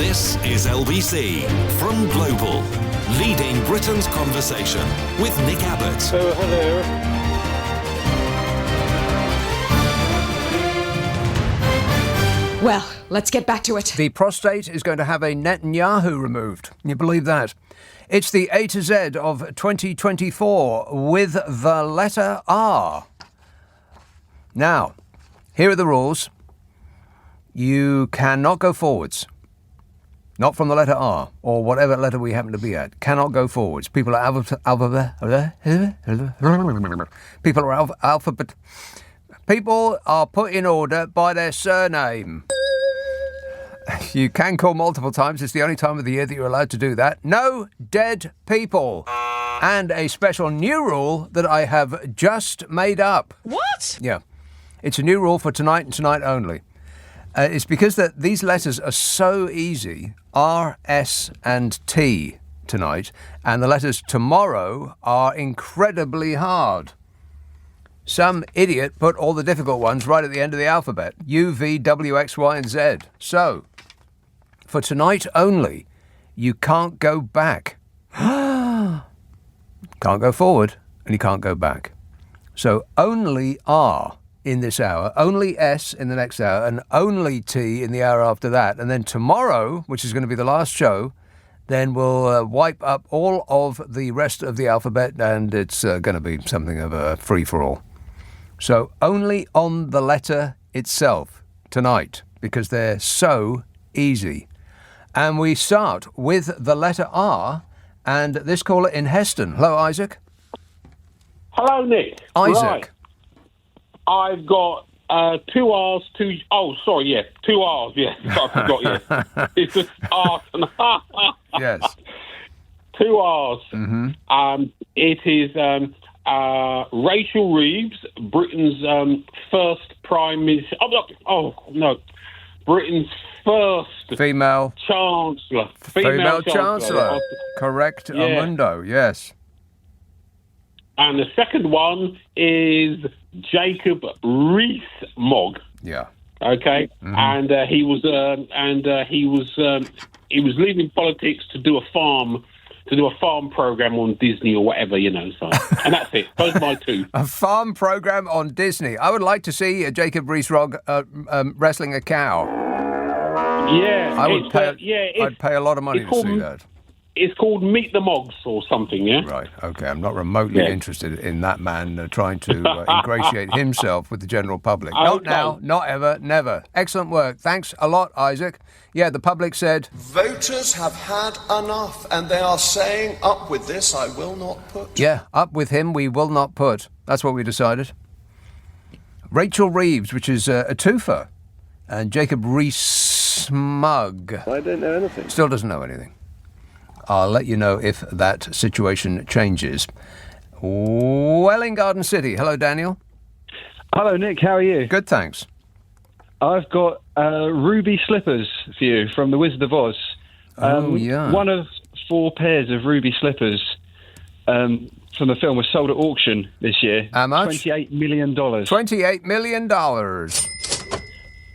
This is LBC from Global, leading Britain's conversation with Nick Abbot. Oh, hello. Well, let's get back to it. The prostate is going to have a Netanyahu removed. Can you believe that? It's the A to Z of 2024 with the letter R. Now, here are the rules. You cannot go forwards. Not from the letter R, or whatever letter we happen to be at. Cannot go forwards. People are alphabet. People are put in order by their surname. You can call multiple times. It's the only time of the year that you're allowed to do that. No dead people. And a special new rule that I have just made up. What? Yeah. It's a new rule for tonight and tonight only. It's because that these letters are so easy, R, S and T tonight, and the letters tomorrow are incredibly hard. Some idiot put all the difficult ones right at the end of the alphabet. U, V, W, X, Y and Z. So, for tonight only, you can't go back. Can't go forward and you can't go back. So only R in this hour, only S in the next hour, and only T in the hour after that. And then tomorrow, which is going to be the last show, then we'll wipe up all of the rest of the alphabet, and it's going to be something of a free-for-all. So only on the letter itself tonight, because they're so easy. And we start with the letter R, and this caller in Heston. Hello, Isaac. Hello, Nick. Isaac. Right. I've got 2 R's, 2... Oh, sorry, yeah. 2 R's, yeah. I forgot, yeah. It's just R. Yes. 2 R's. Mm-hmm. It is Rachel Reeves, Britain's first Prime Minister... Oh, no. Britain's first... Female Chancellor. Female Chancellor. Correct, Yeah. Amundo, yes. And the second one is Jacob Rees-Mogg. Yeah. Okay, Mm-hmm. and he was leaving politics to do a farm program on Disney or whatever, you know. So, and that's it. Those are my two. A farm program on Disney. I would like to see Jacob Rees-Mogg wrestling a cow. Yeah, I would pay. I'd pay a lot of money to see that. It's called Meet the Moggs or something, yeah? Right, okay. I'm not remotely interested in that man trying to ingratiate himself with the general public. Okay. Not now, not ever, never. Excellent work. Thanks a lot, Isaac. Yeah, the public said... Voters have had enough, and they are saying, up with this, I will not put. Yeah, up with him, we will not put. That's what we decided. Rachel Reeves, which is a twofer, and Jacob Rees-Mogg. I don't know anything. Still doesn't know anything. I'll let you know if that situation changes. Welling Garden City. Hello, Daniel. Hello, Nick. How are you? Good, thanks. I've got ruby slippers for you from The Wizard of Oz. Yeah. One of 4 pairs of ruby slippers from the film was sold at auction this year. How much? $28 million. $28 million.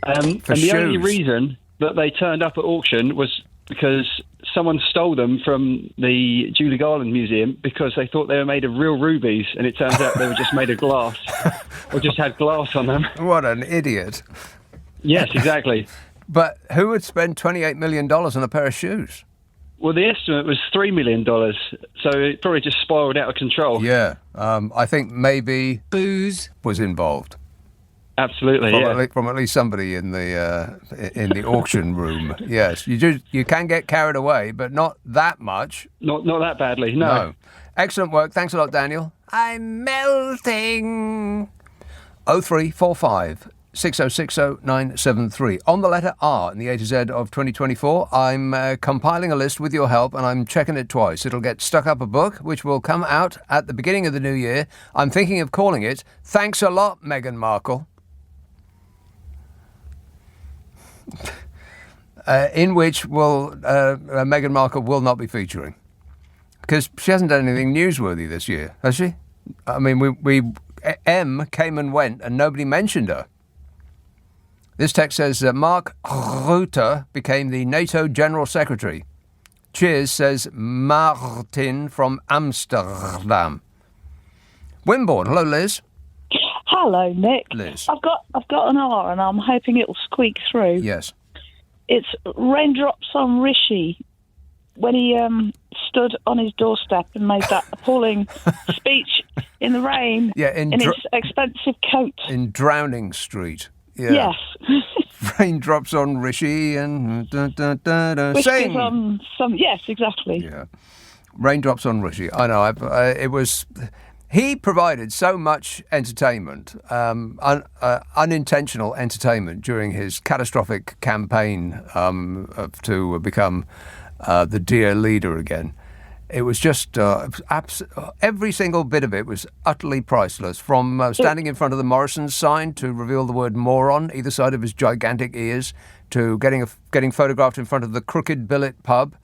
And the only reason that they turned up at auction was because someone stole them from the Julie Garland Museum because they thought they were made of real rubies, and it turns out they were just made of glass, or just had glass on them. What an idiot. Yes, exactly. But who would spend $28 million on a pair of shoes? Well, the estimate was $3 million, so it probably just spiraled out of control. Yeah, I think maybe booze was involved. Absolutely, From at least somebody in the auction room. Yes, you can get carried away, but not that much. Not that badly, no. Excellent work. Thanks a lot, Daniel. I'm melting. 0345 6060 973. On the letter R in the A to Z of 2024, I'm compiling a list with your help, and I'm checking it twice. It'll get stuck up a book, which will come out at the beginning of the new year. I'm thinking of calling it Thanks a Lot, Meghan Markle. In which Meghan Markle will not be featuring, because she hasn't done anything newsworthy this year, has she? I mean, M came and went, and nobody mentioned her. This text says, Mark Rutte became the NATO General Secretary. Cheers, says Martin from Amsterdam. Wimborne. Hello, Liz. Hello, Nick. Liz. I've got an R, and I'm hoping it'll squeak through. Yes. It's Raindrops on Rishi when he stood on his doorstep and made that appalling speech in the rain. Yeah, in his expensive coat in Drowning Street. Yeah. Yes. Raindrops on Rishi and Whiskers on some. Yes, exactly. Yeah. Raindrops on Rishi. I know. It was. He provided so much entertainment, unintentional entertainment during his catastrophic campaign to become the dear leader again. It was just every single bit of it was utterly priceless. From standing in front of the Morrison's sign to reveal the word moron either side of his gigantic ears, to getting photographed in front of the Crooked Billet pub.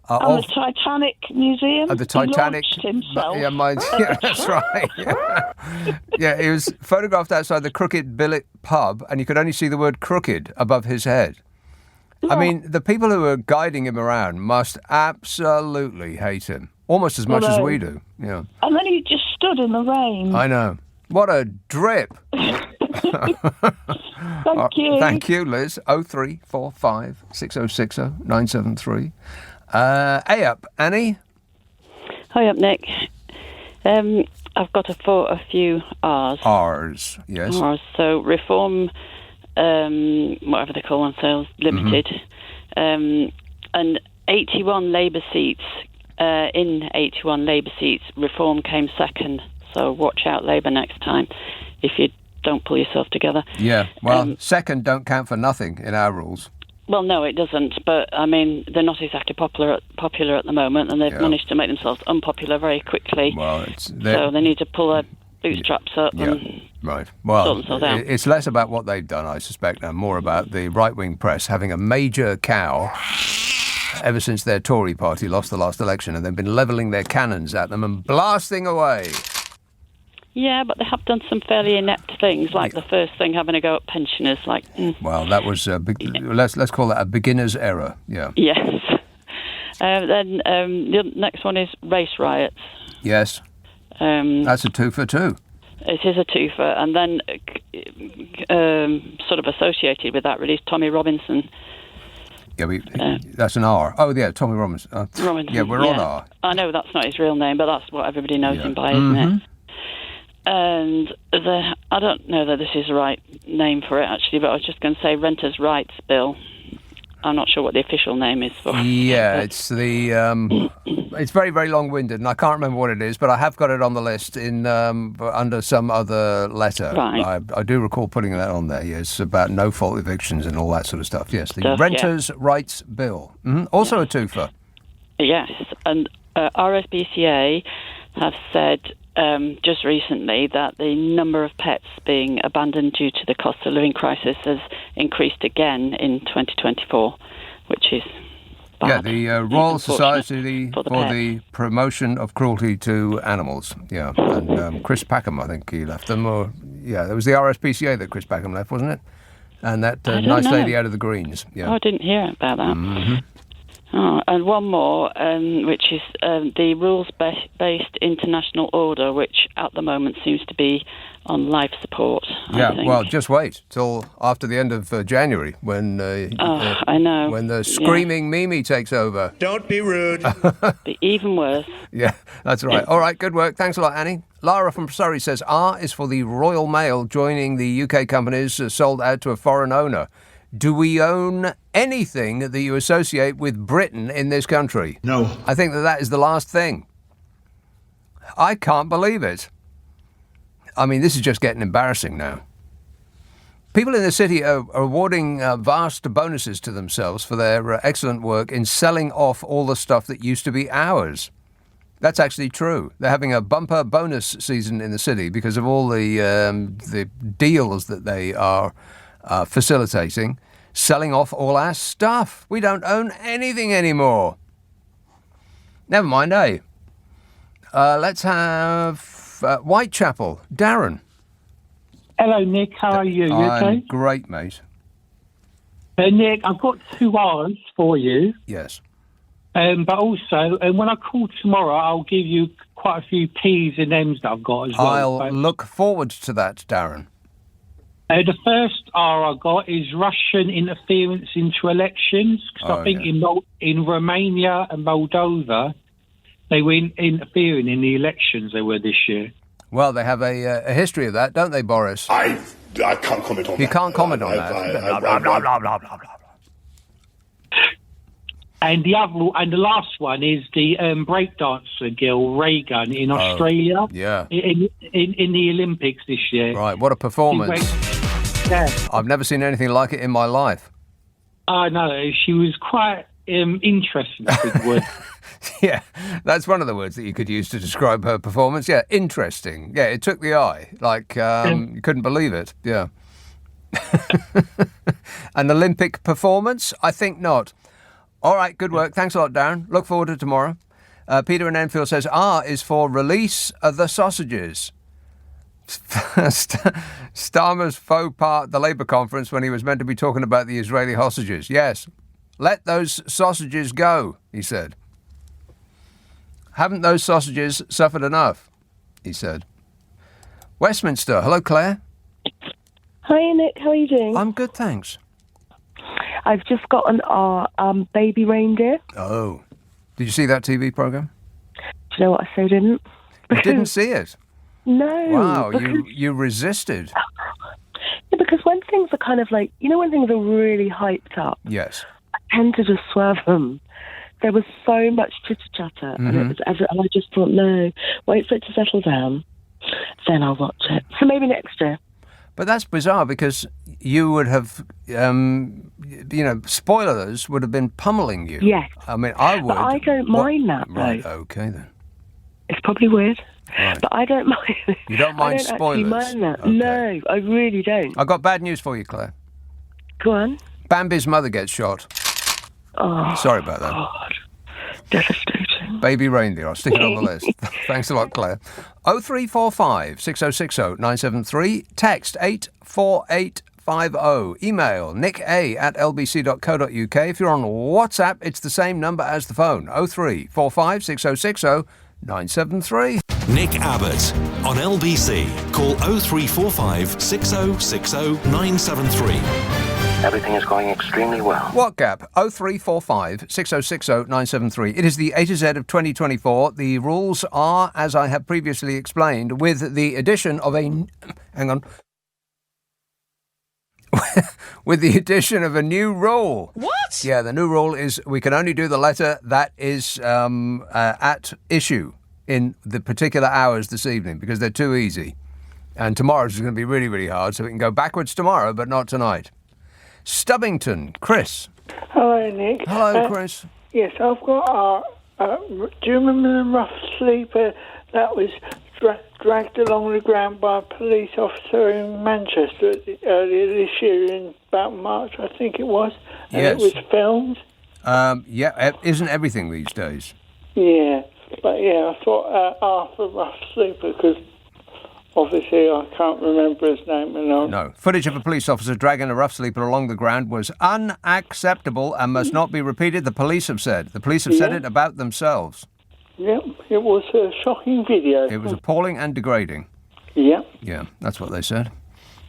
And the Titanic Museum. The Titanic. He launched himself. Yeah, that's right. Yeah, he was photographed outside the Crooked Billet pub, and you could only see the word crooked above his head. Yeah. I mean, the people who are guiding him around must absolutely hate him, almost as much as we do. Yeah. And then he just stood in the rain. I know. What a drip. Thank you. Thank you, Liz. 0345 6060 973. Up, Annie. Hi up, Nick. I've got a few R's. R's, yes. R's. So Reform, whatever they call themselves, Limited, and 81 Labour seats. In 81 Labour seats, Reform came second. So watch out, Labour, next time, if you don't pull yourself together. Yeah. Well, second don't count for nothing in our rules. Well, no, it doesn't. But, I mean, they're not exactly popular at the moment, and they've managed to make themselves unpopular very quickly. Well, so they need to pull their bootstraps up and right. Well, sort themselves out. It's less about what they've done, I suspect, and more about the right-wing press having a major cow ever since their Tory party lost the last election, and they've been levelling their cannons at them and blasting away. Yeah, but they have done some fairly inept things, like the first thing having a go at pensioners. Well, that was let's call that a beginner's error. Yeah. Yes. Then the next one is race riots. Yes. That's a 2 for 2. It is a twofer, and then sort of associated with that, really, is Tommy Robinson. Yeah, that's an R. Oh, yeah, Tommy Robinson. Robinson. Yeah, we're on R. I know that's not his real name, but that's what everybody knows him by, isn't it? And I don't know that this is the right name for it, actually, but I was just going to say Renters' Rights Bill. I'm not sure what the official name is for it. Yeah, it's it's very, very long-winded, and I can't remember what it is, but I have got it on the list under some other letter. Right. I do recall putting that on there, yes, about no-fault evictions and all that sort of stuff. Yes, the Renters' Rights Bill. Also a twofer. Yes, and RSPCA have said just recently that the number of pets being abandoned due to the cost of living crisis has increased again in 2024, which is bad. Yeah, the Royal Society for the Promotion of Cruelty to Animals. Yeah, and Chris Packham, I think he left them. It was the RSPCA that Chris Packham left, wasn't it? And that nice lady out of the Greens. Yeah. Oh, I didn't hear about that. Oh, and one more, which is the rules-based international order, which at the moment seems to be on life support. I think. Well, just wait till after the end of January when I know when the screaming Mimi takes over. Don't be rude. Be even worse. Yeah, that's right. All right, good work. Thanks a lot, Annie. Lara from Surrey says R is for the Royal Mail joining the UK companies sold out to a foreign owner. Do we own anything that you associate with Britain in this country? No. I think that is the last thing. I can't believe it. I mean, this is just getting embarrassing now. People in the city are awarding vast bonuses to themselves for their excellent work in selling off all the stuff that used to be ours. That's actually true. They're having a bumper bonus season in the city because of all the deals that they are facilitating, selling off all our stuff. We don't own anything anymore. Never mind, eh? Let's have Whitechapel. Darren. Hello, Nick. How are you? You okay? Great, mate. Nick, I've got 2 R's for you. Yes. But also, when I call tomorrow, I'll give you quite a few P's and M's that I've got as well. I'll look forward to that, Darren. The first R I got is Russian interference into elections, because I think in Romania and Moldova, they were interfering in the elections they were this year. Well, they have a history of that, don't they, Boris? I can't comment on that. You can't comment on that. Blah, blah, blah, blah, blah. And the last one is the breakdancer girl Reagan in Australia. Yeah. In the Olympics this year. Right, what a performance. Yeah. I've never seen anything like it in my life. I know, she was quite interesting, I think, word. Yeah, that's one of the words that you could use to describe her performance. Yeah, interesting. Yeah, it took the eye. Like, you couldn't believe it. Yeah. An Olympic performance? I think not. All right, good work. Thanks a lot, Darren. Look forward to tomorrow. Peter in Enfield says, R is for release of the sausages. Starmer's faux pas at the Labour conference when he was meant to be talking about the Israeli hostages. Yes, let those sausages go, he said. Haven't those sausages suffered enough, he said. Westminster. Hello, Claire. Hi, Nick. How are you doing? I'm good, thanks. I've just gotten our baby reindeer. Oh. Did you see that TV programme? Do you know what? I so didn't. You didn't see it? No. Wow, you resisted. Yeah, because when things are kind of like, when things are really hyped up, yes, I tend to just swerve them. There was so much chitter-chatter, and I just thought, no, wait for it to settle down, then I'll watch it. So maybe next year. But that's bizarre because you would have, spoilers would have been pummeling you. Yes. I mean, I would. But I don't mind that, though. Right, okay then. It's probably weird. Right. But I don't mind. You don't mind spoilers? I don't actually mind that. Okay. No, I really don't. I've got bad news for you, Claire. Go on. Bambi's mother gets shot. Oh, sorry about that. God. Devastating. Baby reindeer. I'll stick it on the list. Thanks a lot, Claire. 0345 6060 973. Text 84850. Email nicka@lbc.co.uk. If you're on WhatsApp, it's the same number as the phone. 0345 6060 973. Nick Abbott on LBC. Call 0345 6060 973. Everything is going extremely well. What gap? 0345 6060 973. It is the A to Z of 2024. The rules are, as I have previously explained, with the addition of a... Hang on. With the addition of a new rule. What? Yeah, the new rule is we can only do the letter that is at issue in the particular hours this evening because they're too easy. And tomorrow's is going to be really, really hard, so we can go backwards tomorrow, but not tonight. Stubbington, Chris. Hello, Nick. Hello, Chris. Yes, I've got do you remember the rough sleeper that was dragged along the ground by a police officer in Manchester earlier this year in about March, I think it was? And yes. It was filmed? Yeah, isn't everything these days? Yeah, but yeah, I thought Arthur Rough Sleeper, because obviously I can't remember his name. No. Footage of a police officer dragging a rough sleeper along the ground was unacceptable and must not be repeated, the police have said. The police have said it about themselves. Yeah, it was a shocking video. It was appalling and degrading. Yeah. Yeah, that's what they said.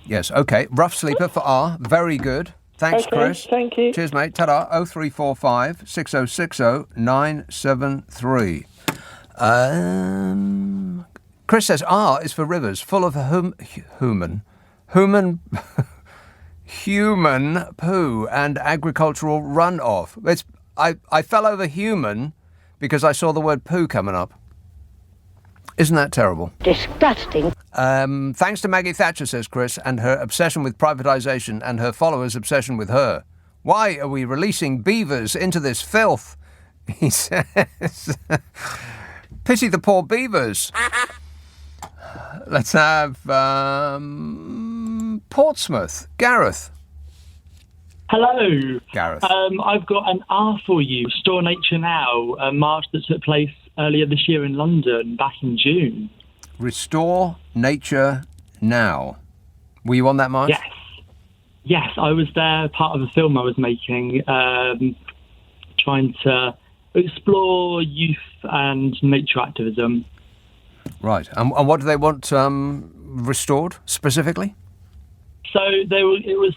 Yes, OK. Rough sleeper for R. Very good. Thanks, okay, Chris. Thank you. Cheers, mate. Ta-da. 0345 6060 973. Chris says R is for rivers full of human poo and agricultural runoff. I fell over human because I saw the word poo coming up. Isn't that terrible? Disgusting. Thanks to Maggie Thatcher, says Chris, and her obsession with privatisation and her followers' obsession with her. Why are we releasing beavers into this filth? He says. Pity the poor beavers. Let's have Portsmouth. Gareth. Hello. Gareth. I've got an R for you. Restore Nature Now, a march that took place earlier this year in London, back in June. Restore Nature Now. Were you on that march? Yes. Yes, I was there, part of a film I was making, trying to explore youth and nature activism. Right. And what do they want restored specifically? So it was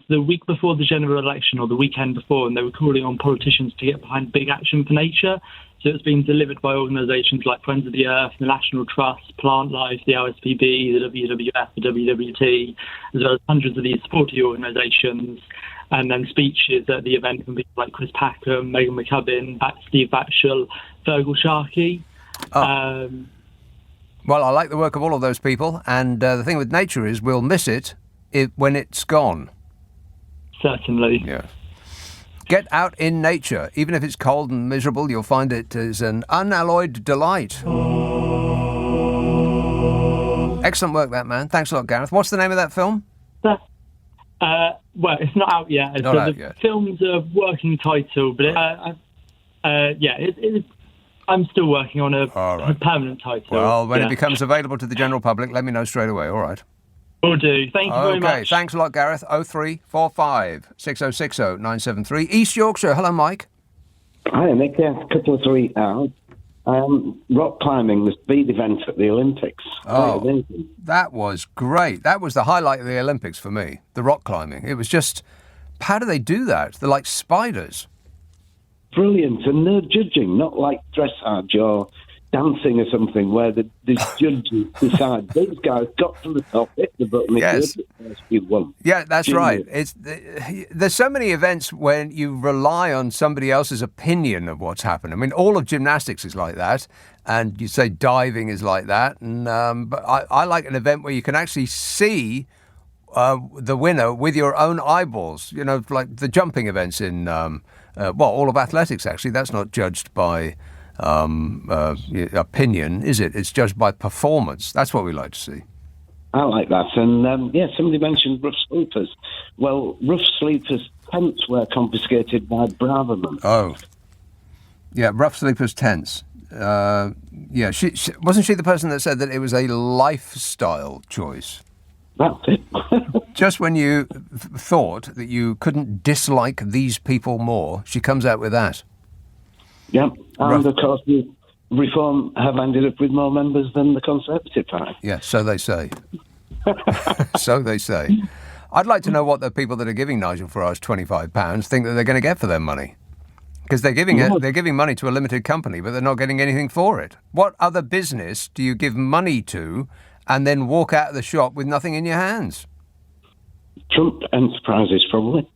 the week before the general election, or the weekend before, and they were calling on politicians to get behind big action for nature. So it's been delivered by organisations like Friends of the Earth, the National Trust, Plant Life, the OSPB, the WWF, the WWT, as well as hundreds of these supporting organisations, and then speeches at the event from people like Chris Packham, Megan McCubbin, Steve Batchel, Fergal Sharkey. Well, I like the work of all of those people, and the thing with nature is we'll miss it when it's gone. Certainly. Yeah. Get out in nature. Even if it's cold and miserable, you'll find it is an unalloyed delight. Excellent work, that man. Thanks a lot, Gareth. What's the name of that film? Well, it's not out yet. The film's a working title, but I'm still working on a permanent title. Well, when it becomes available to the general public, let me know straight away, all right? Will do. Thank you very much. Okay, thanks a lot, Gareth. 0345 6060 973. East Yorkshire. Hello, Mike. Hi, Nick. Yeah, a couple of 3 hours. Rock climbing, the speed event at the Olympics. Oh, that was great. That was the highlight of the Olympics for me, the rock climbing. It was just, how do they do that? They're like spiders. Brilliant, and no judging, not like dressage or dancing or something where the judges decide these guys got to the top, hit the button. Yes. Yeah, that's right. There's so many events when you rely on somebody else's opinion of what's happened. I mean, all of gymnastics is like that, and you say diving is like that. And but I like an event where you can actually see the winner with your own eyeballs. You know, like the jumping events in all of athletics. Actually, that's not judged by opinion, is it? It's judged by performance. That's what we like to see. I like that. And somebody mentioned rough sleepers. Well, rough sleepers' tents were confiscated by Braverman. Oh, yeah, rough sleepers' tents. She wasn't she the person that said that it was a lifestyle choice? That's it. Just when you thought that you couldn't dislike these people more, she comes out with that. Yeah, and of course, the Reform have ended up with more members than the Conservative Party. Yeah, so they say. So they say. I'd like to know what the people that are giving Nigel Farage £25 think that they're going to get for their money. Because they're giving money to a limited company, but they're not getting anything for it. What other business do you give money to and then walk out of the shop with nothing in your hands? Trump Enterprises, probably.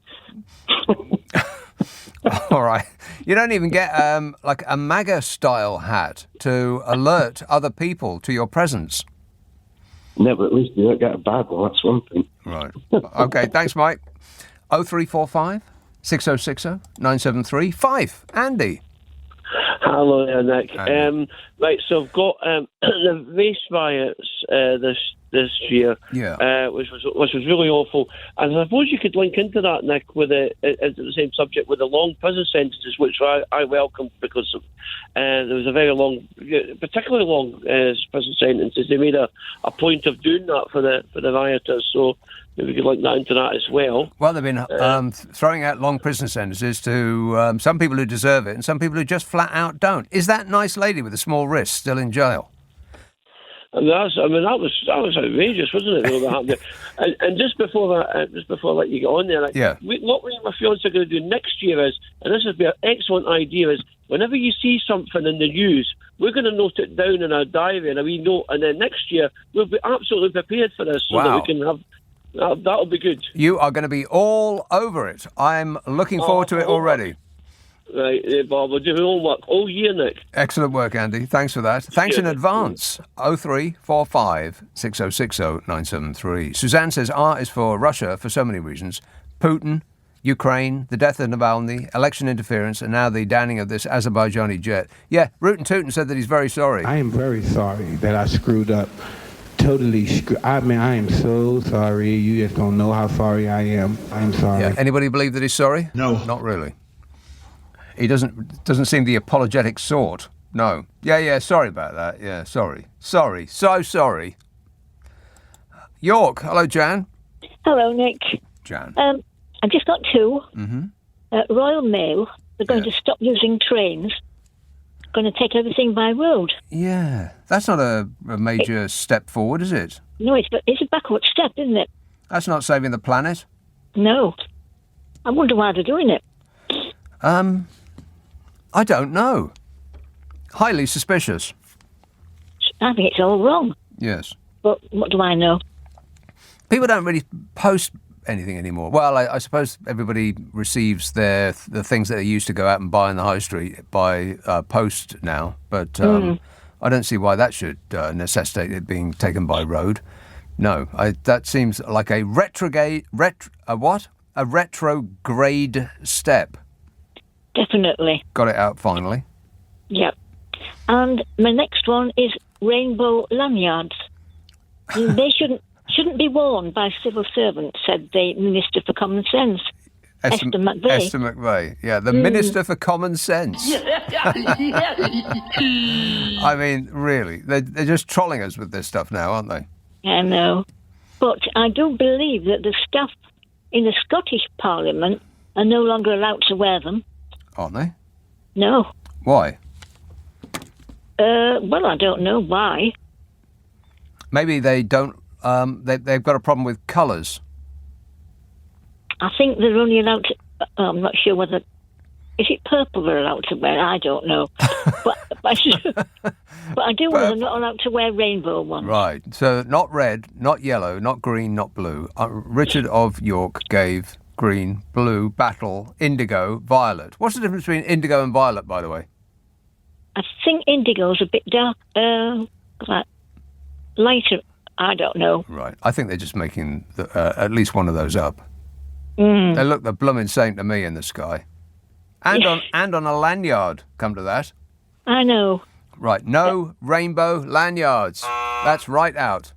All right. You don't even get like a MAGA-style hat to alert other people to your presence. No, but at least you don't get a Bible, that's one thing. Right. Okay, thanks, Mike. 0345 6060 973 5. Andy. Hello there, Nick. Right, so I've got the race riots this year, which was really awful. And I suppose you could link into that, Nick, with the same subject with the long prison sentences, which I welcomed because there was a very long, particularly long prison sentences. They made a point of doing that for the rioters. So maybe we could link that into that as well. Well, they've been throwing out long prison sentences to some people who deserve it and some people who just flat out don't. Is that nice lady with a small wrist still in jail? And that was outrageous, wasn't it? What happened there? And just before I let you get on there, what we and my fiance are going to do next year is, and this would be an excellent idea, is whenever you see something in the news, we're going to note it down in our diary and a wee note, and then next year we'll be absolutely prepared for this, so that we can have. That'll be good. You are going to be all over it. I'm looking forward to it already. Right, Bob, we'll do our homework all year, Nick. Excellent work, Andy. Thanks for that. Thanks in advance. 0345 6060 973. Suzanne says R is for Russia for so many reasons. Putin, Ukraine, the death of Navalny, election interference, and now the downing of this Azerbaijani jet. Yeah, Rootin' Tootin said that he's very sorry. I am very sorry that I screwed up. I mean, I am so sorry. You just don't know how sorry I am. I am sorry. Yeah. Anybody believe that he's sorry? No. Not really. He doesn't seem the apologetic sort. No. Yeah, sorry about that. Yeah, sorry. So sorry. York, hello, Jan. Hello, Nick. Jan? I've just got two. Mm-hmm. Royal Mail, they're going to stop using trains. Going to take everything by road. Yeah, that's not a major step forward, is it? No, it's a backward step, isn't it? That's not saving the planet. No. I wonder why they're doing it. I don't know. Highly suspicious. I think it's all wrong. Yes. But what do I know? People don't really post anything anymore. Well, I suppose everybody receives the things that they used to go out and buy in the high street by post now. But I don't see why that should necessitate it being taken by road. No, that seems like a retrograde step. Definitely. Got it out finally. Yep. And my next one is rainbow lanyards. They shouldn't be worn by civil servants, said the Minister for Common Sense, Esther McVey. Esther McVey, yeah, the Minister for Common Sense. I mean, really, they're just trolling us with this stuff now, aren't they? I know. But I do believe that the staff in the Scottish Parliament are no longer allowed to wear them. Aren't they? No. Why? Well, I don't know why. Maybe they don't. They've got a problem with colours. I think they're only allowed to. I'm not sure whether. Is it purple they're allowed to wear? I don't know. but I do know they're not allowed to wear rainbow ones. Right. So not red, not yellow, not green, not blue. Richard of York gave green, blue, battle, indigo, violet. What's the difference between indigo and violet, by the way? I think indigo's a bit dark, like lighter. I don't know. Right. I think they're just making at least one of those up. Mm. They look the blooming saint to me in the sky. And on a lanyard, come to that. I know. Right. No rainbow lanyards. That's right out.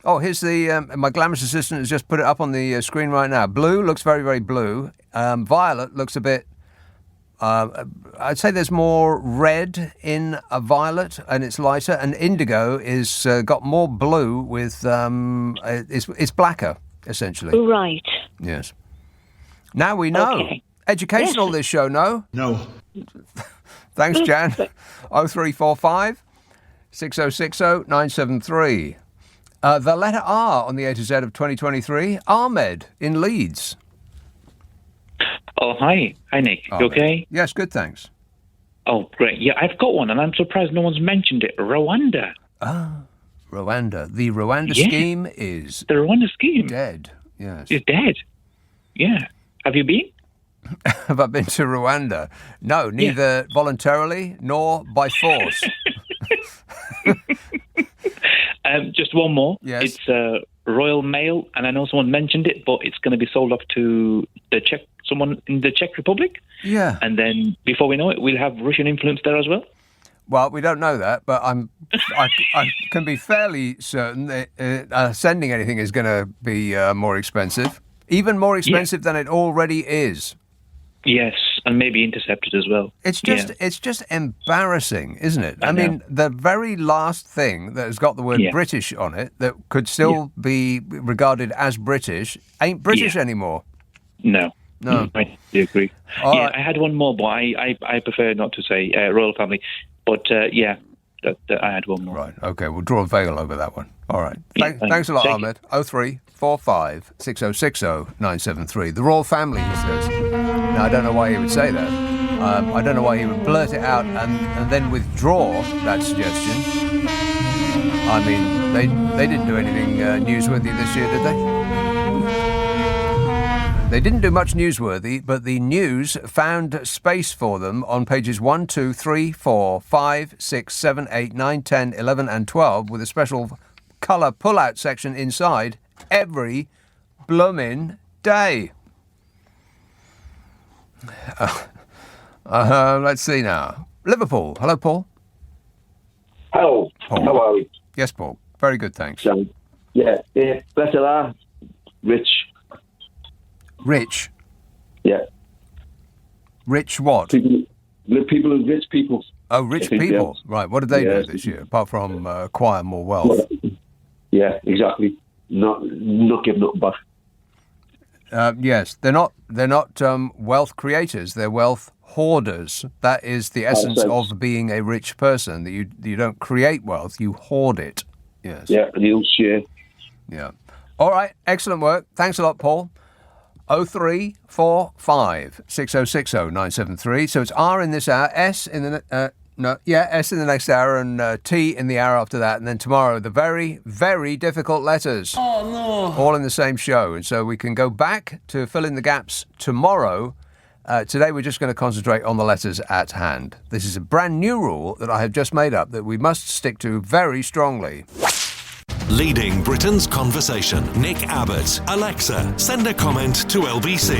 Oh, here's my glamorous assistant has just put it up on the screen right now. Blue looks very, very blue. Violet looks a bit... I'd say there's more red in a violet, and it's lighter. And indigo is got more blue with it's blacker essentially. Right. Yes. Now we know. Okay. Educational Yes. this show, no? No. Thanks, Jan. 0345 6060 973. The letter R on the A to Z of 2023. Ahmed in Leeds. Oh, hi. Hi, Nick. You okay? Yes, good, thanks. Oh, great. Yeah, I've got one, and I'm surprised no one's mentioned it. Rwanda. Ah, Rwanda. The Rwanda Yeah. scheme is... The Rwanda scheme. Dead, yes. It's dead. Yeah. Have you been? Have I been to Rwanda? No, neither voluntarily nor by force. Just one more. Yes. It's Royal Mail, and I know someone mentioned it, but it's going to be sold off to someone in the Czech Republic. Yeah. And then before we know it, we'll have Russian influence there as well. Well, we don't know that, but I can be fairly certain that sending anything is going to be more expensive, even more expensive than it already is. Yes, and maybe intercepted as well. It's just embarrassing, isn't it? I mean, the very last thing that has got the word British on it that could still be regarded as British ain't British anymore. No. No. I do agree. All right. right. I had one more, but I prefer not to say royal family. But that I had one more. Right, okay, we'll draw a veil over that one. All right. Thanks a lot, Take Ahmed. 0345 6060 973. The royal family, he says. Now, I don't know why he would say that. I don't know why he would blurt it out and then withdraw that suggestion. I mean, they didn't do anything newsworthy this year, did they? They didn't do much newsworthy, but the news found space for them on pages 1, 2, 3, 4, 5, 6, 7, 8, 9, 10, 11 and 12 with a special colour pull-out section inside every bloomin' day. Let's see now. Liverpool. Hello, Paul. Hello. Paul. How are we? Yes, Paul. Very good, thanks. Better are Rich. Rich? Yeah. Rich what? People rich people. Oh, rich people. Right. What did they do this year, apart from acquire more wealth? Yeah, exactly. Not giving up back. Yes, they're not wealth creators. They're wealth hoarders. That is the essence of being a rich person. That you don't create wealth, you hoard it. Yes. Yeah, and you'll share. Yeah. All right. Excellent work. Thanks a lot, Paul. 0345 6060 973. So it's R in this hour, S in the S in the next hour, and T in the hour after that, and then tomorrow the very, very difficult letters. Oh no! All in the same show, and so we can go back to fill in the gaps tomorrow. Today we're just going to concentrate on the letters at hand. This is a brand new rule that I have just made up that we must stick to very strongly. Leading Britain's conversation. Nick Abbot. Alexa, send a comment to LBC.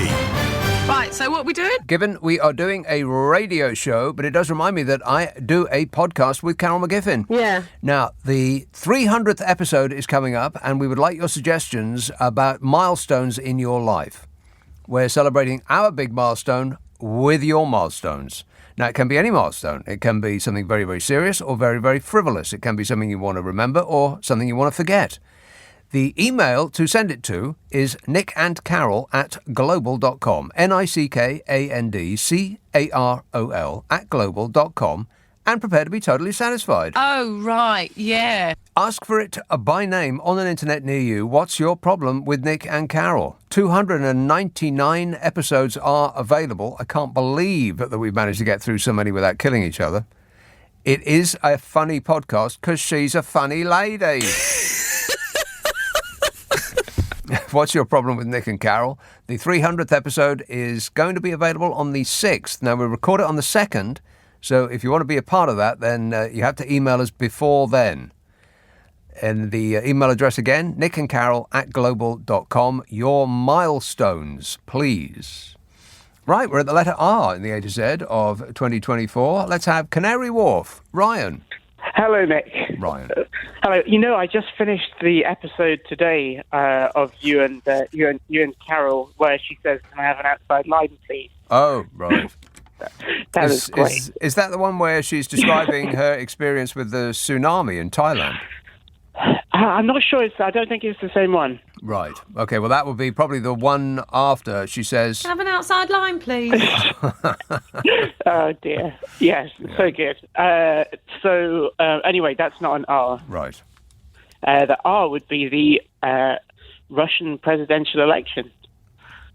Right, so what are we doing? Given we are doing a radio show, but it does remind me that I do a podcast with Carol McGiffin. Yeah. Now, the 300th episode is coming up, and we would like your suggestions about milestones in your life. We're celebrating our big milestone with your milestones. Now, it can be any milestone. It can be something very, very serious or very, very frivolous. It can be something you want to remember or something you want to forget. The email to send it to is nickandcarol@global.com, nickandcarol@global.com, and prepare to be totally satisfied. Oh, right, yeah. Ask for it by name on an internet near you. What's your problem with Nick and Carol? 299 episodes are available. I can't believe that we've managed to get through so many without killing each other. It is a funny podcast because she's a funny lady. What's your problem with Nick and Carol? The 300th episode is going to be available on the 6th. Now, we record it on the 2nd, so if you want to be a part of that, then you have to email us before then. And the email address again, nickandcarol@global.com. Your milestones, please. Right, we're at the letter R in the A to Z of 2024. Let's have Canary Wharf. Ryan. Hello, Nick. Ryan. Hello. I just finished the episode today of you and Carol, where she says, "Can I have an outside line, please?" Oh, right. That was great. Is that the one where she's describing her experience with the tsunami in Thailand? I'm not sure. I don't think it's the same one. Right. Okay, well, that would be probably the one after she says... Have an outside line, please. Oh, dear. Yes, yeah. So good. Anyway, that's not an R. Right. The R would be the Russian presidential election,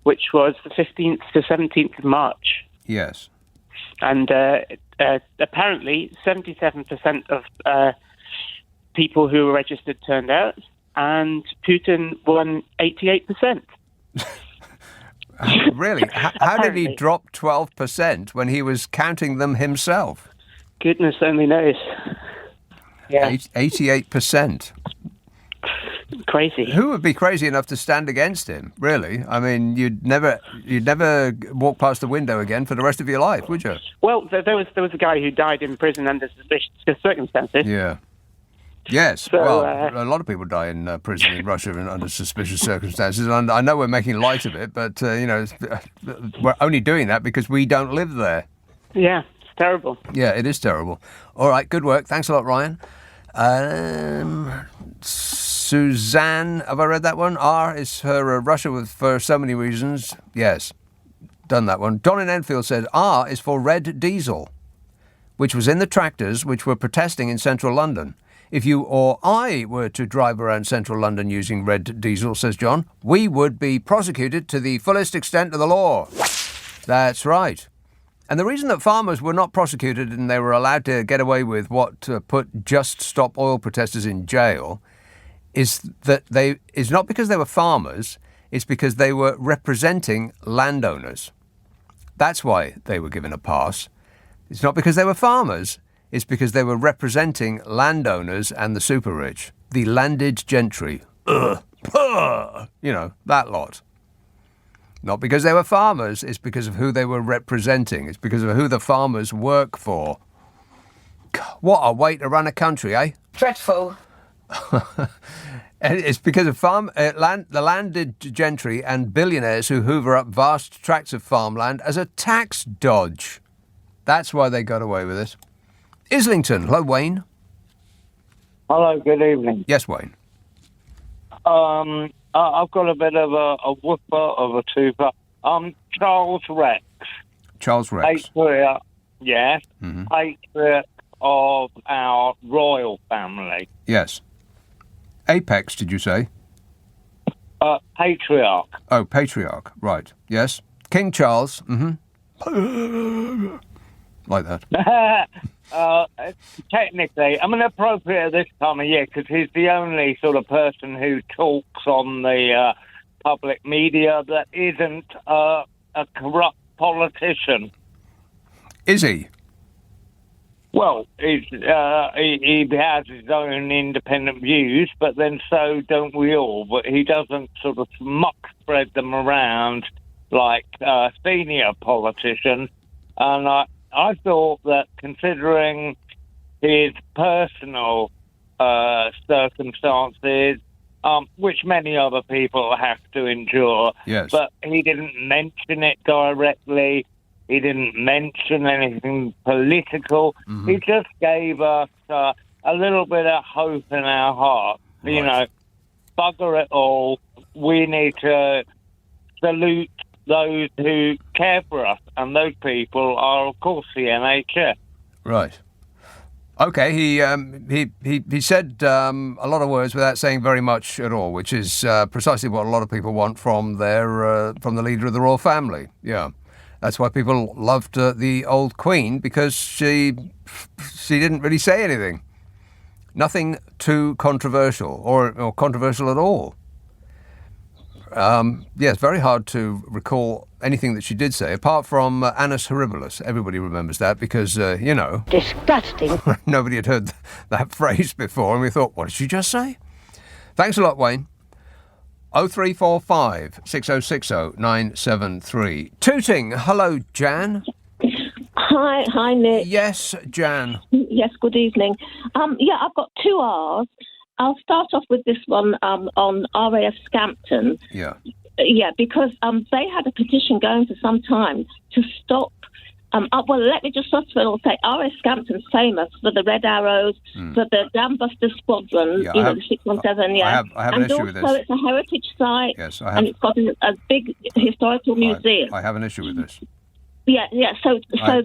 which was the 15th to 17th of March. Yes. And apparently 77% of people who were registered turned out, and Putin won 88%. Really? How did he drop 12% when he was counting them himself? Goodness only knows. Yeah. 88%. Crazy. Who would be crazy enough to stand against him, really? I mean, you'd never walk past the window again for the rest of your life, would you? Well, there was a guy who died in prison under suspicious circumstances. Yeah. Yes, so, well, a lot of people die in prison in Russia under suspicious circumstances, and I know we're making light of it, but, we're only doing that because we don't live there. Yeah, it's terrible. Yeah, it is terrible. All right, good work. Thanks a lot, Ryan. Suzanne, have I read that one? R is for Russia for so many reasons. Yes, done that one. Don in Enfield said R is for red diesel, which was in the tractors which were protesting in central London. If you or I were to drive around central London using red diesel, says John, we would be prosecuted to the fullest extent of the law. That's right. And the reason that farmers were not prosecuted and they were allowed to get away with what put Just Stop Oil protesters in jail is not because they were farmers, it's because they were representing landowners. That's why they were given a pass. It's not because they were farmers. It's because they were representing landowners and the super rich, the landed gentry. That lot. Not because they were farmers, it's because of who they were representing. It's because of who the farmers work for. What a way to run a country, eh? Dreadful. And it's because of the landed gentry and billionaires who hoover up vast tracts of farmland as a tax dodge. That's why they got away with it. Islington. Hello, Wayne. Hello, good evening. Yes, Wayne. I've got a bit of a whooper of a twofer. Charles Rex. Charles Rex. Patriot, yes. Patriot of our royal family. Yes. Apex, did you say? Patriarch. Oh, patriarch. Right. Yes. King Charles. Like that. Technically, appropriate at this time of year because he's the only sort of person who talks on the public media that isn't a corrupt politician. Is he? Well, he has his own independent views, but then so don't we all. But he doesn't sort of muck spread them around like senior politicians. And I thought that considering his personal circumstances, which many other people have to endure, yes. But he didn't mention it directly. He didn't mention anything political. He just gave us a little bit of hope in our heart. Right. You know, bugger it all. We need to salute those who care for us, and those people are, of course, the NHS. Right. Okay. He said a lot of words without saying very much at all, which is precisely what a lot of people want from from the leader of the royal family. Yeah. That's why people loved the old Queen, because she didn't really say anything. Nothing too controversial or controversial at all. It's very hard to recall anything that she did say, apart from Annus Horribilis. Everybody remembers that because, Disgusting. Nobody had heard that phrase before, and we thought, what did she just say? Thanks a lot, Wayne. 0345 6060 973. Tooting. Hello, Jan. Hi, Nick. Yes, Jan. Yes, good evening. I've got two R's. I'll start off with this one on RAF Scampton. Yeah. Yeah, because they had a petition going for some time to stop. Let me just first of all say RAF Scampton's famous for the Red Arrows, for the Dambuster Squadron, the 617. I have an issue with this. And also it's a heritage site. Yes, I have. And it's got a big historical museum. I have an issue with this. Yeah. So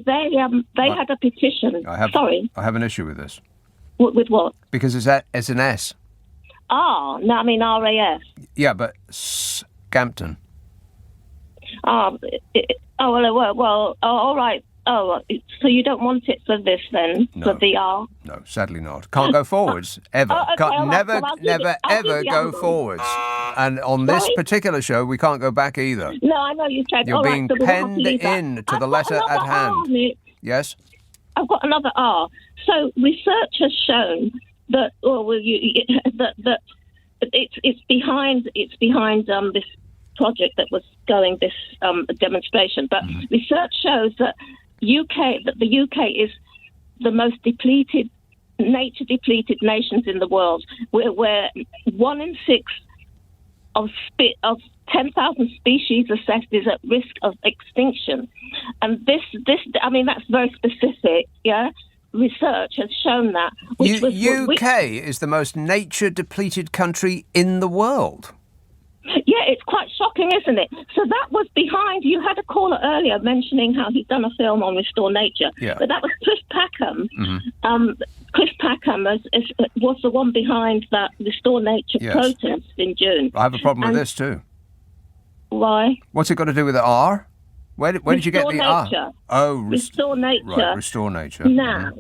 they had a petition. Sorry. I have an issue with this. With what? Because it's an S. Oh, no, I mean RAF. Yeah, but Scampton. All right. Oh, so you don't want it for this then? No. For the R? No, sadly not. Can't go forwards, ever. Never, go forwards. And on this particular show, we can't go back either. No, I know you said. You're being penned in to the letter at hand. Yes? I've got another R. So research has shown that, that it's behind this project that was going, this demonstration. But research shows that the UK is the most nature depleted nations in the world. Where 1 in 6 of 10,000 species assessed is at risk of extinction, and this that's very specific. Yeah. Research has shown that. UK is the most nature-depleted country in the world. Yeah, it's quite shocking, isn't it? So that was behind. You had a caller earlier mentioning how he'd done a film on Restore Nature. Yeah. But that was Chris Packham. Chris Packham was the one behind that Restore Nature protest in June. I have a problem with this too. Why? What's it got to do with the R? Where did you get the nature. R? Oh, Restore Nature. Right, Restore Nature. Now,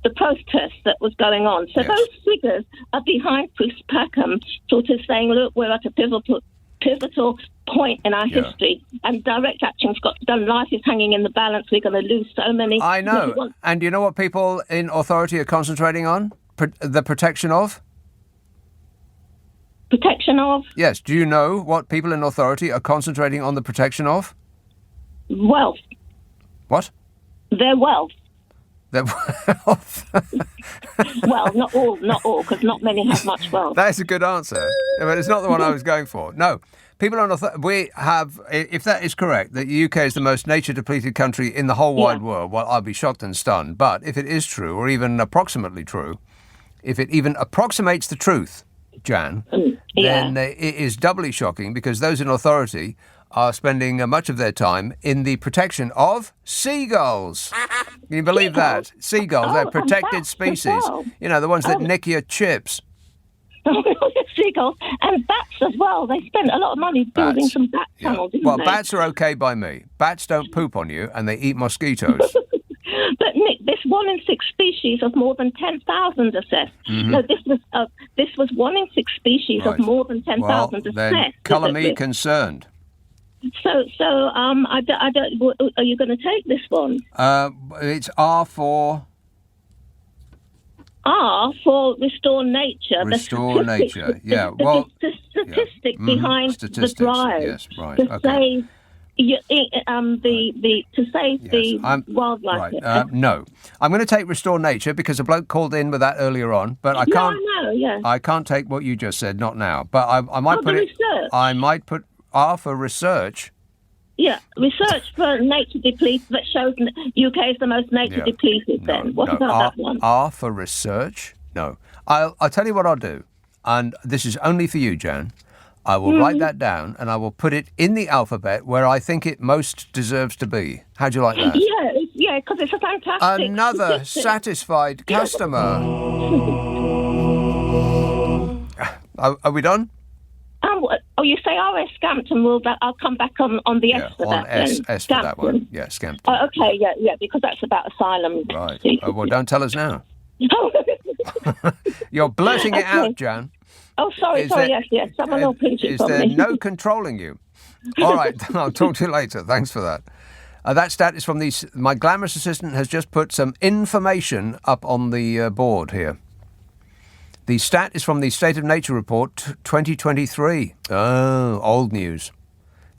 the protest that was going on. So those figures are behind Chris Packham, sort of saying, look, we're at a pivotal point in our history, and direct action's got to be done. Life is hanging in the balance. We're going to lose so many. I know. And you know what people in authority are concentrating on? The protection of? Protection of? Yes. Do you know what people in authority are concentrating on the protection of? Wealth. What? Their wealth. Their wealth. Well, not all, because not many have much wealth. That's a good answer, but it's not the one I was going for. No. People on authority, we have, if that is correct, that the UK is the most nature-depleted country in the whole wide world, well, I'll be shocked and stunned. But if it is true, or even approximately true, if it even approximates the truth, Jan, then it is doubly shocking because those in authority are spending much of their time in the protection of seagulls. Can you believe that? Seagulls, they're protected species. You know, the ones that nick your chips. Seagulls and bats as well. They spent a lot of money building some bat tunnels, didn't they? Bats are okay by me. Bats don't poop on you and they eat mosquitoes. But Nick, this 1 in 6 species of more than 10,000 assessed. Mm-hmm. No, this was 1 in 6 species of more than 10,000 assessed. Then colour me concerned. So, I don't. Are you going to take this one? It's R for restore nature. Restore nature. Yeah. Well, the statistic behind statistics. the drive. Yes. Right. To Okay. Save the wildlife. Right. No, I'm going to take restore nature because a bloke called in with that earlier on, but I can't. I know. Yeah. I can't take what you just said. Not now. But I might put it. Research. I might put R for research. Yeah, research for nature depleted that shows UK is the most nature depleted. Then what about that one? R for research. No, I'll tell you what I'll do, and this is only for you, Jan. I will write that down and I will put it in the alphabet where I think it most deserves to be. How'd you like that? Yeah, because it's a fantastic. Another satisfied customer. Are we done? You say RS Scampton. I'll come back on the S for that. S for that one. Yeah, Scampton. Okay, yeah, because that's about asylum. Right. Well, don't tell us now. You're blurting it out, Jan. Oh, sorry, yes. Someone will pinch it Is from there me. no controlling you? All right, I'll talk to you later. Thanks for that. That stat is from my glamorous assistant has just put some information up on the board here. The stat is from the State of Nature Report 2023. Oh, old news.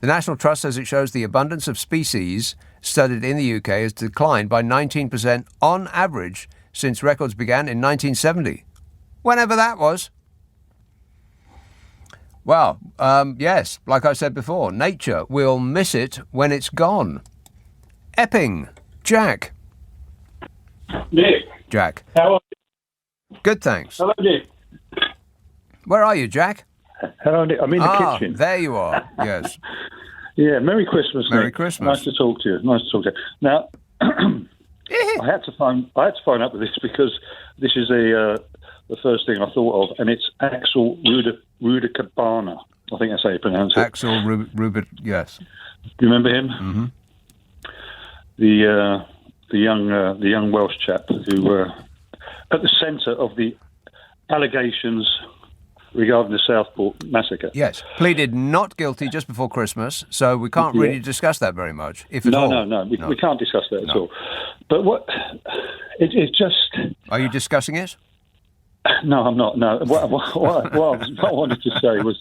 The National Trust says it shows the abundance of species studied in the UK has declined by 19% on average since records began in 1970. Whenever that was. Well, yes, like I said before, nature will miss it when it's gone. Epping, Jack. Nick. Jack. How are you? Good, thanks. Hello, Nick. Where are you, Jack? Hello, Nick. I'm in the kitchen. There you are, yes. Yeah, Merry Christmas, Nick. Merry Christmas. Nice to talk to you. Now, I had to phone up with this because this is the first thing I thought of, and it's Axel Rudicabana. I think that's how you pronounce it. Axel Rubit, yes. Do you remember him? Mm-hmm. The young Welsh chap who at the centre of the allegations regarding the Southport massacre. Yes, pleaded not guilty just before Christmas, so we can't really discuss that very much, if at all. No, we can't discuss that at all. But it's just... Are you discussing it? No, I'm not. No, what I wanted to say was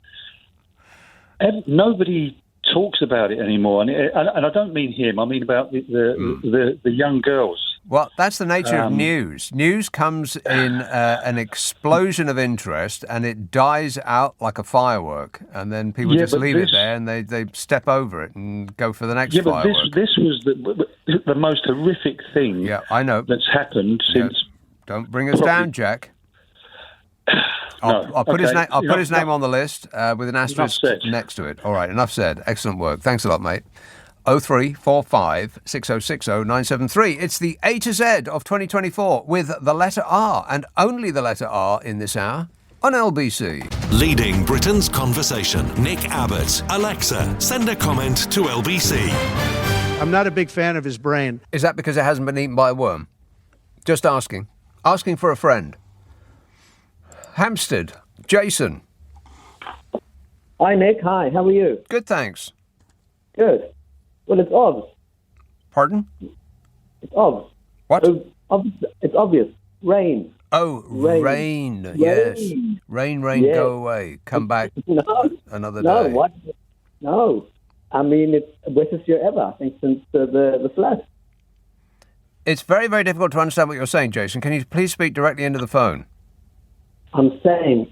nobody talks about it anymore, and I don't mean him. I mean about the young girls. Well, that's the nature of news. News comes in an explosion of interest, and it dies out like a firework, and then people just leave it there, and they step over it and go for the next firework. But this was the most horrific thing. Yeah, I know. That's happened since. Don't bring us down, Jack. I'll put his name. I'll put his name on the list with an asterisk next to it. All right, enough said. Excellent work. Thanks a lot, mate. 0345 6060 973. It's the A to Z of 2024 with the letter R and only the letter R in this hour on LBC. Leading Britain's conversation. Nick Abbot. Alexa, send a comment to LBC. I'm not a big fan of his brain. Is that because it hasn't been eaten by a worm? Just asking. Asking for a friend. Hampstead, Jason. Hi, Nick. Hi, how are you? Good, thanks. Good. Well, it's obvious. Pardon? It's obvious. What? It's obvious. Rain. Oh, rain. Yes. Rain, yes. Go away. Come back another day. No, what? No. I mean, it's the wettest year ever, I think, since the flood. It's very, very difficult to understand what you're saying, Jason. Can you please speak directly into the phone? I'm saying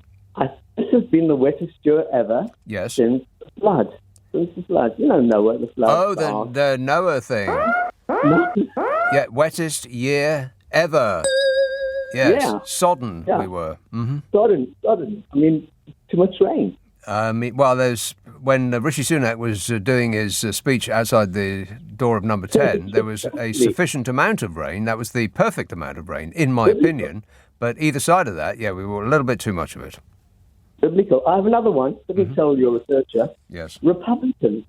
this has been the wettest year ever. Yes. Since the flood. Since the flood. You know Noah, the flood. Oh, the Noah thing. Yeah, wettest year ever. Yes. Yeah. Sodden we were. Mm-hmm. Sodden. I mean, too much rain. Well, when Rishi Sunak was doing his speech outside the door of number 10, there was a sufficient amount of rain. That was the perfect amount of rain, in my opinion. But either side of that, we were a little bit too much of it. Biblical. I have another one. Let me tell your researcher. Yes. Republicans.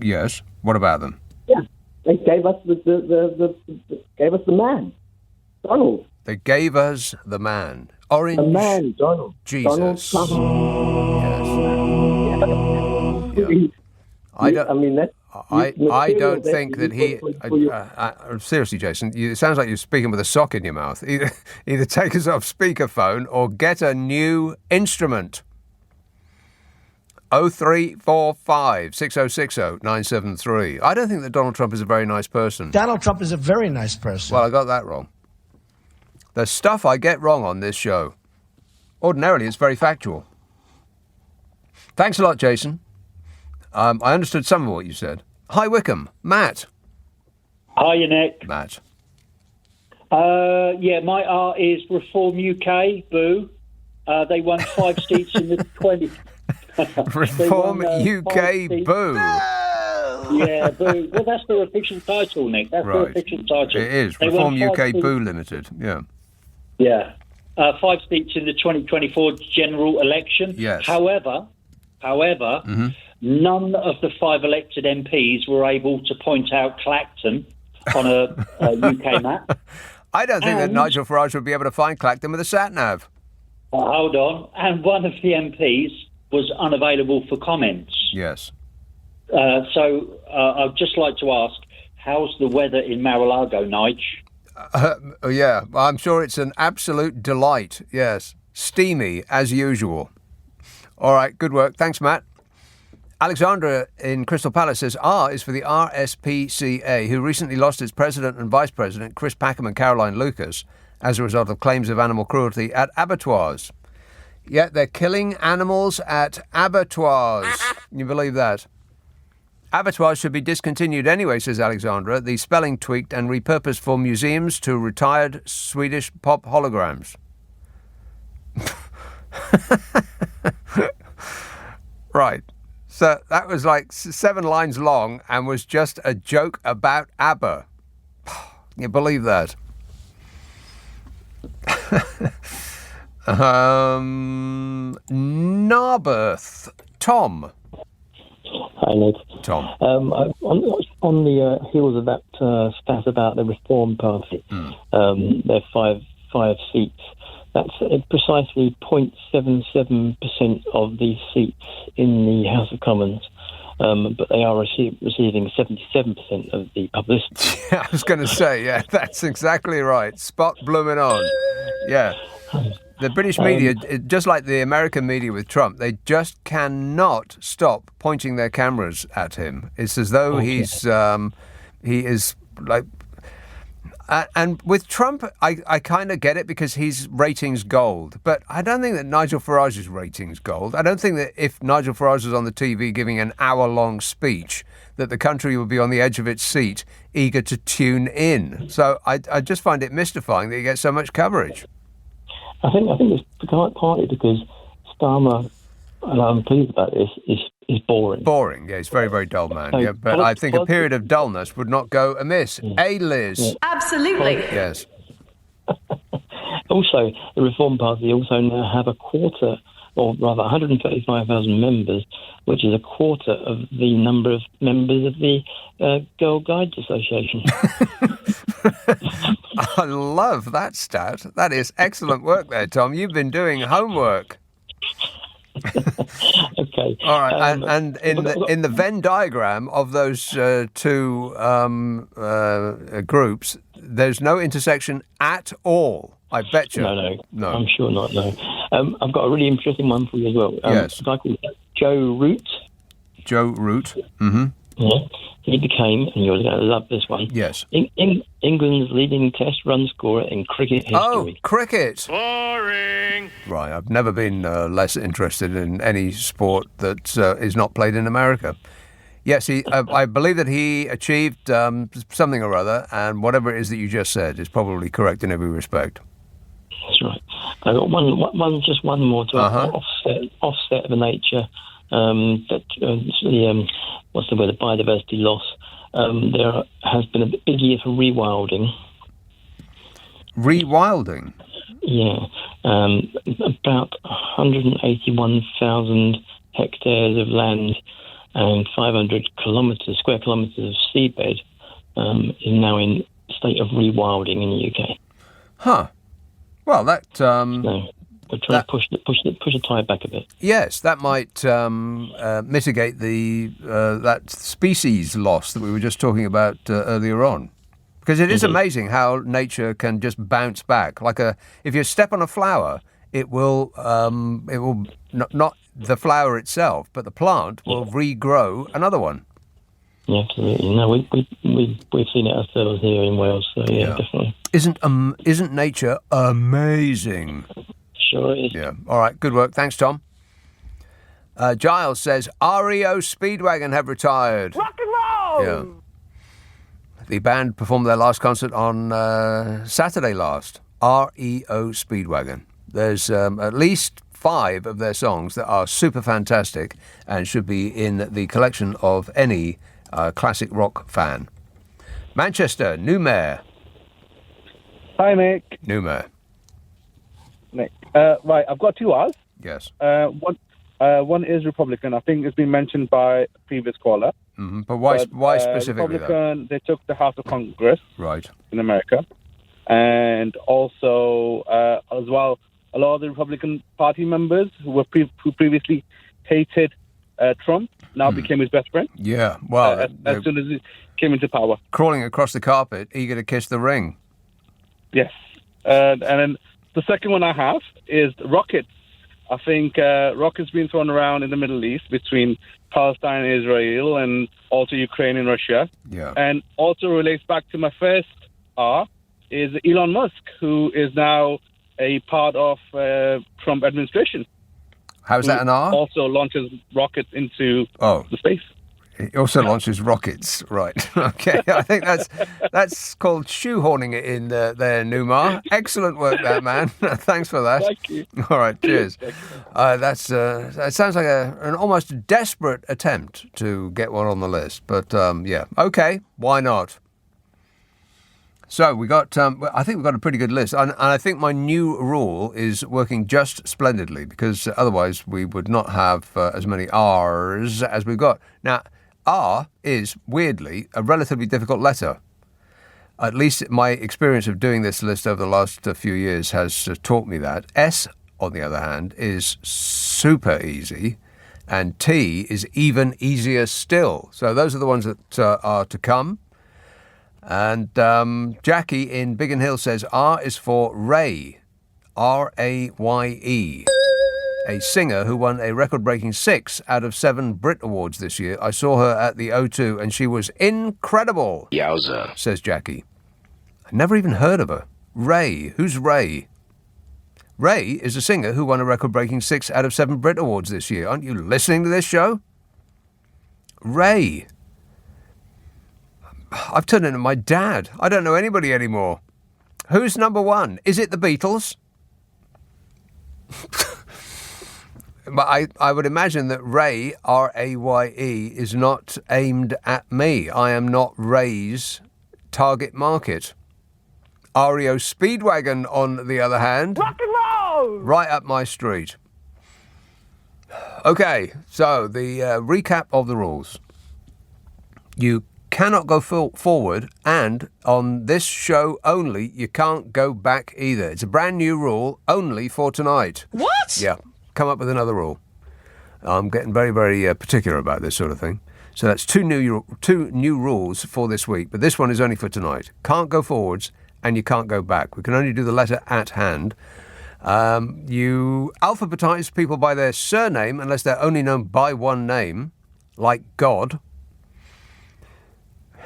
Yes. What about them? Yeah, they gave us gave us the man, Donald. They gave us the man. Orange. The man, Donald. Jesus. Donald Trump. Yes. Yeah. I don't. I mean, that's. I don't think that he. Seriously, Jason, it sounds like you're speaking with a sock in your mouth. Either take us off speakerphone or get a new instrument. 0345 6060 973. I don't think that Donald Trump is a very nice person. Donald Trump is a very nice person. Well, I got that wrong. There's stuff I get wrong on this show. Ordinarily, it's very factual. Thanks a lot, Jason. I understood some of what you said. Hi, Wickham. Matt. Hiya, Nick. Matt. My art is Reform UK. Boo. They won 5 seats in the 20. Reform UK. Boo. Yeah, boo. Well, that's their official title, Nick. That's their official title. It is. Reform UK Boo Limited. Yeah. Yeah. 5 seats in the 2024 general election. Yes. However, none of the 5 elected MPs were able to point out Clacton on a UK map. I don't think that Nigel Farage would be able to find Clacton with a sat-nav. Hold on. And one of the MPs was unavailable for comments. Yes. So I'd just like to ask, how's the weather in Mar-a-Lago, Nige? Yeah, I'm sure it's an absolute delight, yes. Steamy, as usual. All right, good work. Thanks, Matt. Alexandra in Crystal Palace says R is for the RSPCA, who recently lost its president and vice president, Chris Packham and Caroline Lucas, as a result of claims of animal cruelty at abattoirs. Yet they're killing animals at abattoirs. Can you believe that? Abattoirs should be discontinued anyway, says Alexandra. The spelling tweaked and repurposed for museums to retired Swedish pop holograms. Right. So that was like 7 lines long and was just a joke about ABBA. Can you believe that? Narberth. Tom. Hi, Nick. Tom. On the heels of that stat about the Reform Party, their five seats, that's precisely 0.77% of the seats in the House of Commons. But they are receiving 77% of the publicity. Yeah, I was going to say, yeah, that's exactly right. Spot blooming on. Yeah. The British media, just like the American media with Trump, they just cannot stop pointing their cameras at him. It's as though he is like... and with Trump, I kind of get it because he's ratings gold. But I don't think that Nigel Farage is ratings gold. I don't think that if Nigel Farage was on the TV giving an hour-long speech, that the country would be on the edge of its seat, eager to tune in. So I just find it mystifying that he gets so much coverage. I think it's partly because Starmer, and I'm pleased about this, is boring. Boring, yeah, he's a very, very dull man. So, yeah, but I think a period of dullness would not go amiss. Liz. Absolutely. Yes. Also, the Reform Party also now have a quarter, or rather 135,000 members, which is a quarter of the number of members of the Girl Guides Association. I love that stat. That is excellent work there, Tom. You've been doing homework. Okay. All right, and in the Venn diagram of those two groups, there's no intersection at all. I bet you. No. I'm sure not. No. I've got a really interesting one for you as well. Yes. A guy called Joe Root. Joe Root. Mm-hmm. Yeah. He became, and you're going to love this one. Yes. England's leading Test run scorer in cricket history. Oh, cricket. Boring. Right. I've never been less interested in any sport that is not played in America. Yes, I believe that he achieved something or other, and whatever it is that you just said is probably correct in every respect. That's right. I got one more to offset the nature. What's the word? The biodiversity loss. There has been a big year for rewilding. Rewilding? Yeah. About 181,000 hectares of land and 500 square kilometres of seabed is now in a state of rewilding in the UK. Huh. Well, that... we're trying to push the tide back a bit. Yes, that might mitigate that species loss that we were just talking about earlier on. Because it is amazing how nature can just bounce back. If you step on a flower, it will not the flower itself, but the plant will regrow another one. Yeah, absolutely. No, we've seen it ourselves here in Wales. So yeah. Definitely. Isn't nature amazing? Sure it is. Yeah. All right. Good work. Thanks, Tom. Giles says REO Speedwagon have retired. Rock and roll. Yeah. The band performed their last concert on Saturday last. REO Speedwagon. There's at least 5 of their songs that are super fantastic and should be in the collection of any classic rock fan. Manchester, new mayor. Hi, Nick. New mayor. Nick. Right, I've got 2 R's. Yes. One is Republican. I think it's been mentioned by a previous caller. Mm-hmm. But why specifically? Republican, they took the House of Congress. Right. In America. And also, as well, a lot of the Republican Party members who previously hated Trump now became his best friend. Yeah, well... as soon as he came into power. Crawling across the carpet, eager to kiss the ring. Yes. And then the second one I have is rockets. I think rockets being thrown around in the Middle East between Palestine and Israel and also Ukraine and Russia. Yeah. And also relates back to my first R is Elon Musk, who is now a part of Trump administration. How's that an R? Also launches rockets into the space. He also launches rockets, right? Okay, I think that's called shoehorning it in there, Newmar. Excellent work, there, man. Thanks for that. Thank you. All right, cheers. That sounds like an almost desperate attempt to get one on the list, but yeah, okay, why not? So we got, I think we've got a pretty good list, and I think my new rule is working just splendidly because otherwise we would not have as many R's as we've got now. R is, weirdly, a relatively difficult letter. At least my experience of doing this list over the last few years has taught me that. S, on the other hand, is super easy, and T is even easier still. So those are the ones that are to come. And Jackie in Biggin Hill says R is for Ray, R-A-Y-E. A singer who won a record-breaking 6 out of 7 Brit Awards this year. I saw her at the O2 and she was incredible. Yowza, says Jackie. I never even heard of her. Ray. Who's Ray? Ray is a singer who won a record-breaking 6 out of 7 Brit Awards this year. Aren't you listening to this show? Ray. I've turned into my dad. I don't know anybody anymore. Who's number 1? Is it the Beatles? But I would imagine that Ray, R-A-Y-E, is not aimed at me. I am not Ray's target market. REO Speedwagon, on the other hand, rock and roll, right up my street. Okay, so the recap of the rules. You cannot go forward, and on this show only, you can't go back either. It's a brand new rule, only for tonight. What? Yeah. Come up with another rule. I'm getting very, very particular about this sort of thing. So that's two new rules for this week, but this one is only for tonight. Can't go forwards and you can't go back. We can only do the letter at hand. You alphabetize people by their surname unless they're only known by one name, like God.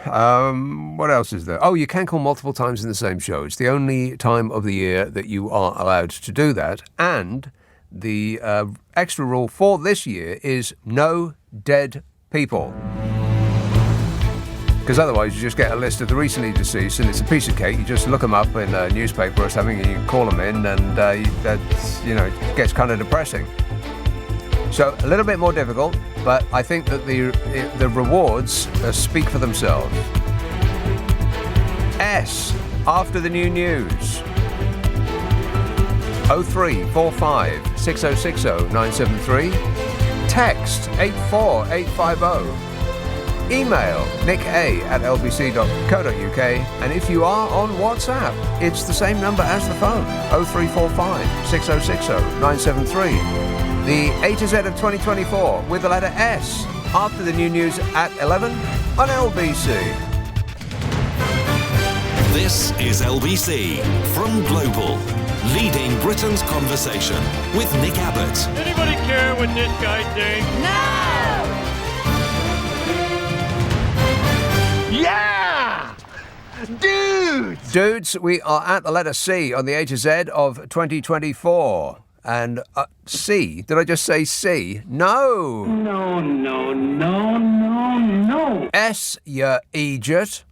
What else is there? Oh, you can call multiple times in the same show. It's the only time of the year that you are allowed to do that. And the extra rule for this year is no dead people. Because otherwise you just get a list of the recently deceased and it's a piece of cake. You just look them up in a newspaper or something and you call them in, and it gets kind of depressing. So a little bit more difficult, but I think that the rewards speak for themselves. S, after the new news. 0345 6060 973. Text 84850. Email nick@lbc.co.uk, and if you are on WhatsApp, it's the same number as the phone, 0345 6060 973. The A to Z of 2024 with the letter S after the new news at 11 on LBC. This is LBC from Global, leading Britain's conversation with Nick Abbot. Anybody care what this guy thinks? No! Yeah! Dudes, we are at the letter C on the A to Z of 2024. And C, did I just say C? No. No. S, you idiot.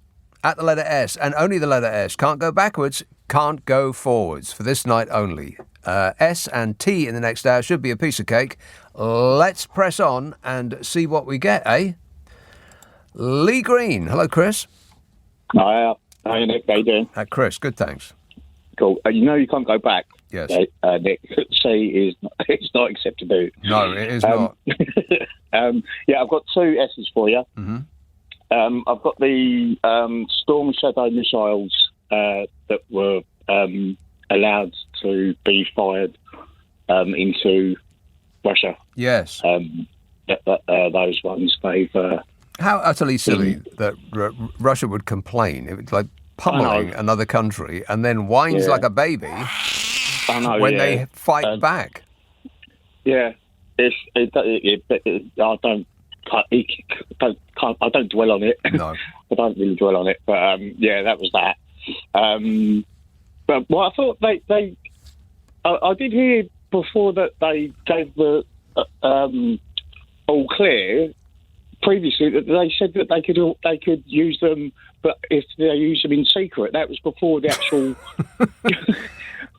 At the letter S, and only the letter S. Can't go backwards, can't go forwards. For this night only. S and T in the next hour should be a piece of cake. Let's press on and see what we get, eh? Lee Green. Hello, Chris. Hi, Nick. How you doing? Chris, good, thanks. Cool. You can't go back. Yes. Nick, C is it's not acceptable. No, it is not. Yeah, I've got two S's for you. Mm-hmm. I've got the Storm Shadow missiles that were allowed to be fired into Russia. Yes. Those ones, they've... How utterly silly that Russia would complain. It was like pummeling another country and then whines like a baby when they fight back. Yeah. I don't dwell on it. No. I don't really dwell on it. But, that was that. But what I thought I did hear before that they gave the all clear previously, that they said that they could use them, but if they use them in secret. That was before the actual...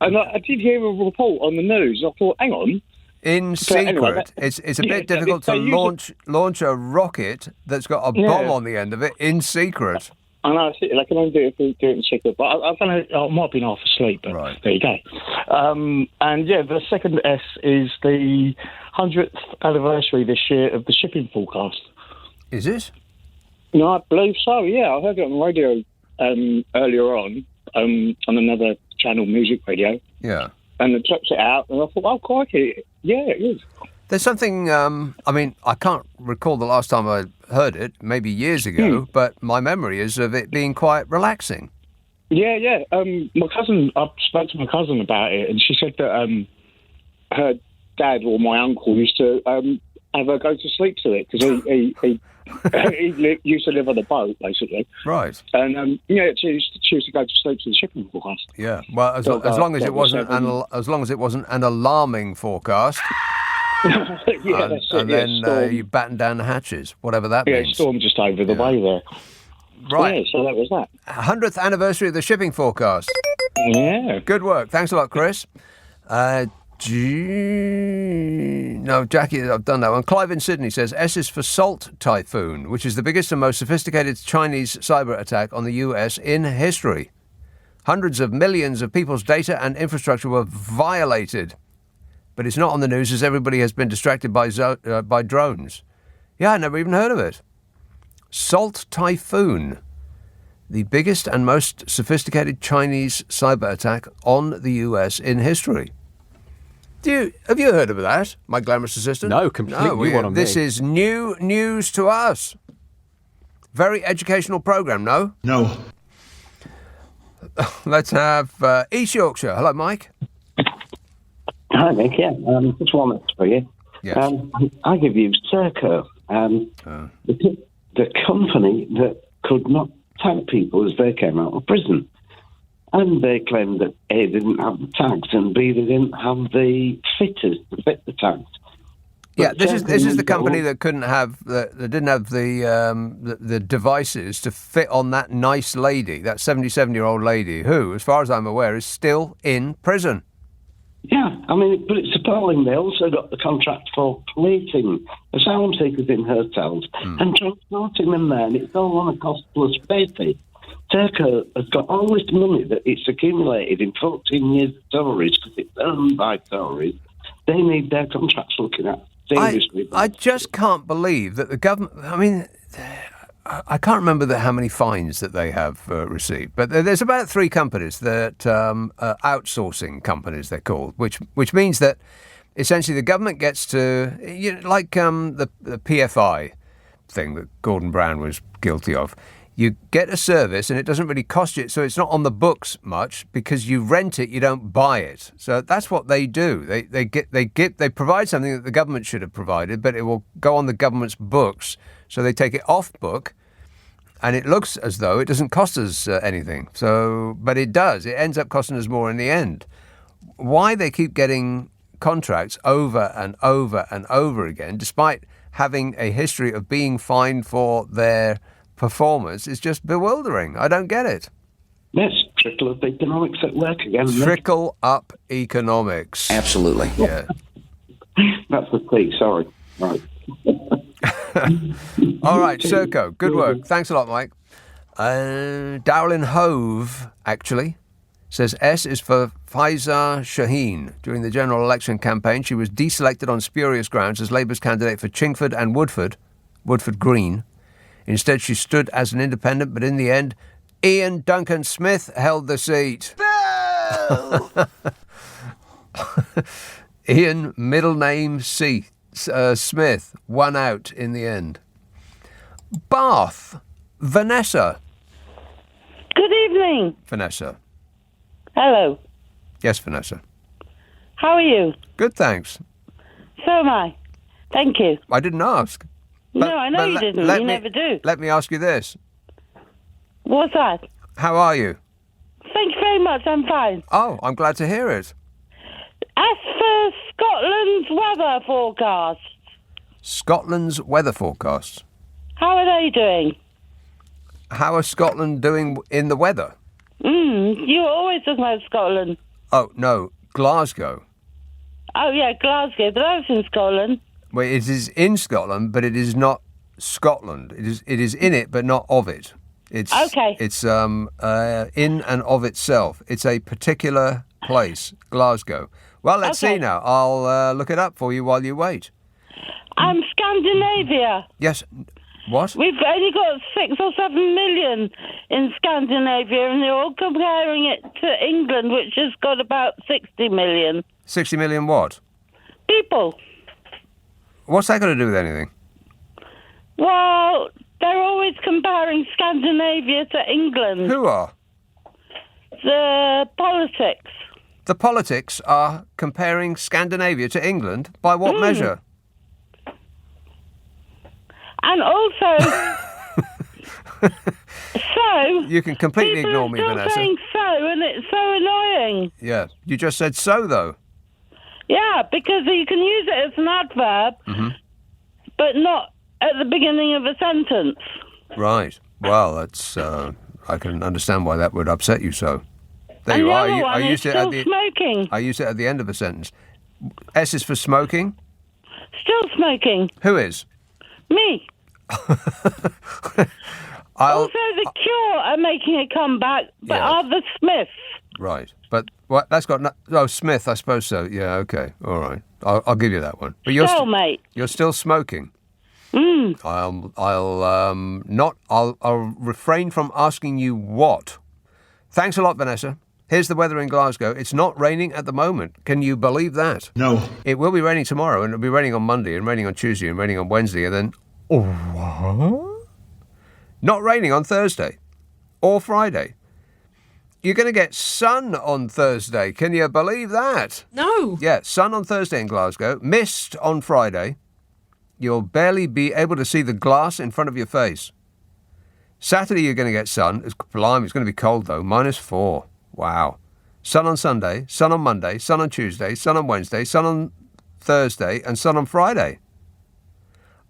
And I did hear a report on the news. I thought, hang on. In secret, anyway, it's a bit difficult to launch a rocket that's got a bomb on the end of it in secret. I know, they can only do it in secret, but I don't know, I might have been half asleep, but there you go. The second S is the 100th anniversary this year of the shipping forecast. Is it? No, I believe so, yeah. I heard it on the radio earlier on another channel, Music Radio. Yeah. And I checked it out, and I thought, oh, crikey, yeah, it is. There's something, I can't recall the last time I heard it, maybe years ago, but my memory is of it being quite relaxing. Yeah. I spoke to my cousin about it, and she said that her dad or my uncle used to have her go to sleep to it, because he used to live on a boat, basically. Right. And she used to go to sleep to the shipping forecast. Yeah. Well, as long as it wasn't an alarming forecast. Then you batten down the hatches, whatever that means. Yeah, storm just over the way there. Right. Yeah, so that was that. 100th anniversary of the shipping forecast. Yeah. Good work. Thanks a lot, Chris. Jackie, I've done that one. Clive in Sydney says S is for Salt Typhoon, which is the biggest and most sophisticated Chinese cyber attack on the US in history. Hundreds of millions of people's data and infrastructure were violated. But it's not on the news as everybody has been distracted by drones. Yeah, I never even heard of it. Salt Typhoon, the biggest and most sophisticated Chinese cyber attack on the US in history. Have you heard of that, my glamorous assistant? No, completely new one on me. This is new news to us. Very educational programme, no? No. Let's have East Yorkshire. Hello, Mike. Hi, Nick. Yeah, just one minute for you. Yes. I give you Serco, the company that could not tag people as they came out of prison. And they claimed that A, they didn't have the tags, and B, they didn't have the fitters to fit the tags. Yeah, this is the company that couldn't have that didn't have the devices to fit on that nice lady, that 77-year-old lady who, as far as I'm aware, is still in prison. Yeah, I mean, but it's appalling. They also got the contract for plating asylum seekers in hotels and transporting them there, and it's all on a cost-plus basis. Turkey has got all this money that it's accumulated in 14 years of Tories because it's owned by Tories. They need their contracts looking at seriously. I just can't believe that the government... I mean, I can't remember how many fines that they have received, but there's about 3 companies that outsourcing companies, they're called, which means that essentially the government gets to... like the PFI thing that Gordon Brown was guilty of. You get a service and it doesn't really cost you, so it's not on the books much because you rent it, you don't buy it. So that's what they do. They provide something that the government should have provided, but it will go on the government's books. So they take it off book, and it looks as though it doesn't cost us anything. So, but it does. It ends up costing us more in the end. Why they keep getting contracts over and over and over again, despite having a history of being fined for their performance, is just bewildering. I don't get it. Yes, trickle up economics at work again. Trickle up economics. Absolutely. Yeah. That's the key, sorry. Right. All right, Serco, good work. Thanks a lot, Mike. Dowlin Hove, actually, says S is for Faiza Shaheen. During the general election campaign, she was deselected on spurious grounds as Labour's candidate for Chingford and Woodford Green. Instead, she stood as an independent, but in the end, Ian Duncan Smith held the seat. Ian, middle name Smith, won out in the end. Bath, Vanessa. Good evening. Vanessa. Hello. Yes, Vanessa. How are you? Good, thanks. So am I. Thank you. I didn't ask. No, I know you didn't. You never do. Let me ask you this. What's that? How are you? Thank you very much. I'm fine. Oh, I'm glad to hear it. As for Scotland's weather forecast. Scotland's weather forecast. How are they doing? How are Scotland doing in the weather? You were always talking about Scotland. Oh, no, Glasgow. Oh, yeah, Glasgow, but that's in Scotland. Well, it is in Scotland, but it is not Scotland. It is in it, but not of it. It's okay. It's in and of itself. It's a particular place, Glasgow. Well, let's see now. I'll look it up for you while you wait. Scandinavia. Yes. What? We've only got 6 or 7 million in Scandinavia, and they're all comparing it to England, which has got about 60 million. 60 million what? People. What's that got to do with anything? Well, they're always comparing Scandinavia to England. Who are? The politics. The politics are comparing Scandinavia to England? By what measure? And also... so... You can completely ignore me, Vanessa. People are still saying so, and it's so annoying. Yeah. You just said so, though. Yeah, because you can use it as an adverb, but not at the beginning of a sentence. Right. Well, that's... I can understand why that would upset you so. There and you the are. other one is still smoking. I use it at the end of a sentence. S is for smoking. Still smoking. Who is? Me. Also, the Cure are making a comeback, but are the Smiths. Right. But what? That's got no... Oh, Smith, I suppose so. Yeah, okay. All right. I'll give you that one. But you're mate. You're still smoking. I'll refrain from asking you what. Thanks a lot, Vanessa. Here's the weather in Glasgow. It's not raining at the moment. Can you believe that? No. It will be raining tomorrow, and it'll be raining on Monday, and raining on Tuesday, and raining on Wednesday, and then... Oh, what? Not raining on Thursday or Friday. You're going to get sun on Thursday. Can you believe that? No. Yeah, sun on Thursday in Glasgow. Mist on Friday. You'll barely be able to see the glass in front of your face. Saturday, you're going to get sun. It's going to be cold, though. -4. Wow. Sun on Sunday, sun on Monday, sun on Tuesday, sun on Wednesday, sun on Thursday, and sun on Friday.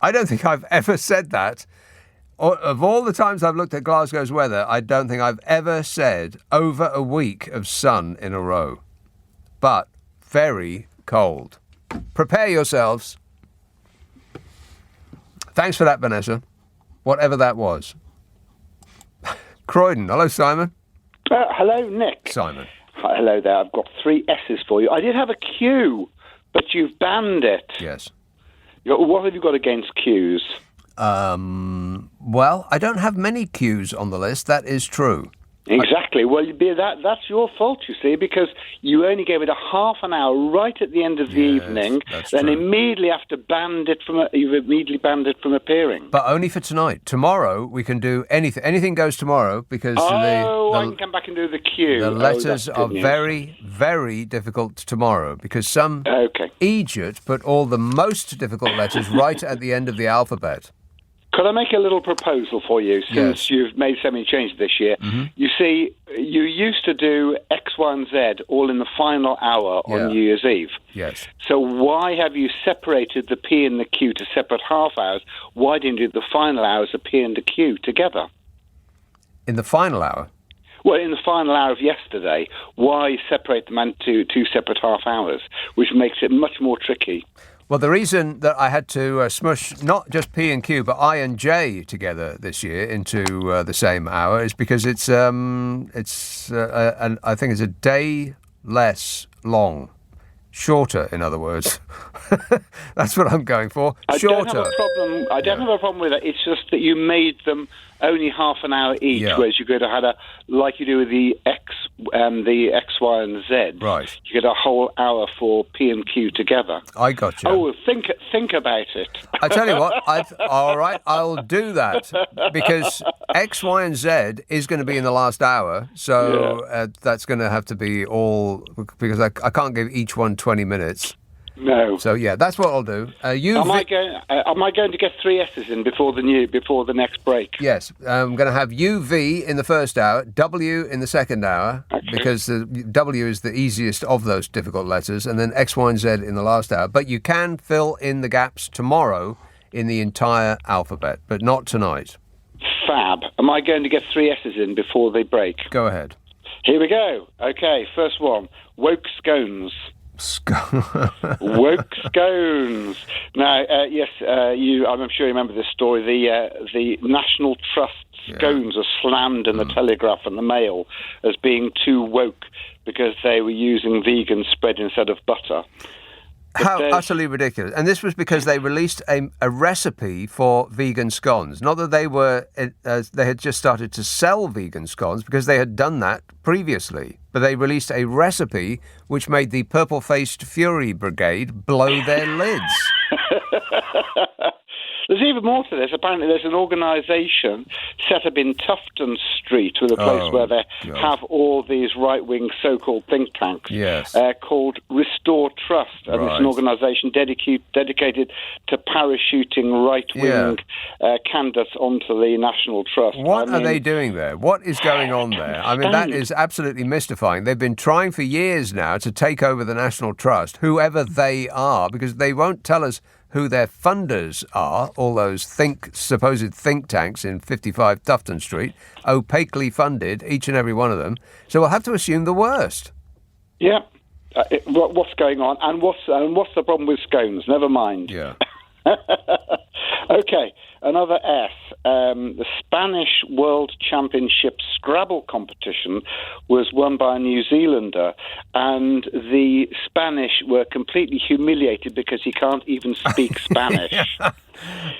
I don't think I've ever said that. Of all the times I've looked at Glasgow's weather, I don't think I've ever said over a week of sun in a row. But very cold. Prepare yourselves. Thanks for that, Vanessa. Whatever that was. Croydon. Hello, Simon. Hello, Nick. Simon. Hi, hello there. I've got 3 S's for you. I did have a Q, but you've banned it. Yes. What have you got against Qs? Well, I don't have many Qs on the list. That is true. Exactly. Well, that's your fault, you see, because you only gave it a half an hour right at the end of the evening, then true. immediately after you've immediately banned it from appearing. But only for tonight. Tomorrow we can do anything. Anything goes tomorrow because I can come back and do the Q. The letters are news. very, very difficult tomorrow because some idiot put all the most difficult letters right at the end of the alphabet. Could I make a little proposal for you, since you've made so many changes this year? Mm-hmm. You see, you used to do X, Y, and Z all in the final hour on New Year's Eve. Yes. So why have you separated the P and the Q to separate half hours? Why didn't you do the final hours of P and the Q together? In the final hour? Well, in the final hour of yesterday, why separate them into 2 separate half hours, which makes it much more tricky? Well, the reason that I had to smush not just P and Q, but I and J together this year into the same hour is because I think it's a day less long. Shorter, in other words. That's what I'm going for. Shorter. I don't have a problem with it. It's just that you made them only half an hour each, whereas you could have had like you do with the X, Y, and Z. Right. You get a whole hour for P and Q together. I got you. Oh, think about it. I tell you what, all right, I'll do that because X, Y, and Z is going to be in the last hour, so that's going to have to be all because I can't give each one 20 minutes. No. So that's what I'll do. Am I going to get 3 S's in before the next break? Yes, I'm going to have UV in the first hour, W in the second hour, because the W is the easiest of those difficult letters, and then X, Y, and Z in the last hour. But you can fill in the gaps tomorrow in the entire alphabet, but not tonight. Fab. Am I going to get 3 S's in before they break? Go ahead. Here we go. Okay, first one. Woke scones. Woke scones. Now, yes, I'm sure you remember this story. The National Trust scones are slammed in the Telegraph and the Mail as being too woke because they were using vegan spread instead of butter. How utterly ridiculous. And this was because they released a recipe for vegan scones. Not that they had just started to sell vegan scones, because they had done that previously. But they released a recipe which made the purple-faced Fury Brigade blow their lids. There's even more to this. Apparently there's an organisation set up in Tufton Street, with a place where they have all these right-wing so-called think tanks, called Restore Trust. And it's an organisation dedicated to parachuting right-wing candidates onto the National Trust. What are they doing there? What is going on there? I mean, that is absolutely mystifying. They've been trying for years now to take over the National Trust, whoever they are, because they won't tell us who their funders are, all those supposed think tanks in 55 Tufton Street, opaquely funded, each and every one of them. So we'll have to assume the worst. Yeah. What's going on? And what's the problem with scones? Never mind. Yeah. Okay, another S. The Spanish World Championship Scrabble competition was won by a New Zealander, and the Spanish were completely humiliated because he can't even speak Spanish.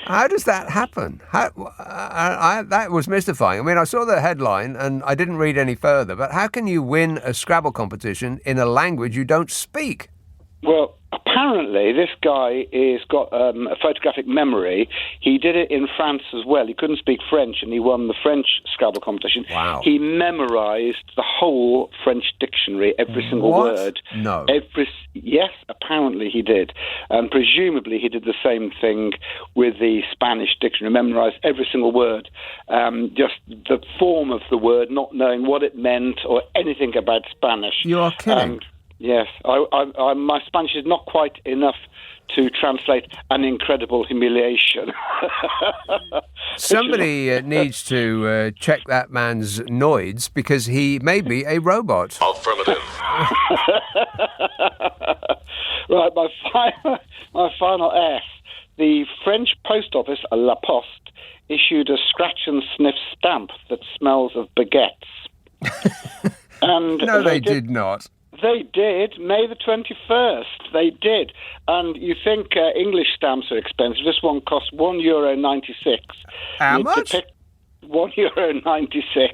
How does that happen? That was mystifying. I mean, I saw the headline and I didn't read any further, but how can you win a Scrabble competition in a language you don't speak? Well, apparently this guy has got a photographic memory. He did it in France as well. He couldn't speak French, and he won the French Scrabble competition. Wow. He memorised the whole French dictionary, every single word. No. Yes, apparently he did. And presumably he did the same thing with the Spanish dictionary, memorised every single word, just the form of the word, not knowing what it meant or anything about Spanish. You are kidding. Yes, my Spanish is not quite enough to translate an incredible humiliation. Somebody needs to check that man's noids because he may be a robot. Affirmative. Right, my final S. The French post office, La Poste, issued a scratch and sniff stamp that smells of baguettes. And no, they did not. They did. May the 21st. They did. And you think English stamps are expensive. This one costs €1.96. How much? €1.96.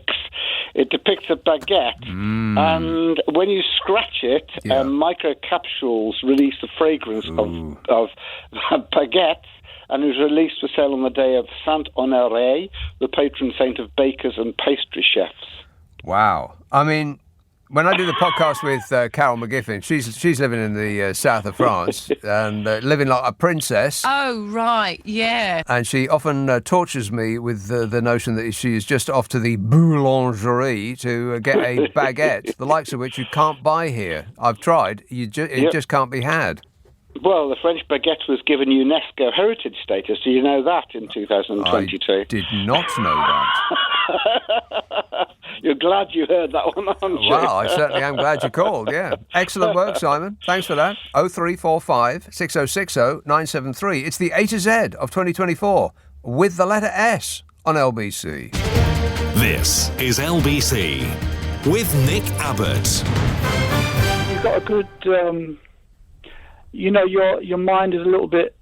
It depicts a baguette. And when you scratch it, microcapsules release the fragrance of baguettes. And it was released for sale on the day of Saint Honoré, the patron saint of bakers and pastry chefs. Wow. I mean, when I do the podcast with Carol McGiffin, she's living in the south of France and living like a princess. Oh, right, yeah. And she often tortures me with the notion that she is just off to the boulangerie to get a baguette, the likes of which you can't buy here. I've tried. It just can't be had. Well, the French baguette was given UNESCO heritage status. Do you know that in 2022? I did not know that. You're glad you heard that one, aren't you? Well, I certainly am glad you called, yeah. Excellent work, Simon. Thanks for that. 0345 6060 973. It's the A to Z of 2024 with the letter S on LBC. This is LBC with Nick Abbott. You've got a good... your mind is a little bit,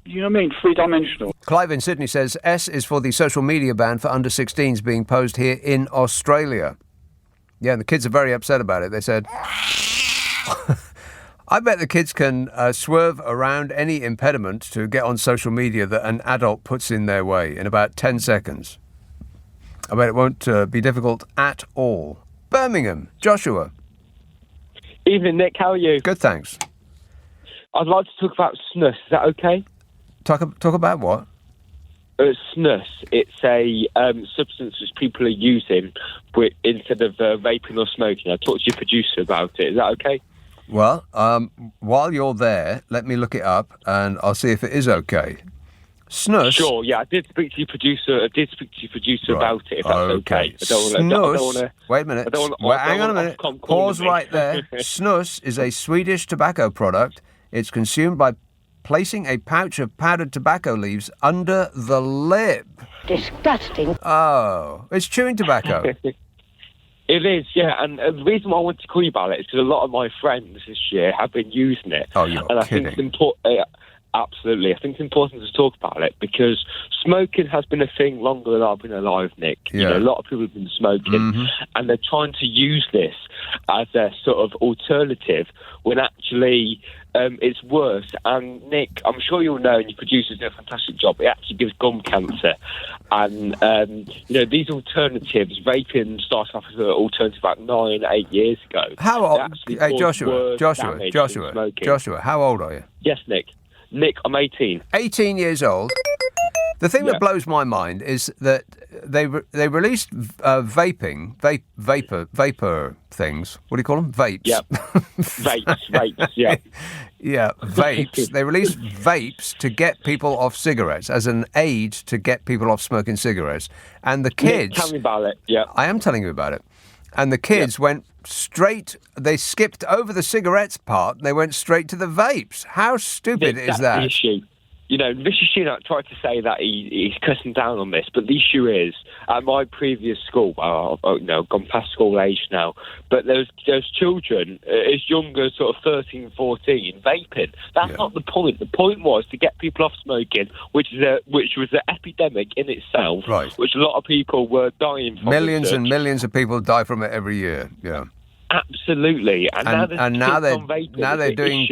three-dimensional. Clive in Sydney says, S is for the social media ban for under 16s being posed here in Australia. Yeah, and the kids are very upset about it. They said, I bet the kids can swerve around any impediment to get on social media that an adult puts in their way in about 10 seconds. I bet it won't be difficult at all. Birmingham, Joshua. Evening, Nick. How are you? Good, thanks. I'd like to talk about snus. Is that okay? Talk about what? Snus. It's a substance which people are using instead of vaping or smoking. I talked to your producer about it. Is that okay? Well, while you're there, let me look it up and I'll see if it is okay. Snus. Sure. Yeah, I did speak to your producer. Right. About it. If that's okay. Snus. Wait a minute. Hang on a minute. Pause right there. Snus is a Swedish tobacco product. It's consumed by placing a pouch of powdered tobacco leaves under the lip. Disgusting. Oh, it's chewing tobacco. It is, yeah. And the reason why I wanted to call you about it is because a lot of my friends this year have been using it. Oh, you're and I kidding. think it's important. Absolutely. I think it's important to talk about it because smoking has been a thing longer than I've been alive, Nick. Yeah. A lot of people have been smoking and they're trying to use this as a sort of alternative when actually it's worse. And Nick, I'm sure you'll know, and your producers do a fantastic job, it actually gives gum cancer. And, these alternatives, vaping started off as an alternative about 9-8 years ago. How old? Hey, Joshua, how old are you? Yes, Nick. Nick, I'm 18. 18 years old. The thing that blows my mind is that they released vapor things. What do you call them? Vapes. Yeah. Vapes, yeah. Yeah, vapes. They released vapes to get people off cigarettes as an aid to get people off smoking cigarettes. And the kids... Nick, tell me about it, yeah. I am telling you about it. And the kids went straight, they skipped over the cigarettes part, and they went straight to the vapes. How stupid is that? The issue. Rishi Sunak tried to say that he's cutting down on this, but the issue is, at my previous school, I've gone past school age now, but there's children as young as sort of 13, 14 vaping. That's not the point. The point was to get people off smoking, which was an epidemic in itself, which a lot of people were dying from. Millions and millions of people die from it every year, yeah. Absolutely, and now they're doing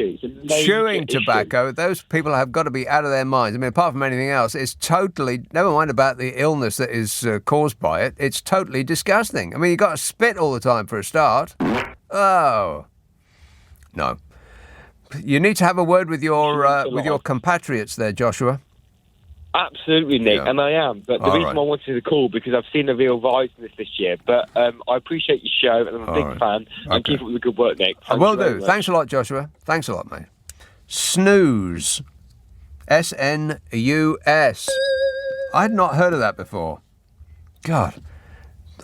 chewing tobacco. Those people have got to be out of their minds. I mean, apart from anything else, it's totally, never mind about the illness that is caused by it, it's totally disgusting. I mean, you've got to spit all the time for a start. Oh. No. You need to have a word with your compatriots there, Joshua. Absolutely, Nick, and I am. But the reason I wanted to call because I've seen a real rise in this year. But I appreciate your show, and I'm a big fan. And keep up with the good work, Nick. I will do. Thanks a lot, Joshua. Thanks a lot, mate. Snooze. S-N-U-S. I had not heard of that before. God.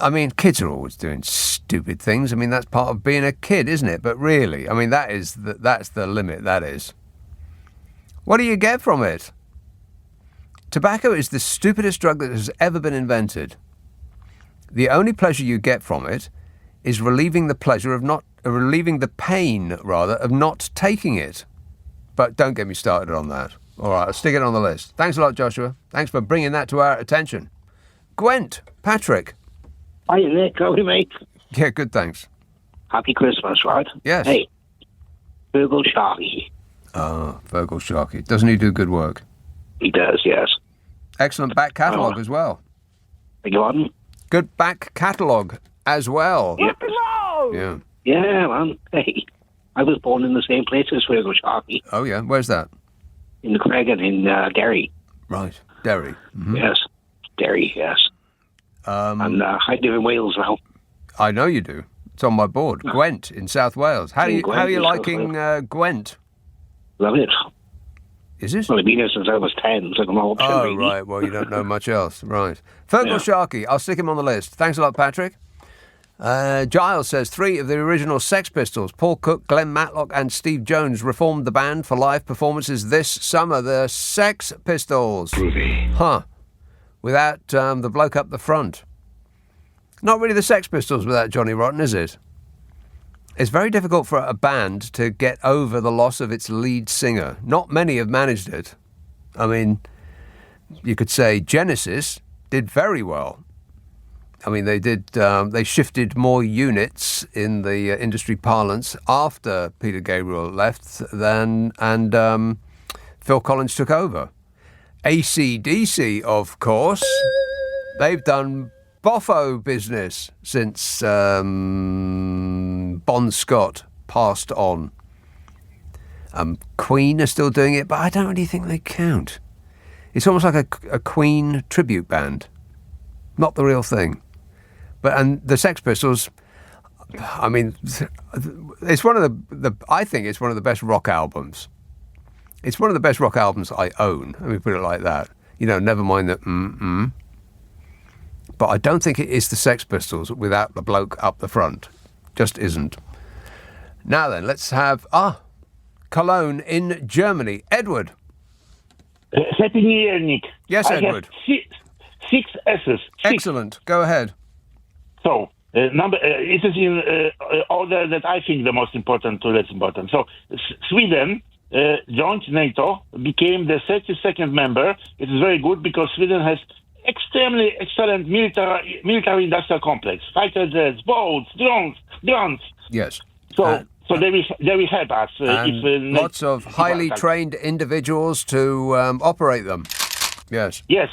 I mean, kids are always doing stupid things. I mean, that's part of being a kid, isn't it? But really, I mean, that's the limit, that is. What do you get from it? Tobacco is the stupidest drug that has ever been invented. The only pleasure you get from it is relieving the pain of not taking it. But don't get me started on that. All right, I'll stick it on the list. Thanks a lot, Joshua. Thanks for bringing that to our attention. Gwent, Patrick. Hi, Nick. How are you, mate? Yeah, good, thanks. Happy Christmas, right? Yes. Hey, Virgil Sharkey. Ah, Virgil Sharkey. Doesn't he do good work? He does, yes. Excellent back catalogue as well. Beg your pardon? Good back catalogue as well. Yep. Yeah. Yeah, man. Hey, I was born in the same place as Virgil Sharkey. Oh, yeah. Where's that? In the Creggan in Derry. Right. Derry. Mm-hmm. Yes. Derry, yes. And I live in Wales now. I know you do. It's on my board. Gwent in South Wales. How are you liking Gwent? Love it. Is it? Well, I've been here since I was 10, so I'm all really. Right. Well, you don't know much else. Right. Virgil Sharkey. I'll stick him on the list. Thanks a lot, Patrick. Giles says 3 of the original Sex Pistols, Paul Cook, Glenn Matlock and Steve Jones, reformed the band for live performances this summer. The Sex Pistols. Groovy. Huh. Without the bloke up the front. Not really the Sex Pistols without Johnny Rotten, is it? It's very difficult for a band to get over the loss of its lead singer. Not many have managed it. I mean, you could say Genesis did very well. I mean, they shifted more units in the industry parlance after Peter Gabriel left and Phil Collins took over. AC/DC, of course, they've done boffo business since Bon Scott passed on. Queen are still doing it, but I don't really think they count. It's almost like a Queen tribute band. Not the real thing. And the Sex Pistols, I mean, it's one of I think it's one of the best rock albums. It's one of the best rock albums I own. Let me put it like that. You know, never mind the But I don't think it is the Sex Pistols without the bloke up the front. Just isn't. Now then, let's have Cologne in Germany. Edward. Happy New Year, Nick. Yes, Edward. I have 6 S's. Excellent. Go ahead. So, it is in order that I think the most important to less important. So, Sweden joined NATO, became the 32nd member. It is very good because Sweden has extremely excellent military industrial complex. Fighter jets, boats, drones, guns. Yes. So they will help us. Lots of highly trained individuals to operate them. Yes. Yes.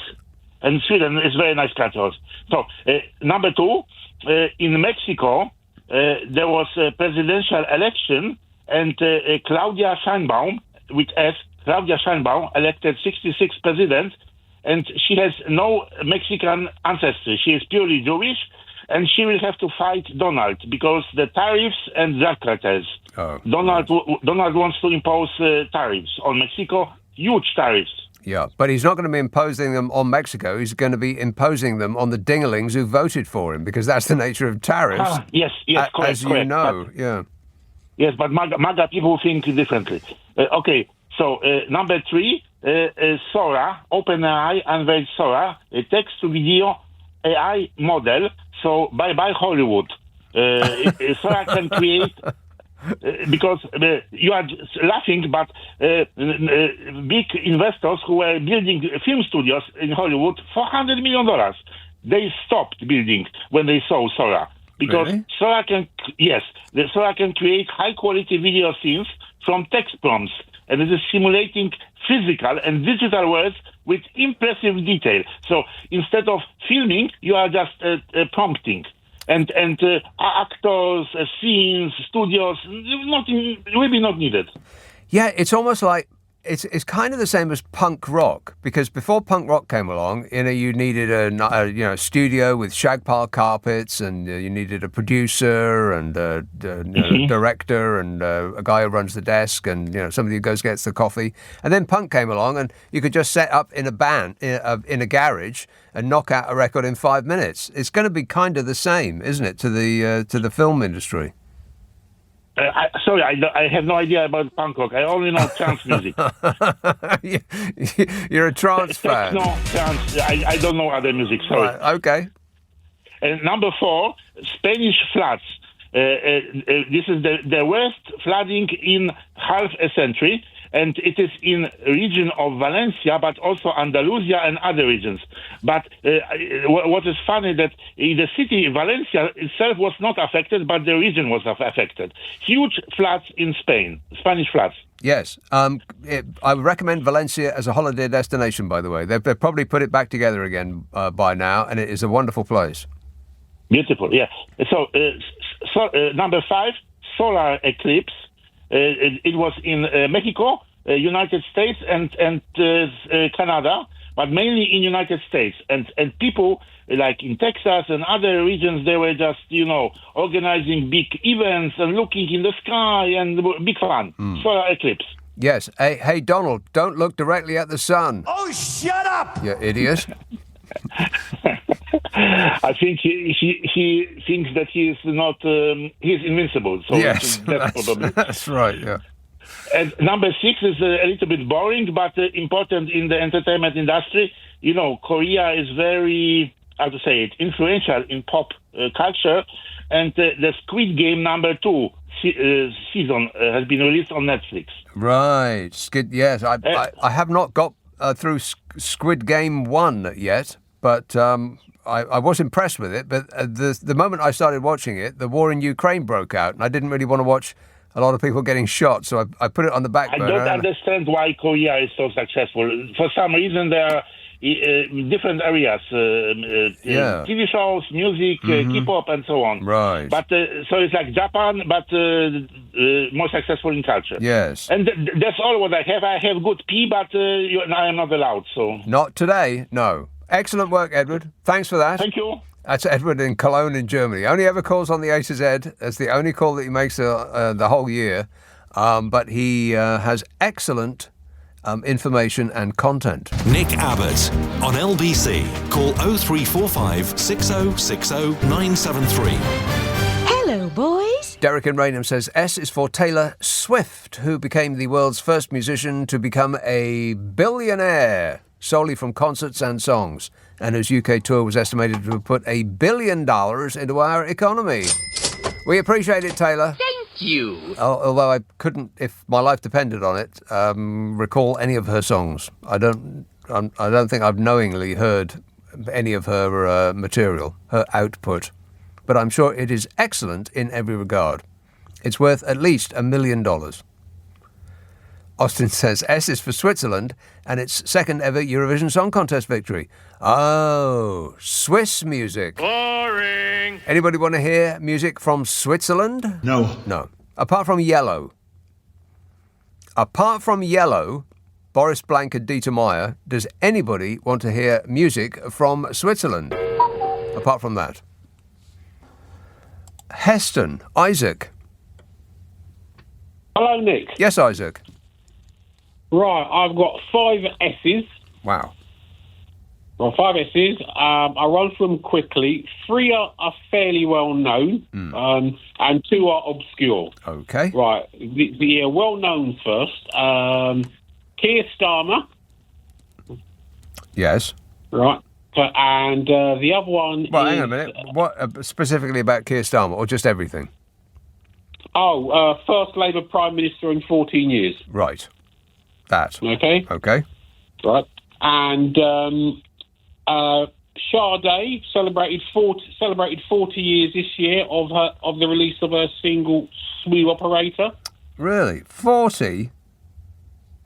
And Sweden is a very nice country. So, number 2, in Mexico, there was a presidential election, and Claudia Sheinbaum, with S, Claudia Sheinbaum, elected 66th president, and she has no Mexican ancestry. She is purely Jewish, and she will have to fight Donald because the tariffs and drug cartels. Oh. Donald wants to impose tariffs on Mexico, huge tariffs. Yeah, but he's not going to be imposing them on Mexico. He's going to be imposing them on the dinglings who voted for him, because that's the nature of tariffs. Yes, correct. As you know, yeah. Yes, but MAGA people think differently. Okay, so number 3, Sora, OpenAI unveiled Sora, a text-to-video AI model. So bye-bye Hollywood. Sora can create... because you are laughing, but big investors who were building film studios in Hollywood, $400 million, they stopped building when they saw Sora. Because really? Sora can create high-quality video scenes from text prompts, and it is simulating physical and digital worlds with impressive detail. So instead of filming, you are just prompting. And actors, scenes, studios will be not needed. Yeah, it's almost like it's kind of the same as punk rock, because before punk rock came along, you needed a studio with shag pile carpets, and you needed a producer and a director and a guy who runs the desk, and somebody who goes gets the coffee. And then punk came along, and you could just set up in a band in a garage and knock out a record in 5 minutes. It's going to be kind of the same, isn't it, to the film industry? Sorry, I have no idea about punk rock. I only know trance music. You're a trance fan. No, trance. I don't know other music, sorry. Right, okay. And number 4, Spanish floods. This is the worst flooding in half a century, and it is in region of Valencia, but also Andalusia and other regions. But what is funny that in the city, Valencia itself was not affected, but the region was affected. Huge floods in Spain, Spanish floods. Yes. I would recommend Valencia as a holiday destination, by the way. They've probably put it back together again by now, and it is a wonderful place. Beautiful, yeah. So, number 5, solar eclipse. It was in Mexico, United States, and Canada, but mainly in United States. And people, like in Texas and other regions, they were just, organizing big events and looking in the sky and big fun. Solar eclipse. Yes. Hey, Donald, don't look directly at the sun. Oh, shut up! You idiot. I think he thinks that he is not he's invincible. So yes, probably that's right. Yeah. And number 6 is a little bit boring, but important in the entertainment industry. Korea is very, how to say it, influential in pop culture, and the Squid Game number 2 season has been released on Netflix. Right. Yes, I have not got through Squid Game 1 yet, but I was impressed with it. But the moment I started watching it, the war in Ukraine broke out, and I didn't really want to watch a lot of people getting shot, so I put it on the back burner. I don't understand why Korea is so successful. For some reason, there are different areas, TV shows, music, K-pop, and so on. Right. But so it's like Japan, but more successful in culture. Yes. And that's all what I have. I have good pee, but I am not allowed. So not today, no. Excellent work, Edward. Thanks for that. Thank you. That's Edward in Cologne in Germany. Only ever calls on the A to Z. That's the only call that he makes the whole year. But he has excellent information and content. Nick Abbott on LBC. Call 0345 6060 973. Hello, boys. Derek in Raynham says S is for Taylor Swift, who became the world's first musician to become a billionaire solely from concerts and songs, and whose UK tour was estimated to have put $1 billion into our economy. We appreciate it, Taylor. Thank you. Although I couldn't, if my life depended on it, recall any of her songs. I don't think I've knowingly heard any of her material, her output. But I'm sure it is excellent in every regard. It's worth at least $1 million. Austin says S is for Switzerland and its second ever Eurovision Song Contest victory. Oh, Swiss music. Boring. Anybody want to hear music from Switzerland? No. No. Apart from Yellow. Boris Blank and Dieter Meier, does anybody want to hear music from Switzerland? Apart from that. Heston, Isaac. Hello, Nick. Yes, Isaac. Right, I've got 5 S's. Wow. Well, 5 S's. I'll run through them quickly. 3 are fairly well known, and 2 are obscure. Okay. Right, the well known first. Keir Starmer. Yes. Right. And the other one well, hang on a minute. What specifically about Keir Starmer, or just everything? First Labour Prime Minister in 14 years. Right. That. Okay. Okay. Right. And Sade celebrated 40 years this year of the release of her single Smooth Operator. Really? 40?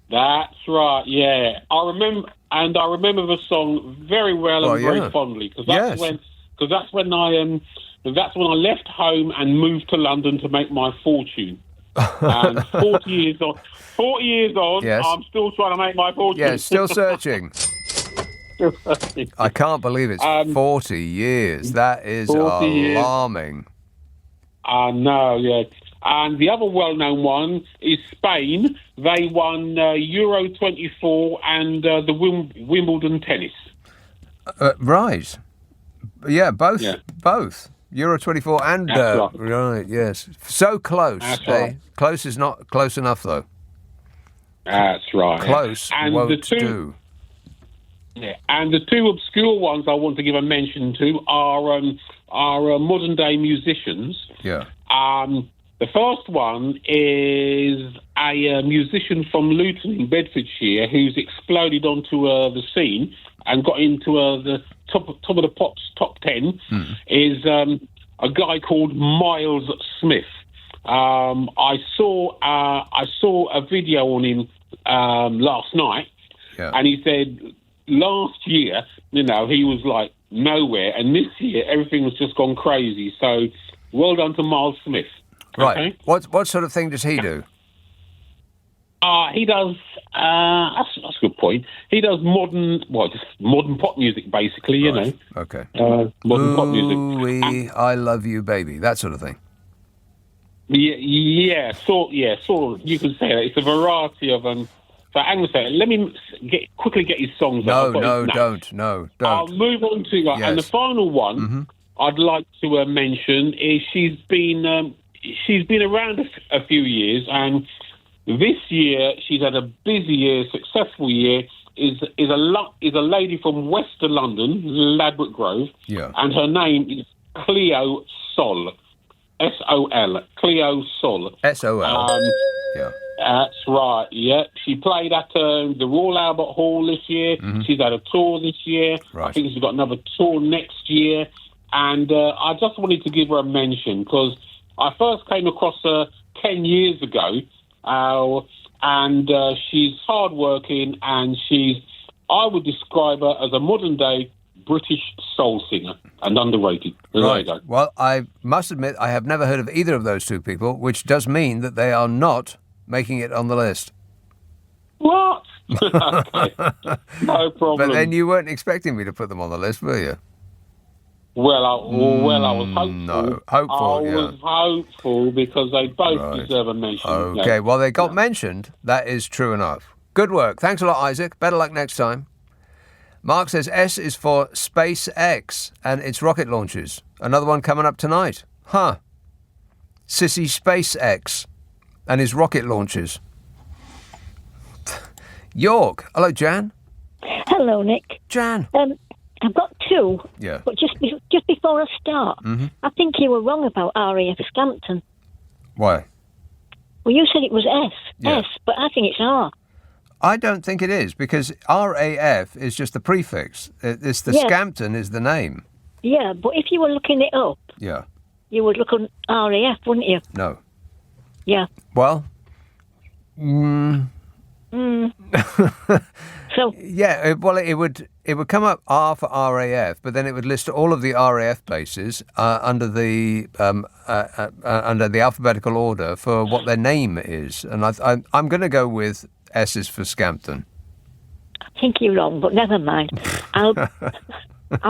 That's right. Yeah, I remember the song very well and very fondly because that's when I left home and moved to London to make my fortune. And 40 years on, Yes. I'm still trying to make my fortune. Yes, still searching. Still searching. I can't believe it's 40 years. That is 40 alarming. I know, yeah. And the other well-known one is Spain. They won Euro 24 and the Wimbledon tennis. Right. Yeah, both. Both. Euro 24 and... right, yes. So close. That's right. Close is not close enough, though. That's right. Close and won't do. Yeah, and the two obscure ones I want to give a mention to are modern-day musicians. Yeah. The first one is a musician from Luton in Bedfordshire who's exploded onto the scene and got into the top of the Pops top 10. Is a guy called Miles Smith. I saw a video on him last night, and he said last year, he was like nowhere, and this year everything has just gone crazy. So, well done to Miles Smith. Right. Okay? What sort of thing does he do? He does. That's a good point. He does just modern pop music, basically. You know. Okay. Modern pop music. I love you, baby. That sort of thing. Yeah. Sort of. You can say that it's a variety of So hang on a second. Let me quickly get his songs. No, don't. I'll move on to that. Yes. And the final one I'd like to mention is she's been around a few years, and this year she's had a busy year, successful year. Is a lady from Western London, Ladbroke Grove, and her name is Cleo Sol, S-O-L, Cleo Sol. S-O-L. That's right. Yeah, she played at the Royal Albert Hall this year. She's had a tour this year. Right. I think she's got another tour next year. And I just wanted to give her a mention because I first came across her 10 years ago, and she's hardworking, and I would describe her as a modern-day British soul singer and underrated. Right. Well, I must admit I have never heard of either of those two people, which does mean that they are not making it on the list. What? Okay. No problem. But then you weren't expecting me to put them on the list, were you? Well, I was hopeful. No, hopeful, I was hopeful because they both deserve a mention. Okay, well, they got mentioned. That is true enough. Good work. Thanks a lot, Isaac. Better luck next time. Mark says S is for SpaceX and its rocket launches. Another one coming up tonight. Sissy SpaceX and his rocket launches. York. Hello, Jan. Hello, Nick. Jan. I've got two. Yeah. But just before I start, I think you were wrong about RAF Scampton. Why? Well, you said it was S. Yeah. S, but I think it's R. I don't think it is, because RAF is just the prefix. It's the Scampton is the name. Yeah, but if you were looking it up, you would look on RAF, wouldn't you? No. Yeah. Well, So yeah, it would come up R for RAF, but then it would list all of the RAF bases under the alphabetical order for what their name is, and I'm going to go with S is for Scampton. I think you're wrong, but never mind. I'll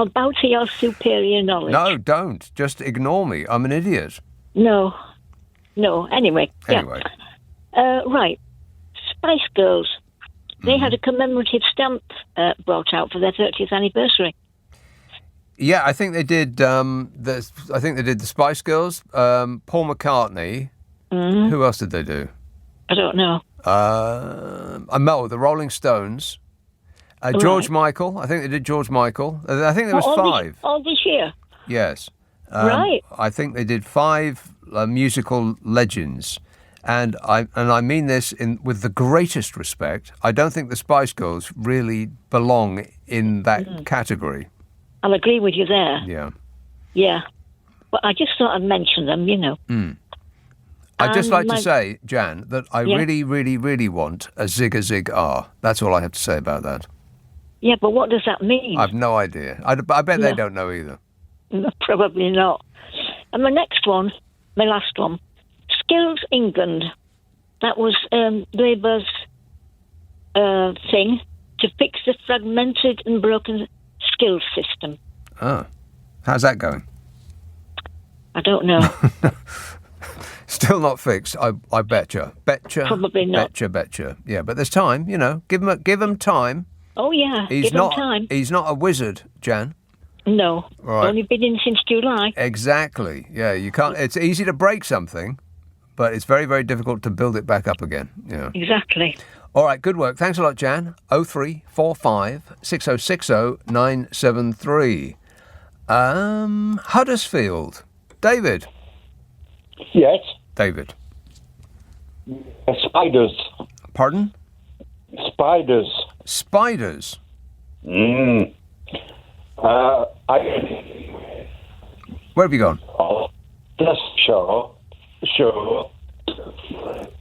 bow to your superior knowledge. No, don't. Just ignore me. I'm an idiot. No. Anyway. Yeah. Right. Spice Girls. They had a commemorative stamp brought out for their 30th anniversary. Yeah, I think they did. I think they did the Spice Girls, Paul McCartney. Who else did they do? I don't know. I know the Rolling Stones. George Michael. I think they did George Michael. I think there was 5. All this year? Yes. Right. I think they did 5 musical legends. And I mean this with the greatest respect. I don't think the Spice Girls really belong in that category. I'll agree with you there. Yeah. Yeah. But I just thought I'd mention them, you know. I'd just like to say, Jan, that I really, really, really want a Zig a Zig R. That's all I have to say about that. Yeah, but what does that mean? I've no idea. I bet they don't know either. Probably not. And my last one, Skills England. That was Labour's thing to fix the fragmented and broken skills system. Oh. How's that going? I don't know. Still not fixed, I betcha. Betcha. Probably not. Betcha. Yeah, but there's time, Give him time. Oh, yeah, give him time. He's not a wizard, Jan. No. Right. Only been in since July. Exactly. Yeah, you can't. It's easy to break something, but it's very, very difficult to build it back up again. Yeah. Exactly. All right, good work. Thanks a lot, Jan. 0345 6060 973. Huddersfield. David. Yes. David. Spiders. Pardon? Spiders. Spiders? Where have you gone? Just sure.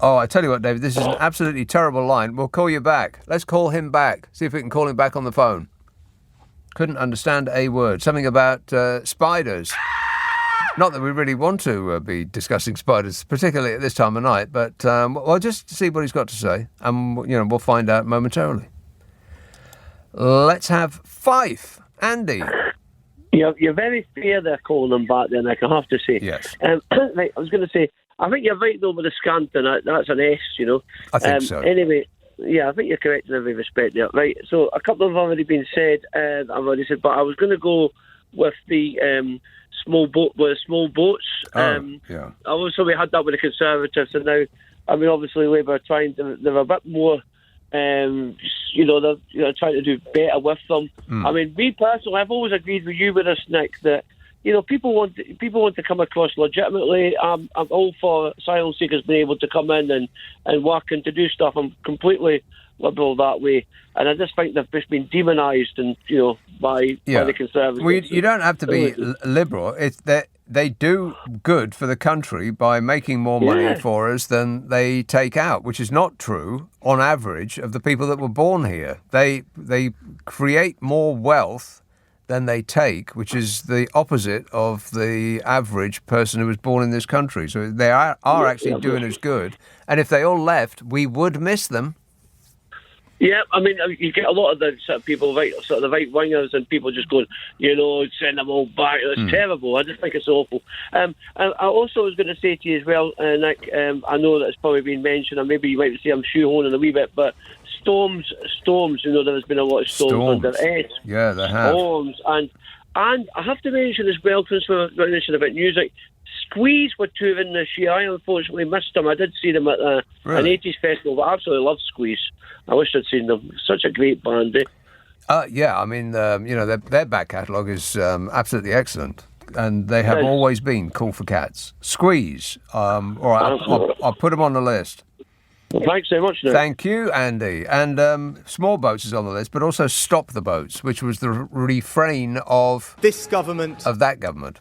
Oh, I tell you what, David, this is an absolutely terrible line. We'll call you back. Let's call him back. See if we can call him back on the phone. Couldn't understand a word. Something about spiders. Not that we really want to be discussing spiders, particularly at this time of night, but well, just see what he's got to say, and we'll find out momentarily. Let's have Fife. Andy. You're very fair there calling them back then, Nick, I have to say. Yes. Right, I was going to say, I think you're right though with the Scanton. That's an S, I think so. Anyway, yeah, I think you're correct in every respect there. Right, so a couple have already been said, I've already said, but I was going to go with the small boats. Yeah. Also, we had that with the Conservatives, and now, I mean, obviously Labour are trying to, they're a bit more, they're trying to do better with them. I mean, me personally, I've always agreed with you with this, Nick, that people want to come across legitimately. I'm all for asylum seekers being able to come in and work and to do stuff. I'm completely liberal that way, and I just think they've just been demonised and by the Conservatives. Well, you don't have to be liberal. It's that they do good for the country by making more money for us than they take out, which is not true on average of the people that were born here. They create more wealth than they take, which is the opposite of the average person who was born in this country. So they are actually doing us good. And if they all left, we would miss them. Yeah, I mean, you get a lot of the sort of people, the right wingers, and people just going, send them all back. It's terrible. I just think it's awful. And I also was going to say to you as well, Nick, I know that it's probably been mentioned, and maybe you might say I'm shoehorning a wee bit, but storms. There's been a lot of storms under S. Yeah, there have. Storms, and I have to mention as well, since we mentioned about music, Squeeze were touring this year. I unfortunately missed them. I did see them at an 80s festival, but I absolutely love Squeeze. I wish I'd seen them. Such a great band, Yeah, I mean, their back catalogue is absolutely excellent, and they have always been cool for cats. Squeeze. All right, I'll put them on the list. Well, thanks so much, Nick. Thank you, Andy. And Small Boats is on the list, but also Stop the Boats, which was the refrain of this government. Of that government.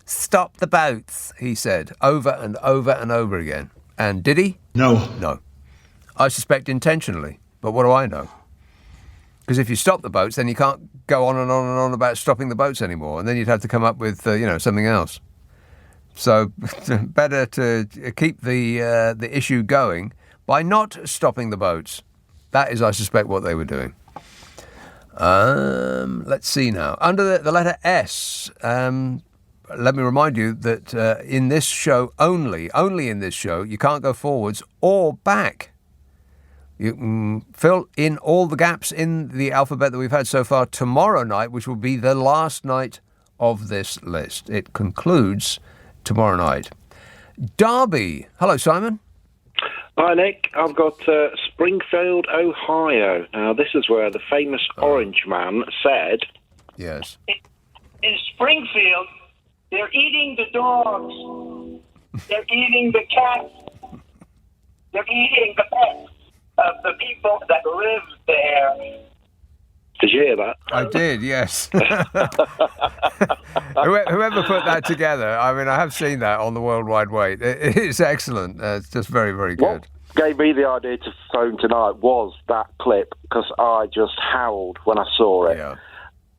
Stop the boats, he said, over and over and over again. And did he? No. No. I suspect intentionally, but what do I know? Because if you stop the boats, then you can't go on and on and on about stopping the boats anymore, and then you'd have to come up with, something else. So better to keep the issue going by not stopping the boats. That is, I suspect, what they were doing. Let's see now. Under the letter S, let me remind you that in this show only in this show, you can't go forwards or back. You can fill in all the gaps in the alphabet that we've had so far tomorrow night, which will be the last night of this list. It concludes tomorrow night. Derby. Hello, Simon. Hi, Nick. I've got Springfield, Ohio. Now, this is where the famous Orange Man said... Yes. In Springfield, they're eating the dogs. They're eating the cats. They're eating the pets of the people that live there. Did you hear that? I did, yes. Whoever put that together, I mean, I have seen that on the World Wide Web. It's excellent. It's just very, very good. What gave me the idea to phone tonight was that clip, because I just howled when I saw it. Yeah.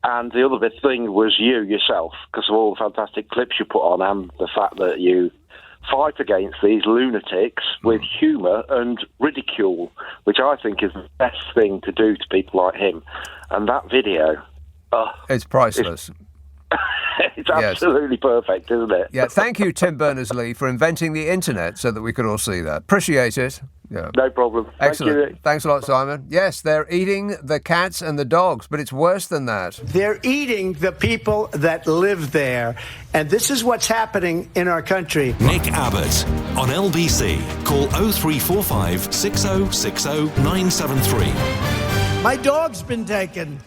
And the other big thing was you yourself, because of all the fantastic clips you put on and the fact that you fight against these lunatics with humour and ridicule, which I think is the best thing to do to people like him. And that video... it's priceless. It's absolutely perfect, isn't it? Yeah, thank you, Tim Berners-Lee, for inventing the internet so that we could all see that. Appreciate it. Yeah. No problem. Excellent. Thank you. Thanks a lot, Simon. Yes, they're eating the cats and the dogs, but it's worse than that. They're eating the people that live there. And this is what's happening in our country. Nick Abbott on LBC. Call 0345 6060 973. My dog's been taken.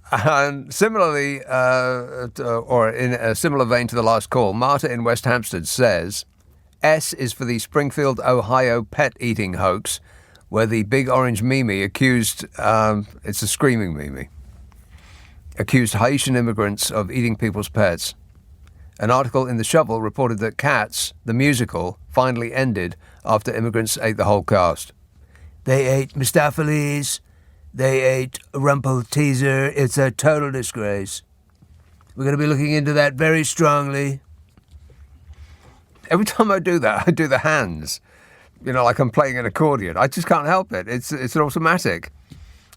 And similarly, or in a similar vein to the last call, Marta in West Hampstead says, S is for the Springfield, Ohio pet eating hoax, where the big orange Mimi accused, it's a screaming Mimi, accused Haitian immigrants of eating people's pets. An article in The Shovel reported that Cats, the musical, finally ended after immigrants ate the whole cast. They ate Mistopheles. They ate Rumpelteazer. It's a total disgrace. We're going to be looking into that very strongly. Every time I do that, I do the hands. You know, like I'm playing an accordion. I just can't help it. It's an automatic.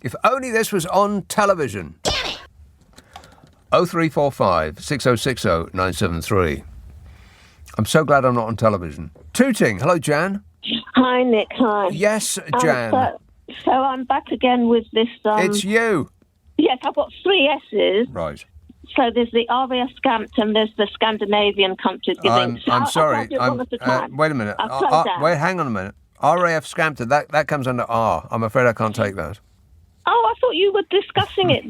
If only this was on television. 0345 6060 973. I'm so glad I'm not on television. Tooting. Hello, Jan. Hi, Nick. Hi. Yes, Jan. So I'm back again with this... it's you. Yes, I've got 3 S's. Right. So there's the RAF Scampton, there's the Scandinavian countries giving... I'm sorry. Wait a minute. Wait, hang on a minute. RAF Scampton, that comes under R. I'm afraid I can't take that. Oh, I thought you were discussing it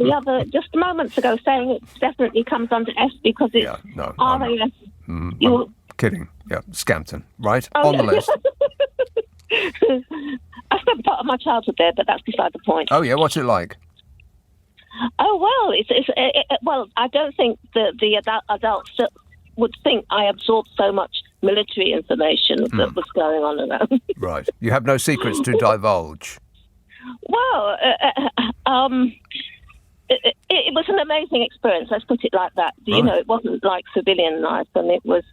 just moments ago, saying it definitely comes under S because it's RAF. I'm kidding. Yeah, Scampton, right? On the list. I spent part of my childhood there, but that's beside the point. Oh, yeah, what's it like? Oh, well, well, I don't think the adults would think I absorbed so much military information that was going on around. Right. You have no secrets to divulge. Well, it was an amazing experience, let's put it like that. Right. You know, it wasn't like civilian life, and it was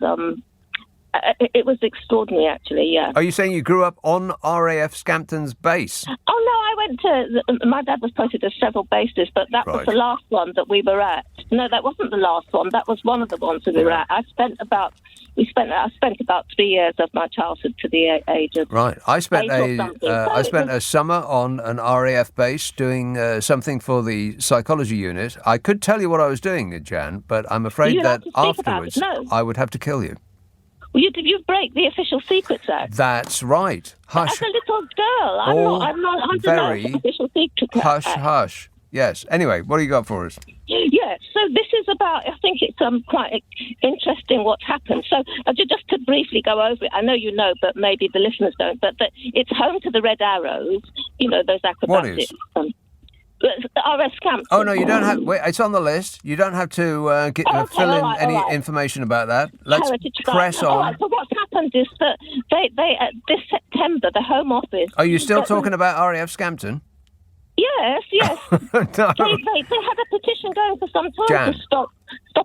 extraordinary, actually, yeah. Are you saying you grew up on RAF Scampton's base? Oh, no, I went to... My dad was posted to several bases, but that was the last one that we were at. No, that wasn't the last one. That was one of the ones that we were at. I spent about 3 years of my childhood to the age of... Right. I spent a summer on an RAF base doing something for the psychology unit. I could tell you what I was doing, Jan, but I'm afraid that afterwards I would have to kill you. You break the Official Secrets Act. That's right. Hush. As a little girl, I'm not under the Official Secrets Act. Hush. Yes. Anyway, what do you got for us? Yeah. So this is about. I think it's quite interesting what's happened. So just to briefly go over it, I know you know, but maybe the listeners don't. But it's home to the Red Arrows. You know, those acrobatics. What is? RF Scampton. Oh, no, you don't have... Wait, it's on the list. You don't have to fill in any information about that. Let's press on. Right, so what's happened is that they this September, the Home Office... Are you still talking about RAF Scampton? Yes. No. They had a petition going for some time to stop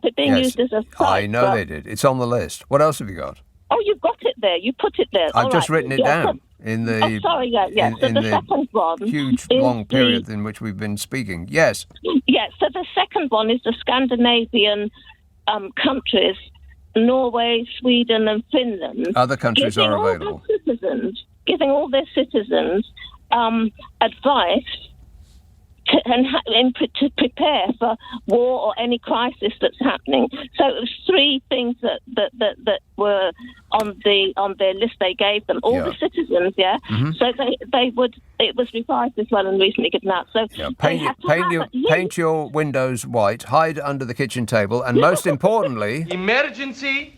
it being used as a site. I know they did. It's on the list. What else have you got? Oh, you've got it there. You put it there. I've just written it down. In the so the second one huge long period in which we've been speaking. Yes. Yes. So the second one is the Scandinavian countries, Norway, Sweden, and Finland. Other countries are available. Giving all their citizens advice to prepare for war or any crisis that's happening. So it was 3 things that were on their list they gave them, all the citizens, Mm-hmm. So it was revised as well and recently given out. So paint your windows white, hide under the kitchen table, and most importantly... Emergency,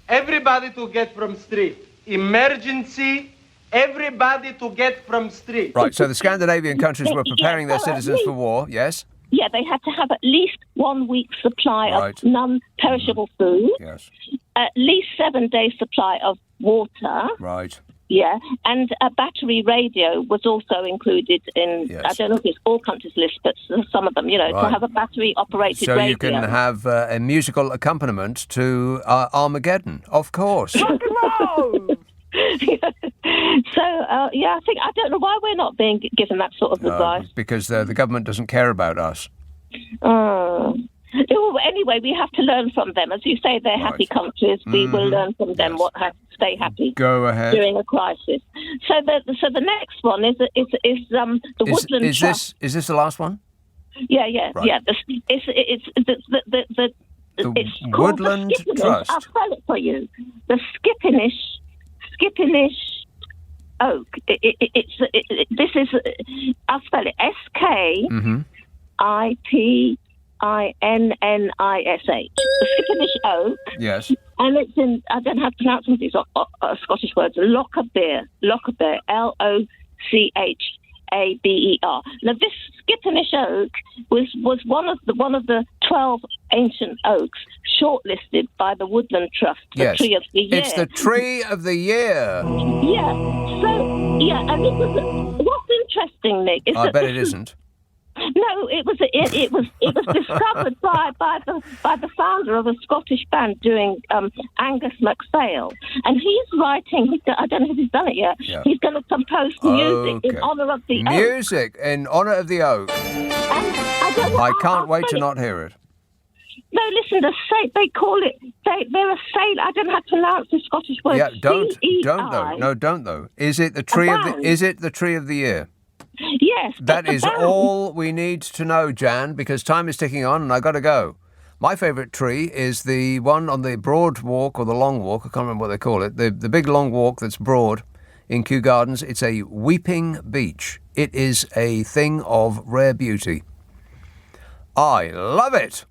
everybody to get from street. Emergency, everybody to get from street. Right, so the Scandinavian countries were preparing their citizens for war, yes? Yeah, they had to have at least 1 week's supply of non-perishable food. Yes. At least 7 days supply of water. Right. Yeah, and a battery radio was also included in, I don't know if it's all countries' list, but some of them, to have a battery-operated radio. So you can have a musical accompaniment to Armageddon, of course. Rock and roll! So, I don't know why we're not being given that sort of advice. Because the government doesn't care about us. Anyway, we have to learn from them. As you say, they're happy countries. We will learn from them how to stay happy. Go ahead. During a crisis. So the next one is the Woodland Trust. Is this the last one? Yeah. Right. Yeah. It's Woodland Trust. I'll spell it for you. The Skippinish Oak. This is. I'll spell it. SKIPINNISH. The Skippinish Oak. Yes. And it's in. I don't have to pronounce some of these Scottish words. Lochaber. LOCHABER. Now, this Skippinish Oak was one of the 12 ancient oaks shortlisted by the Woodland Trust. The Tree of the Year. It's the Tree of the Year. Yeah. So and it was what's interesting, Nick, is I bet it isn't. No, it was discovered by the founder of a Scottish band doing Angus MacPhail, and he's writing. I don't know if he's done it yet. Yeah. He's going to compose music in honour of the oak. Music in honour of the oak. I can't wait to not hear it. No, listen. They call it. They're a sail. I don't know how to pronounce the Scottish word. Yeah, don't though. No, don't though. Is it the tree of the? Is it the Tree of the Year? Yes. That is all we need to know, Jan, because time is ticking on and I got to go. My favourite tree is the one on the broad walk or the long walk. I can't remember what they call it. The big long walk that's broad in Kew Gardens. It's a weeping beech. It is a thing of rare beauty. I love it.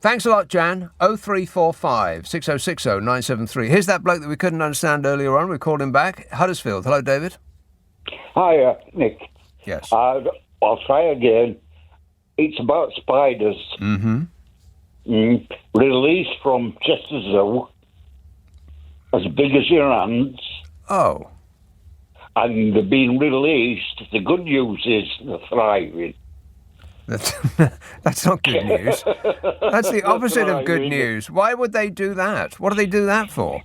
Thanks a lot, Jan. 0345 6060 973. Here's that bloke that we couldn't understand earlier on. We called him back. Huddersfield. Hello, David. Hi, Nick. Yes. I'll try again. It's about spiders. Released from Chester Zoo, as big as your hands. Oh. And they're being released. The good news is they're thriving. That's not good news. That's the opposite of good news. Why would they do that? What do they do that for?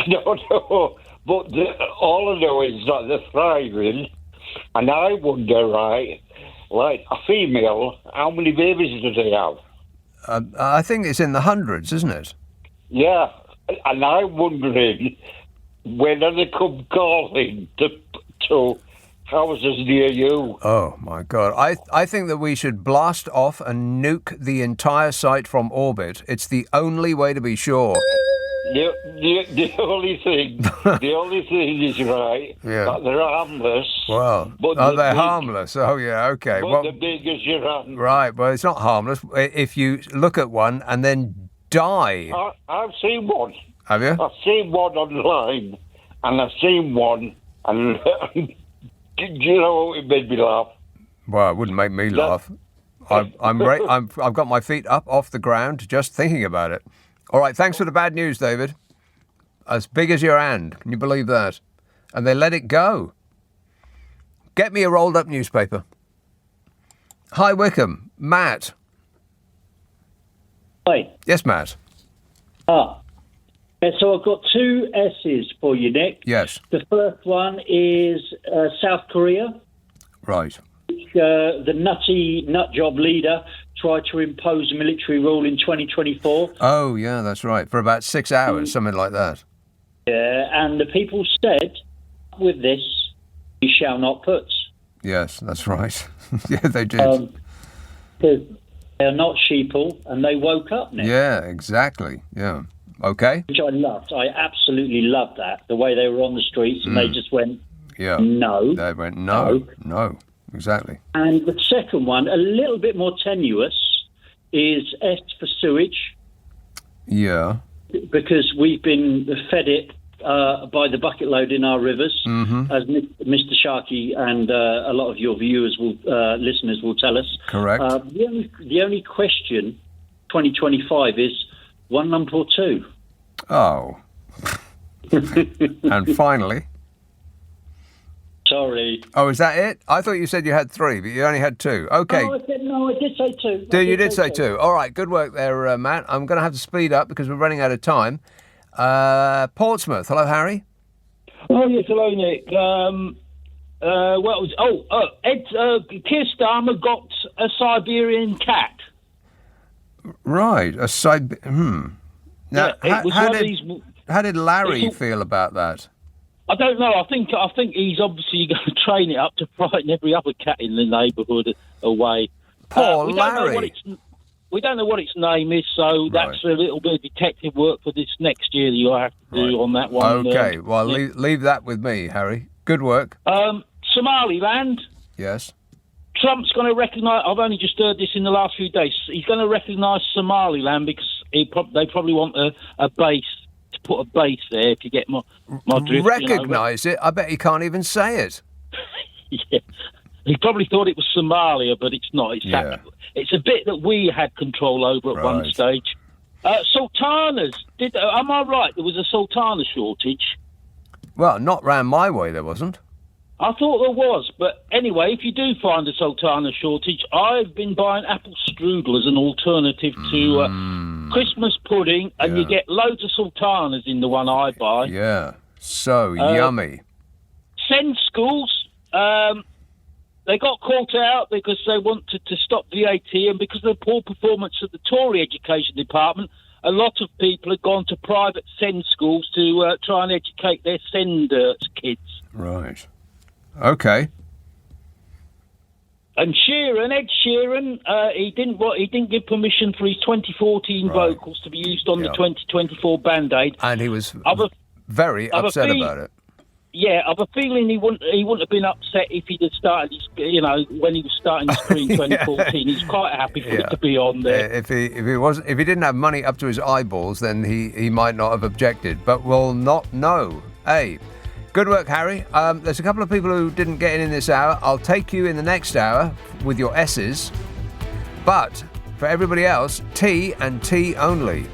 No. But all I know is that they're thriving, and I wonder, right, like a female, how many babies do they have? I think it's in the hundreds, isn't it? Yeah, and I'm wondering whether they come calling to houses near you. Oh, my God. I think that we should blast off and nuke the entire site from orbit. It's the only way to be sure. The only thing is right. Yeah. That they're harmless. Well, they're harmless. Oh, yeah, okay. But the big as your hand. Right. Well, it's not harmless if you look at one and then die. I've seen one. Have you? I've seen one online, and I've seen one, and do you know it made me laugh? Well, it wouldn't make me laugh. I've got my feet up off the ground just thinking about it. All right, thanks for the bad news, David. As big as your hand. Can you believe that? And they let it go. Get me a rolled-up newspaper. Hi, Wickham. Matt. Hi. Yes, Matt. So I've got two S's for you, Nick. Yes. The first one is South Korea. Right. The nut job leader tried to impose a military rule in 2024. Oh, yeah, that's right. For about 6 hours, something like that. Yeah, and the people said, with this, you shall not put. Yes, that's right. Yeah, they did. They're not sheeple, and they woke up, Nick. Yeah, exactly. Yeah. Okay. Which I loved. I absolutely loved that. The way they were on the streets, and they just went, no. They went, no. Exactly. And the second one, a little bit more tenuous, is S for sewage. Yeah. Because we've been fed it by the bucket load in our rivers, as Mr. Sharkey and a lot of your listeners will tell us. Correct. The only question, 2025, is one lump or two. Oh. And finally... Sorry. Oh, is that it? I thought you said you had 3, but you only had 2. OK. No, I did say 2. You did say 2. All right, good work there, Matt. I'm going to have to speed up because we're running out of time. Portsmouth. Hello, Harry. Oh, yes, hello, Nick. Keir Starmer got a Siberian cat. Right, Now, how did Larry feel about that? I don't know. I think he's obviously going to train it up to frighten every other cat in the neighbourhood away. Poor Larry. We don't know what its name is, so that's a little bit of detective work for this next year that you'll have to do on that one. OK, leave that with me, Harry. Good work. Somaliland. Yes. Trump's going to recognise... I've only just heard this in the last few days. He's going to recognise Somaliland because they probably want a base, to put a base there, if you get my drift. Recognise it? I bet he can't even say it. Yeah. He probably thought it was Somalia, but it's not. It's a bit that we had control over at one stage. Sultanas. Am I right? There was a sultana shortage. Well, not round my way, there wasn't. I thought there was, but anyway, if you do find a sultana shortage, I've been buying apple strudel as an alternative to Christmas pudding, and you get loads of sultanas in the one I buy. Yeah, so yummy. Send schools, they got caught out because they wanted to stop VAT, and because of the poor performance of the Tory Education Department, a lot of people have gone to private send schools to try and educate their send kids. Right. OK. And Ed Sheeran, he didn't give permission for his 2014 vocals to be used on the 2024 Band-Aid. And he was very upset about it. Yeah, I've a feeling he wouldn't have been upset if he'd have started his, when he was starting his career in 2014. He's quite happy for it to be on there. If he didn't have money up to his eyeballs, then he might not have objected. But we'll not know. Hey. Good work, Harry. There's a couple of people who didn't get in this hour. I'll take you in the next hour with your S's. But for everybody else, T and T only.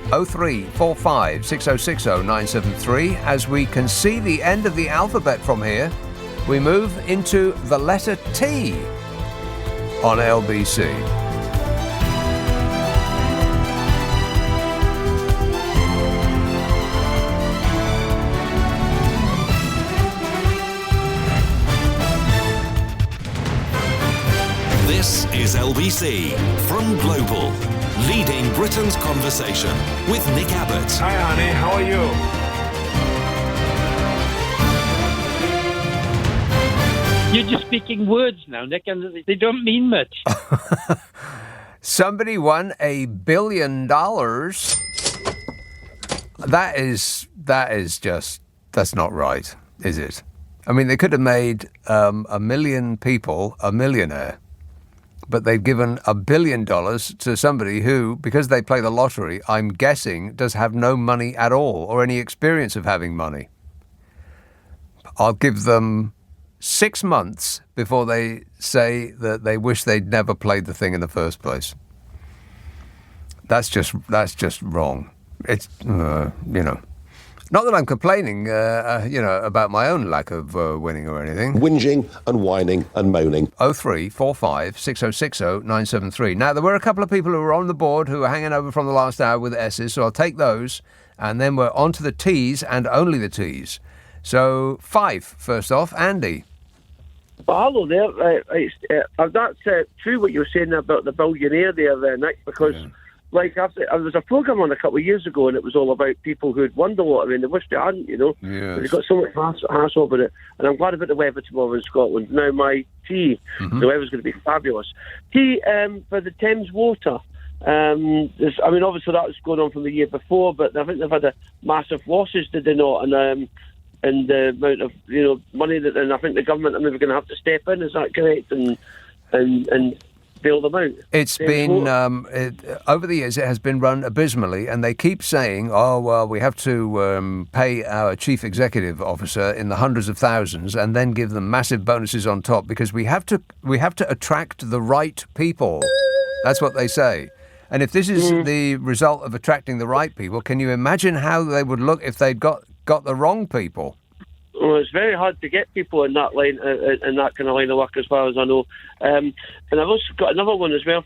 0345 6060 973. As we can see the end of the alphabet from here, we move into the letter T on LBC. This is LBC from Global, leading Britain's conversation with Nick Abbot. Hi, honey. How are you? You're just speaking words now, Nick, and they don't mean much. Somebody won $1 billion. That's not right, is it? I mean, they could have made 1 million people a millionaire. But they've given $1 billion to somebody who, because they play the lottery, I'm guessing, does have no money at all or any experience of having money. I'll give them 6 months before they say that they wish they'd never played the thing in the first place. That's just wrong. It's, Not that I'm complaining, about my own lack of winning or anything. Whinging and whining and moaning. 0345 6060 973. Now, there were a couple of people who were on the board who were hanging over from the last hour with S's, so I'll take those, and then we're on to the T's and only the T's. So, 5, first off. Andy. Well, hello there. That's true what you were saying about the billionaire there, Nick, because... Yeah. There was a programme on a couple of years ago, and it was all about people who'd won the lottery and they wished they hadn't, Yes. They got so much hassle over it. And I'm glad about the weather tomorrow in Scotland. Now, my T, the weather's going to be fabulous. T for the Thames Water. Obviously that was going on from the year before, but I think they've had massive losses, did they not? And the amount of money that, and I think the government are maybe going to have to step in. Is that correct? And bail them out. It's been, over the years, it has been run abysmally, and they keep saying, we have to pay our chief executive officer in the hundreds of thousands and then give them massive bonuses on top because we have to attract the right people. That's what they say. And if this is the result of attracting the right people, can you imagine how they would look if they'd got got the wrong people. Well, it's very hard to get people in that line, in that kind of line of work, as far as I know. And I've also got another one as well.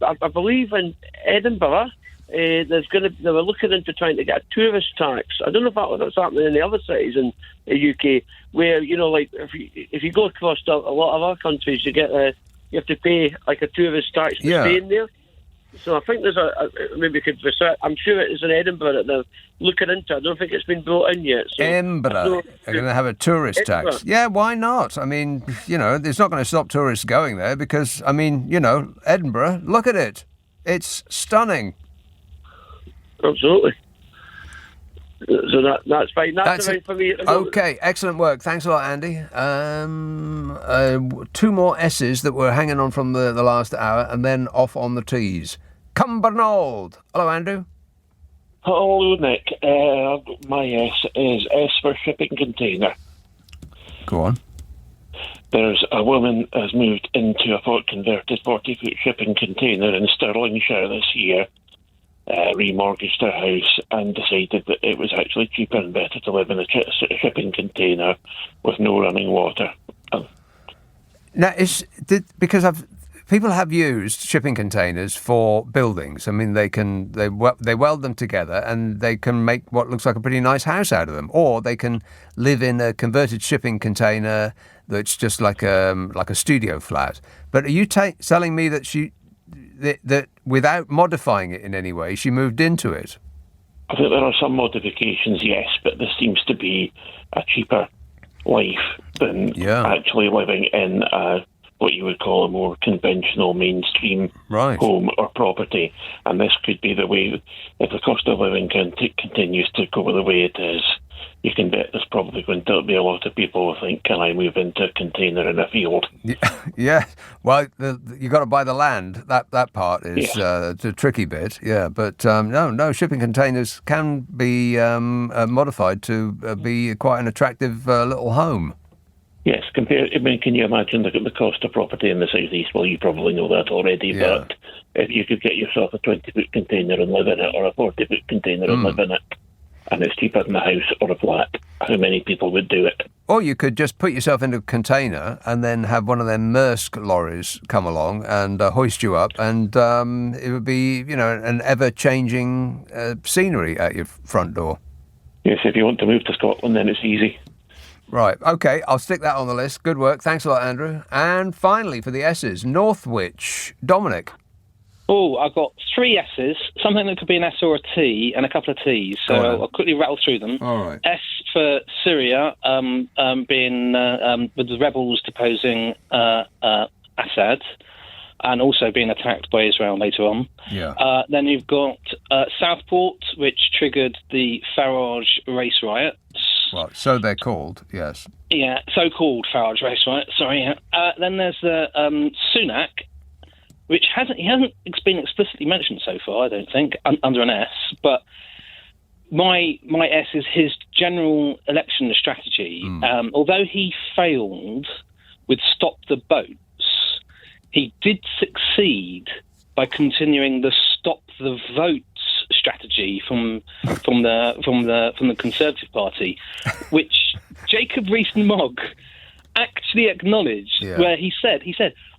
I believe in Edinburgh, they were looking into trying to get a tourist tax. I don't know if that's happening in the other cities in the UK, where like if you go across a lot of our countries, you have to pay like a tourist tax to stay in there. So I think there's maybe we could research. I'm sure it is in Edinburgh that they're looking into. I don't think it's been brought in yet. So Edinburgh, they're going to have a tourist tax. Yeah, why not? I mean, it's not going to stop tourists going there because, Edinburgh, look at it. It's stunning. Absolutely. So that's fine. That's fine for me. Okay, excellent work. Thanks a lot, Andy. 2 more S's that were hanging on from the last hour, and then off on the T's. Cumbernauld. Hello, Andrew. Hello, Nick. My S is S for shipping container. Go on. There's a woman has moved into a converted 40-foot shipping container in Stirlingshire this year. Remortgaged her house and decided that it was actually cheaper and better to live in a shipping container with no running water. Now, because people have used shipping containers for buildings. I mean, they weld them together and they can make what looks like a pretty nice house out of them, or they can live in a converted shipping container that's just like a studio flat. But are you telling me that that without modifying it in any way, she moved into it? I think there are some modifications, yes, but this seems to be a cheaper life than actually living in what you would call a more conventional mainstream home or property. And this could be the way, if the cost of living continues to go the way it is, you can bet there's probably going to be a lot of people who think, can I move into a container in a field? Yeah. Well, you got to buy the land. That part is the tricky bit. Yeah, but no, shipping containers can be modified to be quite an attractive little home. Yes, can you imagine the cost of property in the southeast? Well, you probably know that already, but if you could get yourself a 20-foot container and live in it, or a 40-foot container and live in it, and it's cheaper than a house or a flat, how many people would do it? Or you could just put yourself into a container and then have one of them Maersk lorries come along and hoist you up, and it would be, an ever-changing scenery at your front door. Yes, if you want to move to Scotland, then it's easy. Right, OK, I'll stick that on the list. Good work. Thanks a lot, Andrew. And finally, for the S's, Northwich. Dominic. Oh, I've got 3 S's, something that could be an S or a T, and a couple of T's. So I'll quickly rattle through them. All right. S for Syria, being with the rebels deposing Assad, and also being attacked by Israel later on. Yeah. Then you've got Southport, which triggered the Farage race riots. Well, so they're called, yes. Yeah, so-called Farage race riots, sorry. Then there's the Sunak, which he hasn't been explicitly mentioned so far, I don't think, under an S. But my S is his general election strategy. Although he failed with Stop the Boats, he did succeed by continuing the Stop the Votes strategy from the Conservative Party, which Jacob Rees-Mogg actually acknowledged, where he said,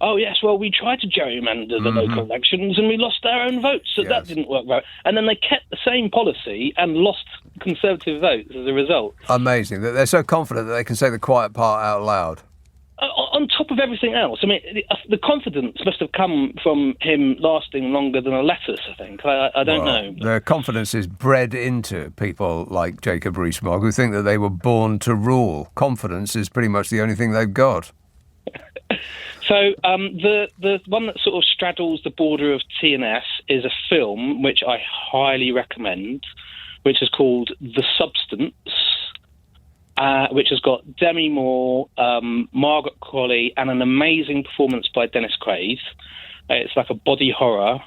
oh yes, well, we tried to gerrymander the local elections and we lost our own votes, so that didn't work right. And then they kept the same policy and lost Conservative votes as a result. Amazing that they're so confident that they can say the quiet part out loud. On top of everything else, I mean, the confidence must have come from him lasting longer than a lettuce, I think. I don't know. Their confidence is bred into people like Jacob Rees-Mogg, who think that they were born to rule. Confidence is pretty much the only thing they've got. So the one that sort of straddles the border of T and S is a film which I highly recommend, which is called The Substance, which has got Demi Moore, Margaret Qualley, and an amazing performance by Dennis Quaid. It's like a body horror,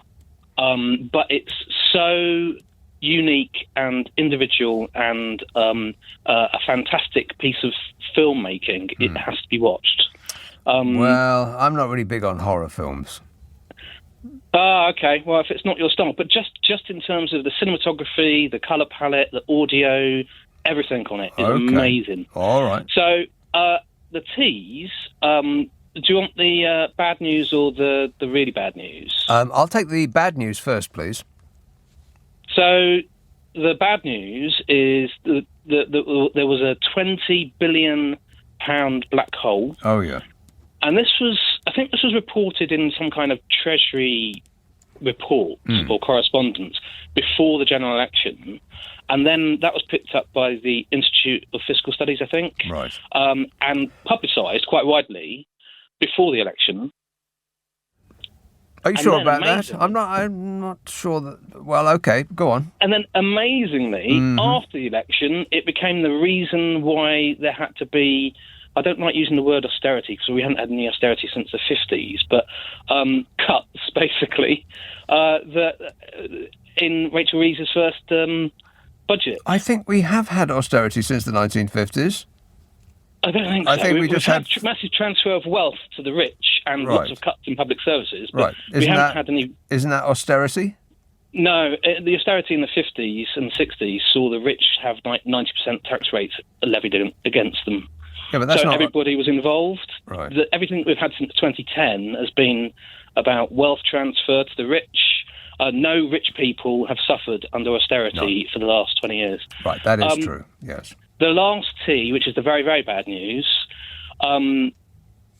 but it's so unique and individual and a fantastic piece of filmmaking. It has to be watched. Well, I'm not really big on horror films. Okay. Well, if it's not your style, but just in terms of the cinematography, the colour palette, the audio, everything on it is Okay. amazing. All right. So the teas. Do you want the bad news or the really bad news? I'll take the bad news first, please. So the bad news is that there was a £20 billion black hole. Oh, yeah. And I think this was reported in some kind of Treasury report or correspondence before the general election. And then that was picked up by the Institute of Fiscal Studies, I think. Right. And publicised quite widely before the election. Are you And sure then about that? I'm not sure that... Well, OK, go on. And then, amazingly, after the election, it became the reason why there had to be... I don't like using the word austerity because we haven't had any austerity since the 50s, but cuts, basically, in Rachel Reeves' first budget. I think we have had austerity since the 1950s. I don't think so. I think we just had massive transfer of wealth to the rich and lots of cuts in public services. But right. we haven't had any... Isn't that austerity? No, the austerity in the 50s and 60s saw the rich have 90% tax rates levied against them. Yeah, but that's so not... everybody was involved. Right. Everything we've had since 2010 has been about wealth transfer to the rich. No rich people have suffered under austerity for the last 20 years. Right, that is true, yes. The last T, which is the very, very bad news,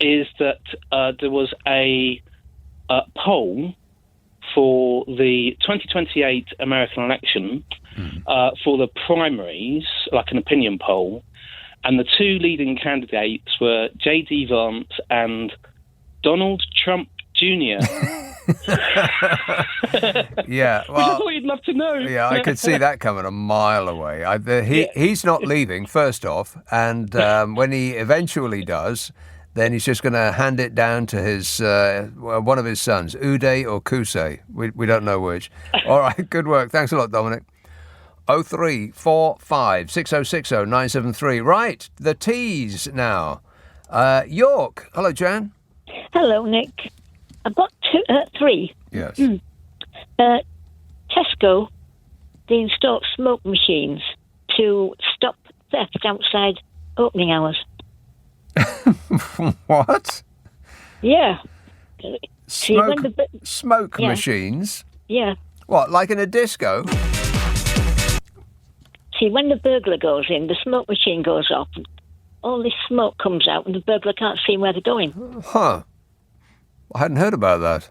is that there was a poll for the 2028 American election for the primaries, like an opinion poll, and the two leading candidates were J.D. Vance and Donald Trump Jr. Yeah, well, which I thought you'd love to know. Yeah, I could see that coming a mile away. He's not leaving, first off, and when he eventually does, then he's just going to hand it down to his one of his sons, Uday or Kusei. We don't know which. All right, good work. Thanks a lot, Dominic. 0345 6060 973. Right, the T's now. York. Hello, Jan. Hello, Nick. I've got three. Yes. Tesco, they installed smoke machines to stop theft outside opening hours. What? Yeah. Smoke machines? Yeah. What, like in a disco? See, when the burglar goes in, the smoke machine goes off, and all this smoke comes out, and the burglar can't see where they're going. Huh. I hadn't heard about that.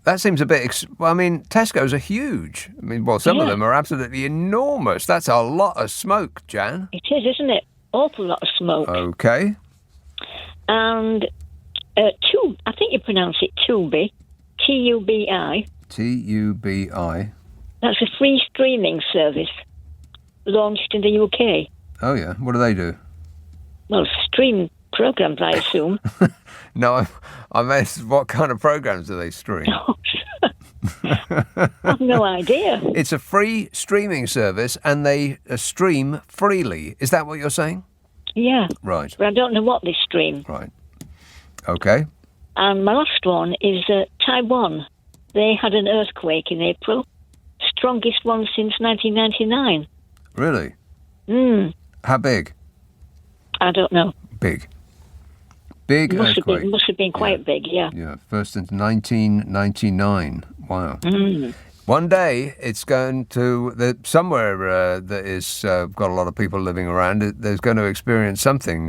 That seems a bit... I mean, Tesco's are huge. I mean, well, some of them are absolutely enormous. That's a lot of smoke, Jan. It is, isn't it? Awful lot of smoke. OK. And I think you pronounce it Tubi, Tubi. Tubi. That's a free streaming service launched in the UK. Oh, yeah. What do they do? Well, stream programs, I assume. No, I meant what kind of programs do they stream? I've no idea. It's a free streaming service and they stream freely. Is that what you're saying? Yeah. Right. But I don't know what they stream. Right. OK. And my last one is Taiwan. They had an earthquake in April. Strongest one since 1999. Really? How big? I don't know. Big. Big earthquake. Must have been quite big, yeah. Yeah, first since 1999. Wow. One day it's going to, somewhere that is got a lot of people living around, there's going to experience something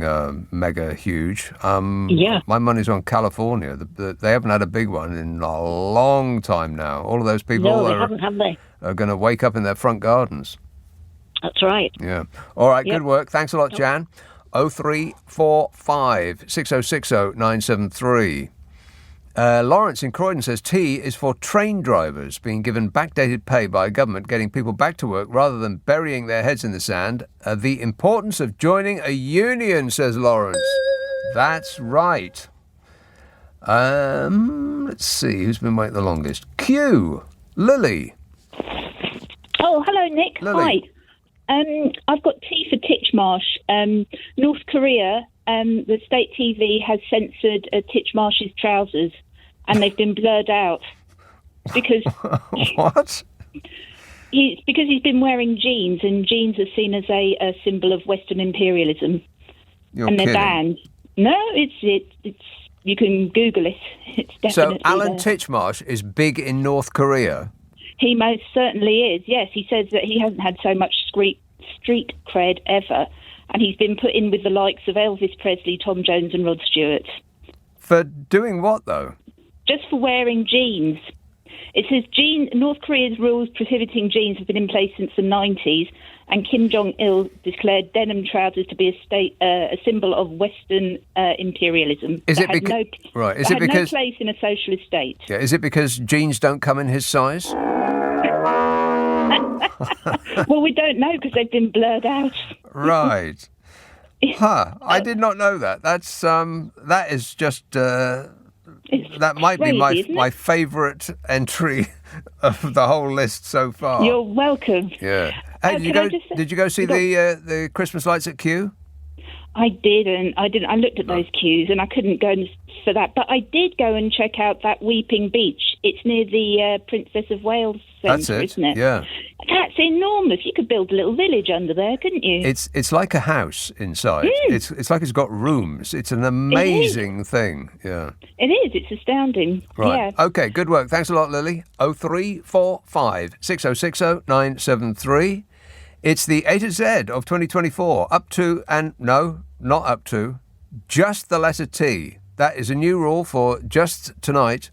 mega huge. Yeah. My money's on California. They haven't had a big one in a long time now. All of those people haven't, have they? Are going to wake up in their front gardens. That's right. Yeah. All right, good work. Thanks a lot, Jan. 0345 6060 973. Lawrence in Croydon says T is for train drivers being given backdated pay by government, getting people back to work rather than burying their heads in the sand. The importance of joining a union, says Lawrence. That's right. Let's see who's been waiting the longest. Q. Lily. Oh, hello, Nick. Lily. Hi. I've got T for Titchmarsh. North Korea, the state TV has censored Titchmarsh's trousers, and they've been blurred out because What? It's because he's been wearing jeans, and jeans are seen as a symbol of Western imperialism. You're and they're kidding. banned. No, it's. You can Google it. It's definitely So Alan there. Titchmarsh is big in North Korea. He most certainly is. Yes, he says that he hasn't had so much street cred ever, and he's been put in with the likes of Elvis Presley, Tom Jones, and Rod Stewart. For doing what, though? Just for wearing jeans. It says North Korea's rules prohibiting jeans have been in place since the 90s, and Kim Jong-il declared denim trousers to be a symbol of Western imperialism. Is it had because right? Is that it had because no place in a socialist state? yeah? Is it because jeans don't come in his size? Well, we don't know because they've been blurred out. Right. Huh. I did not know that. That's that is just that might be crazy, my favourite entry of the whole list so far. You're welcome. Yeah. Hey, did you go see the Christmas lights at Kew? I didn't. I looked at those queues and I couldn't go for that. But I did go and check out that Weeping Beach. It's near the Princess of Wales Centre, isn't it? Yeah. That's enormous. You could build a little village under there, couldn't you? It's like a house inside. It's like it's got rooms. It's an amazing thing. Yeah. It is. It's astounding. Right. Yeah. Okay, good work. Thanks a lot, Lily. 0345 6060 973. It's the A to Z of 2024. Up to, and no, not up to, just the letter T. That is a new rule for just tonight.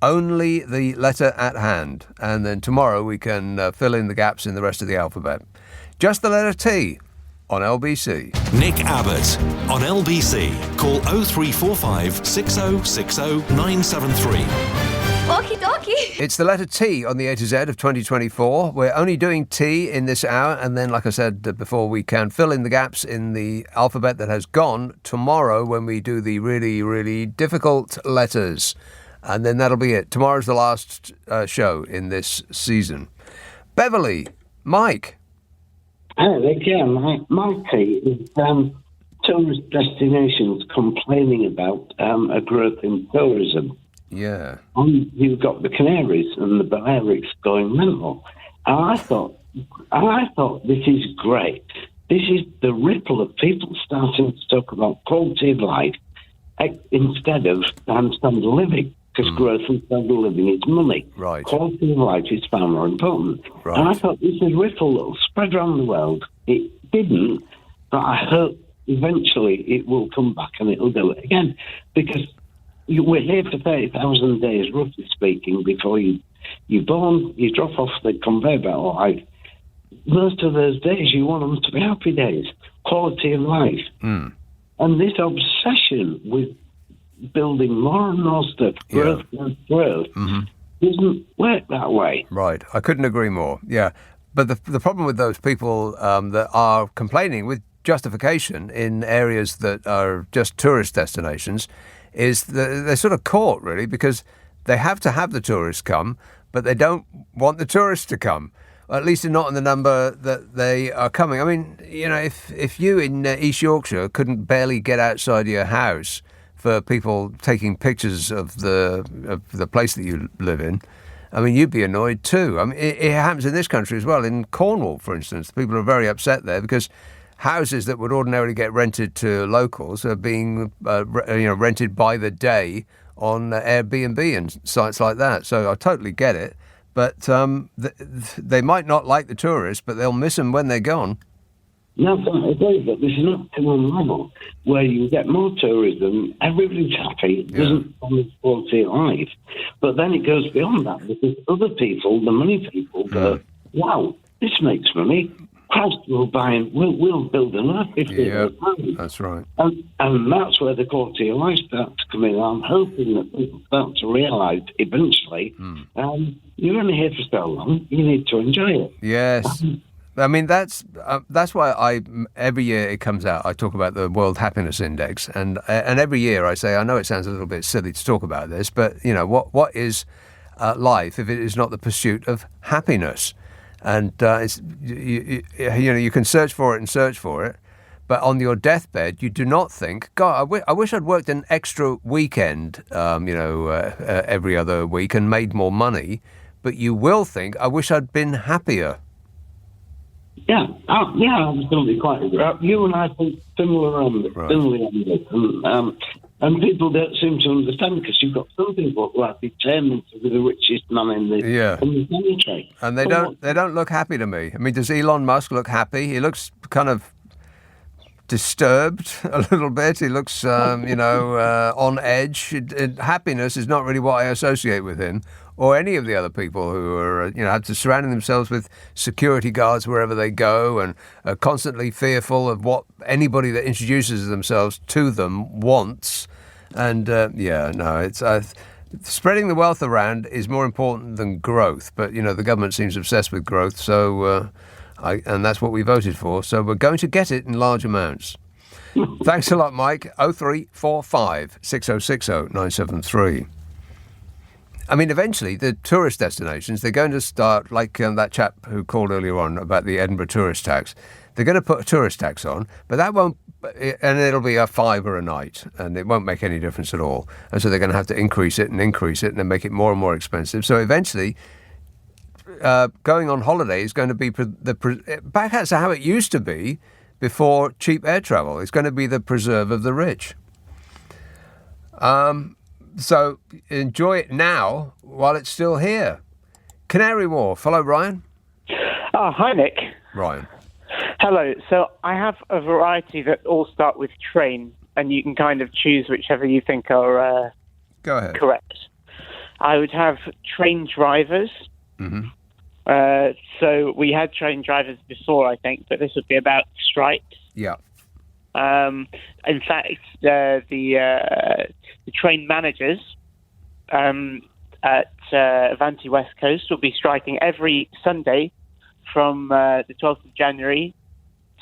Only the letter at hand. And then tomorrow we can fill in the gaps in the rest of the alphabet. Just the letter T on LBC. Nick Abbott on LBC. Call 0345 6060 973. Okie dokie. It's the letter T on the A to Z of 2024. We're only doing T in this hour, and then, like I said before, we can fill in the gaps in the alphabet that has gone tomorrow when we do the really, really difficult letters. And then that'll be it. Tomorrow's the last show in this season. Beverly, Mike. Hello, yeah, my T is tourist destinations complaining about a growth in tourism. Yeah. You've got the Canaries and the Balearics going mental. And I thought this is great. This is the ripple of people starting to talk about quality of life instead of standard living, because growth and standard living is money. Right. Quality of life is far more important. Right. And I thought this is ripple that will spread around the world. It didn't, but I hope eventually it will come back and it'll do it again, because we're here for 30,000 days, roughly speaking, before you're born, you drop off the conveyor belt life. Most of those days, you want them to be happy days, quality of life. Mm. And this obsession with building more and more stuff, growth, doesn't work that way. Right. I couldn't agree more. Yeah. But the problem with those people that are complaining with justification in areas that are just tourist destinations is that they're sort of caught, really, because they have to have the tourists come, but they don't want the tourists to come, or at least not in the number that they are coming. I mean, you know, if you in East Yorkshire couldn't barely get outside your house for people taking pictures of the place that you live in, I mean, you'd be annoyed too. I mean, it happens in this country as well. In Cornwall, for instance, people are very upset there because houses that would ordinarily get rented to locals are being rented by the day on Airbnb and sites like that. So I totally get it. But they might not like the tourists, but they'll miss them when they're gone. No, I agree, but this is not to one level where you get more tourism, everybody's happy, it doesn't promise quality of life. But then it goes beyond that, because other people, the money people, go, wow, this makes money. Christ, we'll build an earth if they don't mind. That's right. And that's where the quality of life starts to come in. I'm hoping that people start to realise eventually, you're only here for so long, you need to enjoy it. Yes. I mean, that's why every year it comes out, I talk about the World Happiness Index, and every year I say, I know it sounds a little bit silly to talk about this, but, you know, what is life if it is not the pursuit of happiness? And it's you can search for it, but on your deathbed, you do not think, God, I wish I'd worked an extra weekend, every other week and made more money, but you will think, I wish I'd been happier. Yeah, absolutely, quite agree. You and I think similarly on this. And people don't seem to understand, because you've got some people who are determined to be the richest man in the country. And they don't look happy to me. I mean, does Elon Musk look happy? He looks kind of disturbed a little bit. He looks, on edge. Happiness is not really what I associate with him, or any of the other people who are, have to surround themselves with security guards wherever they go, and are constantly fearful of what anybody that introduces themselves to them wants. And it's spreading the wealth around is more important than growth. But the government seems obsessed with growth, so and that's what we voted for. So we're going to get it in large amounts. Thanks a lot, Mike. 0345 6060 973. I mean, eventually, the tourist destinations, they're going to start, like that chap who called earlier on about the Edinburgh tourist tax. They're going to put a tourist tax on, but that won't, and it'll be a £5 a night, and it won't make any difference at all. And so they're going to have to increase it and then make it more and more expensive. So eventually, going on holiday is going to be back to how it used to be before cheap air travel. It's going to be the preserve of the rich. So enjoy it now while it's still here. Canary Wharf. Hello, Ryan. Hi, Nick. Ryan. Hello. So I have a variety that all start with train, and you can kind of choose whichever you think are Go ahead. Correct. I would have train drivers. Mm-hmm. So we had train drivers before, I think, but this would be about strikes. Yeah. In fact, the train managers at Avanti West Coast will be striking every Sunday from the 12th of January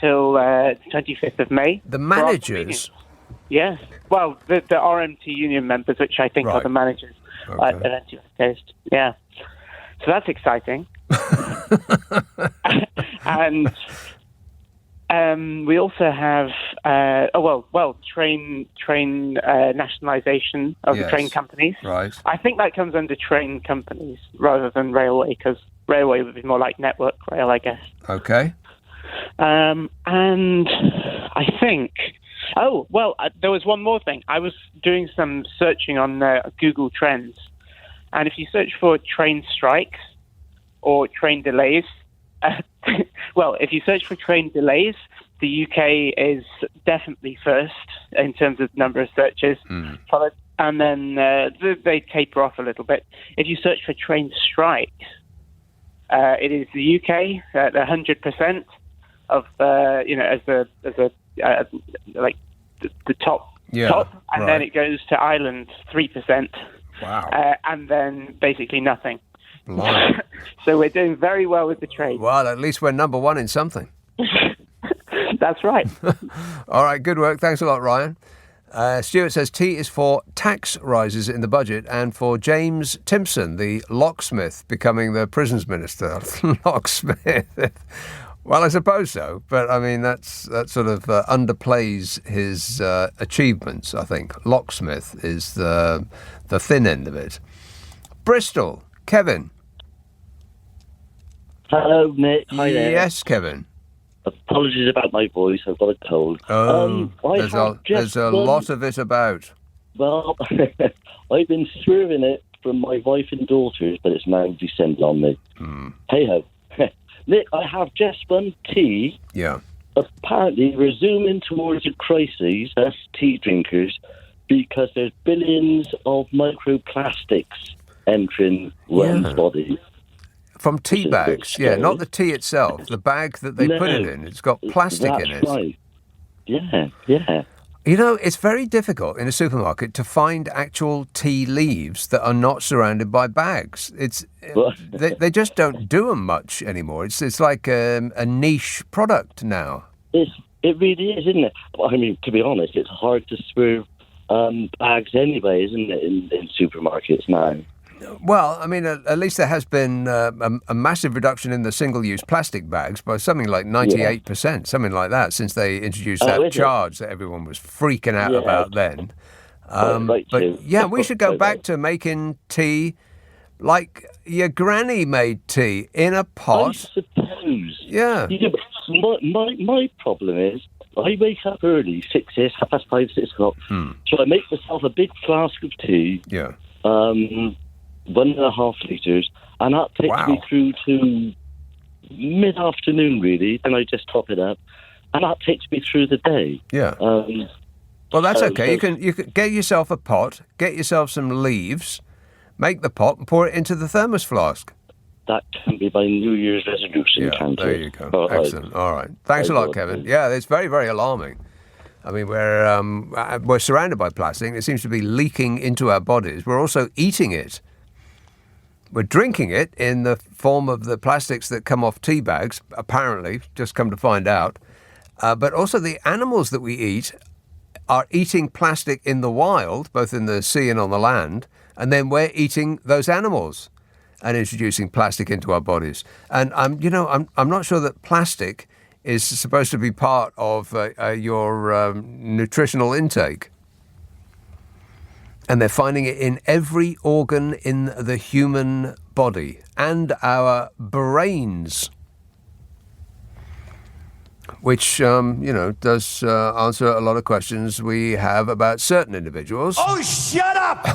till the 25th of May. The managers? Yes. Well, the RMT union members, which I think are the managers at Avanti West Coast. Yeah. So that's exciting. And we also have train nationalisation of the train companies. Right. I think that comes under train companies rather than railway, because railway would be more like network rail, I guess. Okay. And I think, there was one more thing. I was doing some searching on Google Trends, and if you search for train strikes or train delays, if you search for train delays, the UK is definitely first in terms of number of searches. Followed, and then they taper off a little bit. If you search for train strikes, it is the UK at 100% of as the top, and then it goes to Ireland 3%. Wow. And then basically nothing. So we're doing very well with the trade. Well, at least we're number one in something. That's right. All right, good work. Thanks a lot, Ryan. Stuart says T is for tax rises in the budget, and for James Timpson, the locksmith, becoming the prisons minister. Locksmith. Well, I suppose so, but I mean that sort of underplays his achievements. I think locksmith is the thin end of it. Bristol, Kevin. Hello, Nick. Hi there. Yes, Kevin. Apologies about my voice. I've got a cold. There's a lot of it about. Well, I've been swerving it from my wife and daughters, but it's now descended on me. Hey ho. Nick, I have just one tea. Yeah. Apparently, we're zooming towards a crisis, us tea drinkers, because there's billions of microplastics entering one's body. From tea bags, not the tea itself, the bag that they put it in. It's got plastic in it. Right. Yeah. You know, it's very difficult in a supermarket to find actual tea leaves that are not surrounded by bags. They just don't do them much anymore. It's like a niche product now. It really is, isn't it? I mean, to be honest, it's hard to swerve bags anyway, isn't it, in supermarkets now? Well, I mean, at least there has been a massive reduction in the single-use plastic bags by something like 98%, something like that, since they introduced that charge that everyone was freaking out about then. We should go back to making tea Like your granny made tea in a pot? I suppose. Yeah. My problem is, I wake up early, 5:30, 6 o'clock. So I make myself a big flask of tea. Yeah. 1.5 litres, and that takes me through to mid-afternoon, really. Then I just top it up, and that takes me through the day. Yeah. Well, that's okay. You can get yourself a pot, get yourself some leaves, make the pot, and pour it into the thermos flask. That can be my New Year's resolution. Yeah, there you go. Excellent. All right. Thanks a lot, Kevin. Yeah, it's very, very alarming. I mean, we're surrounded by plastic. It seems to be leaking into our bodies. We're also eating it. We're drinking it in the form of the plastics that come off tea bags, apparently, just come to find out. But also the animals that we eat are eating plastic in the wild, both in the sea and on the land, and then we're eating those animals and introducing plastic into our bodies. And I'm not sure that plastic is supposed to be part of your nutritional intake. And they're finding it in every organ in the human body and our brains, which, does answer a lot of questions we have about certain individuals. Oh, shut up!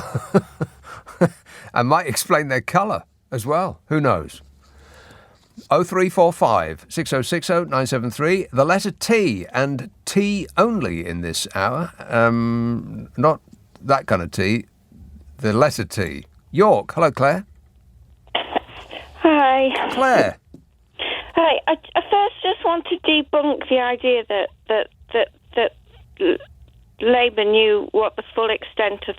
And might explain their colour as well. Who knows? 0345 6060 973. The letter T, and T only in this hour. Not that kind of tea. The letter T. York. Hello, Claire. Hi. Claire. Hi. I first just want to debunk the idea that Labour knew what the full extent of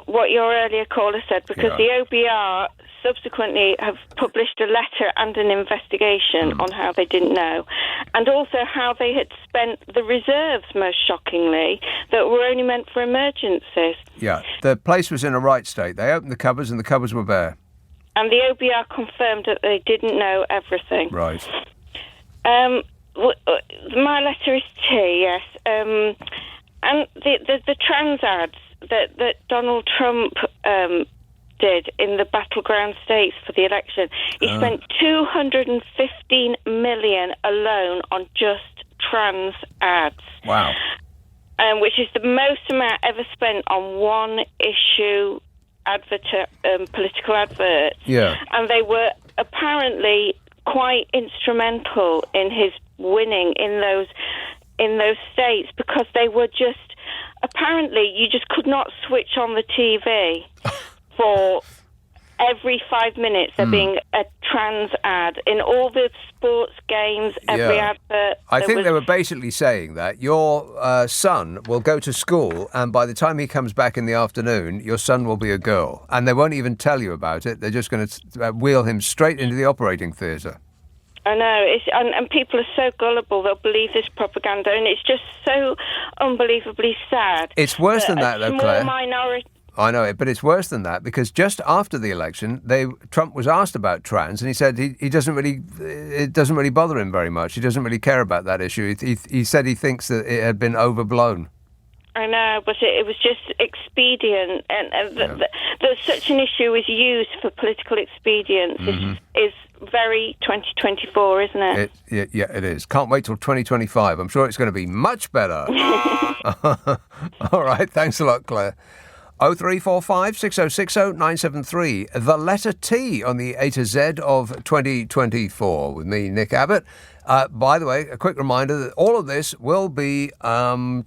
what your earlier caller said, because the OBR subsequently have published a letter and an investigation on how they didn't know, and also how they had spent the reserves, most shockingly, that were only meant for emergencies. Yeah, the place was in a right state. They opened the cupboards and the cupboards were bare. And the OBR confirmed that they didn't know everything. Right. My letter is T, yes. And the trans ads that Donald Trump did in the battleground states for the election, he spent $215 million alone on just trans ads. Wow. Which is the most amount ever spent on one issue political adverts. Yeah. And they were apparently quite instrumental in his winning in those states, because they were just, apparently you just could not switch on the TV for every 5 minutes there being a trans ad in all the sports games, every advert. I think they were basically saying that your son will go to school, and by the time he comes back in the afternoon, your son will be a girl, and they won't even tell you about it. They're just going to wheel him straight into the operating theatre. I know, and people are so gullible, they'll believe this propaganda, and it's just so unbelievably sad. It's worse than that, though, Claire. Minority. I know it, but it's worse than that, because just after the election, Trump was asked about trans, and he said it doesn't really bother him very much. He doesn't really care about that issue. He said he thinks that it had been overblown. I know, but it was just expedient, and that such an issue is used for political expedience is very 2024, isn't it? Yeah, it is. Can't wait till 2025. I'm sure it's going to be much better. All right, thanks a lot, Claire. 0345 6060 973. The letter T on the A to Z of 2024 with me, Nick Abbott. By the way, a quick reminder that all of this will be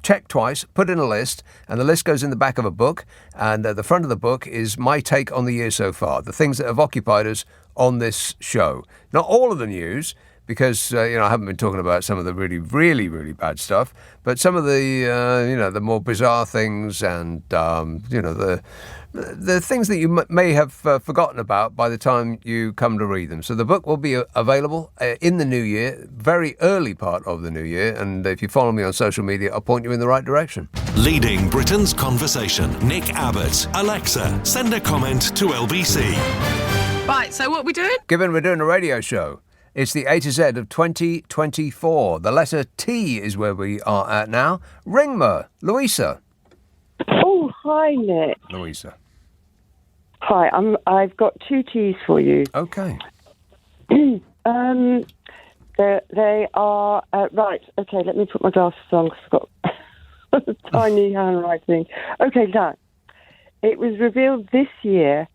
checked twice, put in a list, and the list goes in the back of a book. And the front of the book is my take on the year so far, the things that have occupied us on this show. Not all of the news, because I haven't been talking about some of the really, really, really bad stuff, but some of the the more bizarre things, and the things that you may have forgotten about by the time you come to read them. So the book will be available in the new year, very early part of the new year, and if you follow me on social media, I'll point you in the right direction. Leading Britain's conversation, Nick Abbott. Alexa, send a comment to LBC. Right, so what are we doing? Given we're doing a radio show, it's the A to Z of 2024. The letter T is where we are at now. Ringmer, Louisa. Oh, hi, Nick. Louisa. Hi, I've got 2 teas for you. Okay. They are right. Okay, let me put my glasses on because I've got tiny handwriting. Okay, now it was revealed this year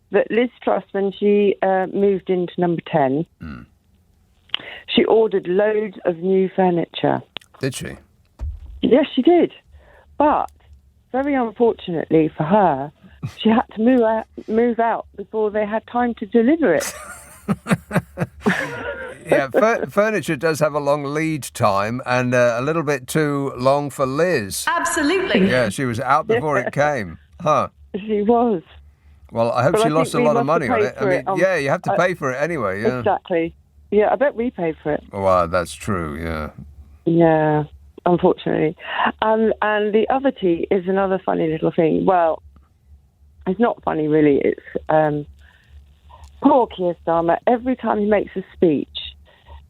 that Liz Truss, when she moved into number 10, she ordered loads of new furniture. Did she? Yes, she did. But very unfortunately for her, she had to move out before they had time to deliver it. Yeah, furniture does have a long lead time and a little bit too long for Liz. Absolutely. Yeah, she was out before it came. Huh. She was. Well, I hope But she I lost a think we lot of must money have on paid it. I for mean, it, yeah, you have to pay for it anyway, yeah. Exactly. Yeah, I bet we paid for it. Well, that's true, yeah. Yeah, unfortunately. And the other tea is another funny little thing. Well, it's not funny, really. It's poor Keir Starmer. Every time he makes a speech,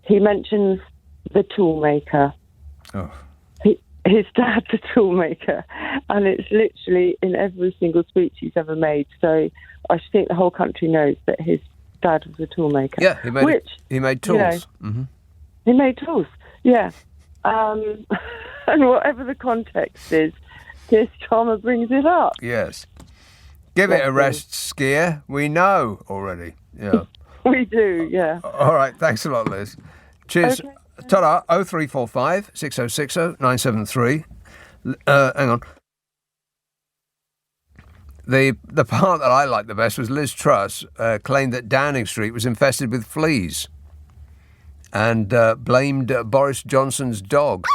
he mentions the toolmaker. Oh. His dad's a toolmaker, and it's literally in every single speech he's ever made. So I think the whole country knows that his dad was a toolmaker. Yeah, he made tools. He made tools, yeah. And whatever the context is, Keir Starmer brings it up. Yes. Give it a rest, Skier. We know already. Yeah. We do, yeah. All right. Thanks a lot, Liz. Cheers. Okay. Ta-da. 0345 6060 973. Hang on. The part that I liked the best was Liz Truss claimed that Downing Street was infested with fleas and blamed Boris Johnson's dog.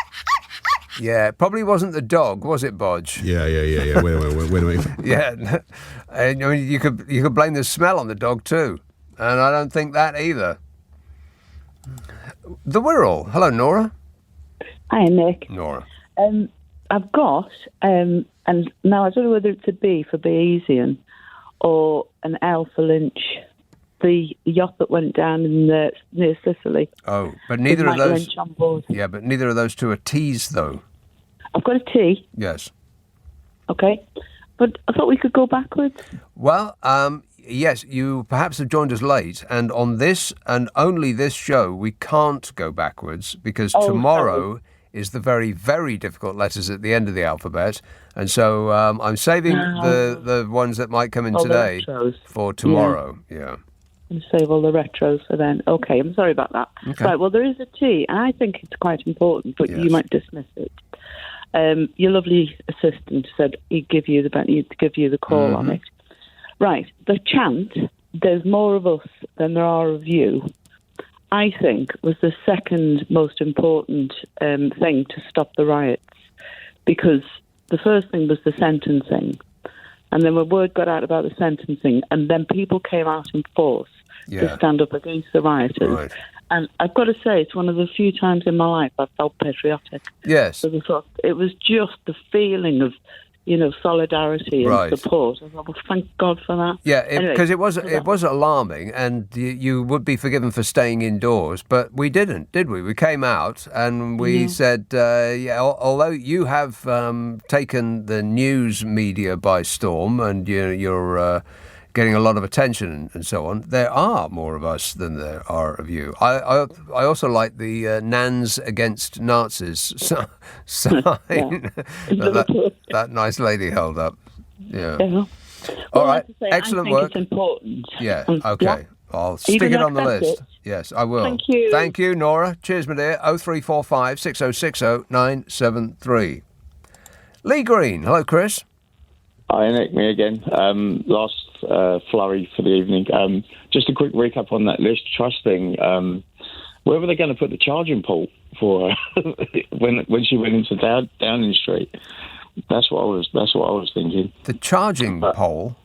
Yeah, it probably wasn't the dog, was it, Bodge? Yeah. Wait a minute. Yeah, I mean, you could blame the smell on the dog too, and I don't think that either. The Wirral. Hello, Nora. Hi, Nick. Nora. I've got, and now I don't know whether it's a B for Bayesian or an L for Lynch, the yacht that went down near Sicily. Oh, but neither of those. Lynch on board. Yeah, but neither of those two are T's, though. I've got a T. Yes. Okay, but I thought we could go backwards. Well, yes, you perhaps have joined us late, and on this and only this show, we can't go backwards because tomorrow is the very, very difficult letters at the end of the alphabet, and so I'm saving the ones that might come in today for tomorrow. Yeah. And save all the retros for then. Okay, I'm sorry about that. Okay. Right, well, there is a T, and I think it's quite important, but you might dismiss it. Your lovely assistant said he'd give you the call on it. Right, the chant, there's more of us than there are of you, I think was the second most important thing to stop the riots, because the first thing was the sentencing, and then when word got out about the sentencing, and then people came out in force to stand up against the rioters. Right. And I've got to say, it's one of the few times in my life I've felt patriotic. Yes. So it was just the feeling of, solidarity and support. I thought, well, thank God for that. Yeah, because anyway, it was alarming, and you would be forgiven for staying indoors, but we didn't, did we? We came out and we said, although you have taken the news media by storm and you're getting a lot of attention and so on, there are more of us than there are of you. I also like the Nans Against Nazis sign that nice lady held up. Yeah. All right. Excellent work. It's important. Yeah. Okay. I'll stick it on the list. Yes, I will. Thank you. Thank you, Nora. Cheers, my dear. 0345 6060 973. Lee Green. Hello, Chris. Hi, Nick, me again. Last flurry for the evening. Just a quick recap on that Liz Truss thing. Where were they going to put the charging port for her when she went into Downing Street? That's what I was thinking. The charging pole.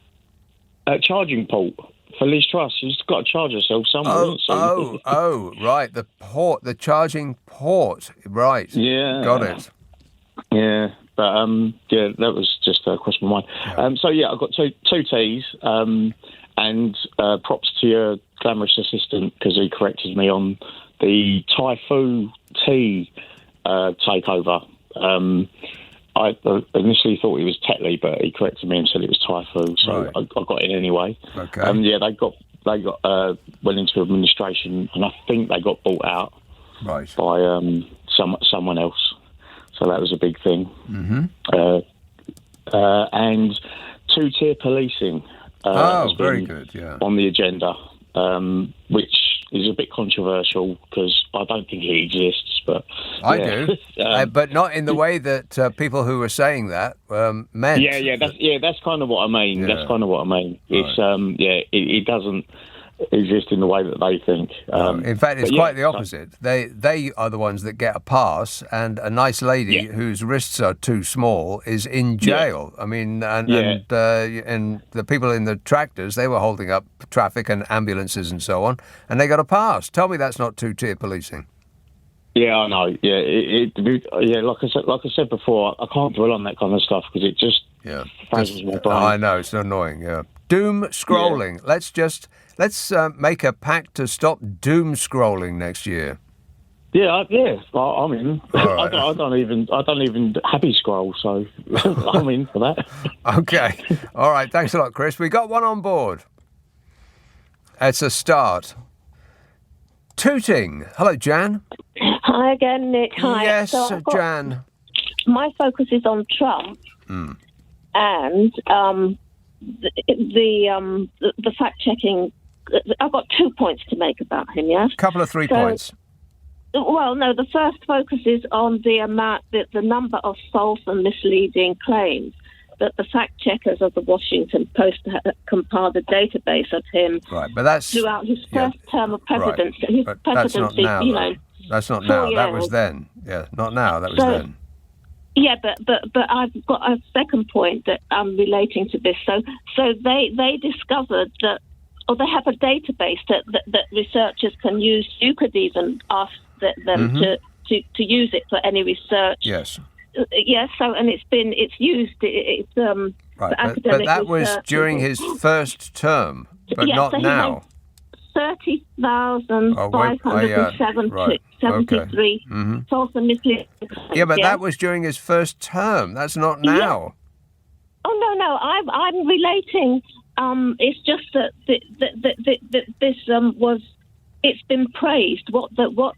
Charging port for Liz Truss. She's got to charge herself somewhere. Oh, right. The charging port. Right. Yeah. Got it. Yeah. But, that was just a question of mine. Yeah. I've got two T's, and props to your glamorous assistant, because he corrected me on the Thai Fu tea takeover. I initially thought it was Tetley, but he corrected me and said it was Typhoon, so I got in anyway. Okay. Yeah, they got went into administration, and I think they got bought out by someone else. So that was a big thing. Mm-hmm. And two-tier policing. Has very been good. Yeah. On the agenda, which is a bit controversial because I don't think it exists, but I do, but not in the way that people who were saying that meant. That's kind of what I mean. Yeah. That's kind of what I mean. It's it doesn't exist in the way that they think. In fact, it's quite the opposite. They are the ones that get a pass, and a nice lady whose wrists are too small is in jail. I mean, and the people in the tractors, they were holding up traffic and ambulances and so on, and they got a pass. Tell me that's not two-tier policing. Yeah, I know. Yeah, like I said before, I can't dwell on that kind of stuff because it just frazzles my brain. I know, it's annoying. Yeah, doom scrolling. Let's make a pact to stop doom scrolling next year. I mean, right. I don't even happy scroll, so I'm in for that. Okay, all right. Thanks a lot, Chris. We got one on board. It's a start. Tooting. Hello, Jan. Hi again, Nick. Hi. Yes, Jan. My focus is on Trump and the fact checking. I've got 2 points to make about him. Yes. Couple of 3 points. Well, no. The first focus is on the number of false and misleading claims that the fact checkers of the Washington Post compiled a database of him. Right, but that's throughout his first term of presidency. Right. His but presidency, that's not now. That's not now. years. That was then. Yeah, not now. That was then. Yeah, but I've got a second point that I'm relating to this. So they discovered that, or they have a database that researchers can use. You could even ask them to use it for any research. Yes. Yes. So and it's used. It's right, but that was during his first term, but not now. 30,573 false and misleading. Yeah, but that was during his first term. That's not now. Yeah. Oh no, I'm relating. It's just that this was. It's been praised. What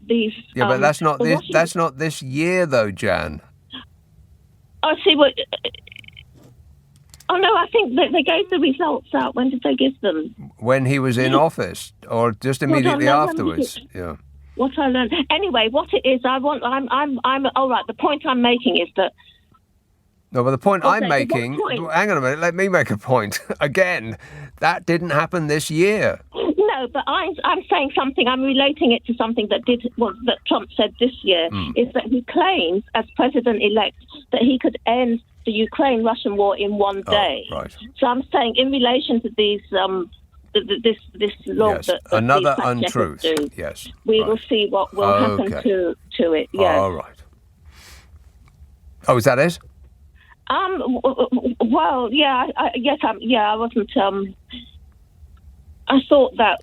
these? Yeah, but that's not this. That's not this year, though, Jan. I see what. Oh no, I think they gave the results out. When did they give them? When he was in office, or just immediately afterwards. Yeah. What I learned. Anyway, what it is, I'm all right. The point I'm making is that. No, but the point I'm making. Hang on a minute. Let me make a point again. That didn't happen this year. No, but I'm saying something. I'm relating it to something that Trump said this year. Is that he claims, as president-elect, that he could end the Ukraine-Russian war in one day. Right. So I'm saying, in relation to these, this law that another these untruth. Do, yes. We will see what will happen to it. Yes. All right. Oh, is that it? Well, yeah. I wasn't. I thought that.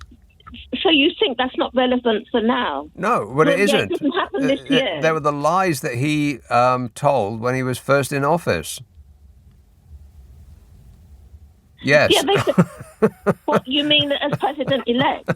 So you think that's not relevant for now? No, but it isn't. It didn't happen this year. There were the lies that he told when he was first in office. Yes. Yeah, what you mean as president-elect?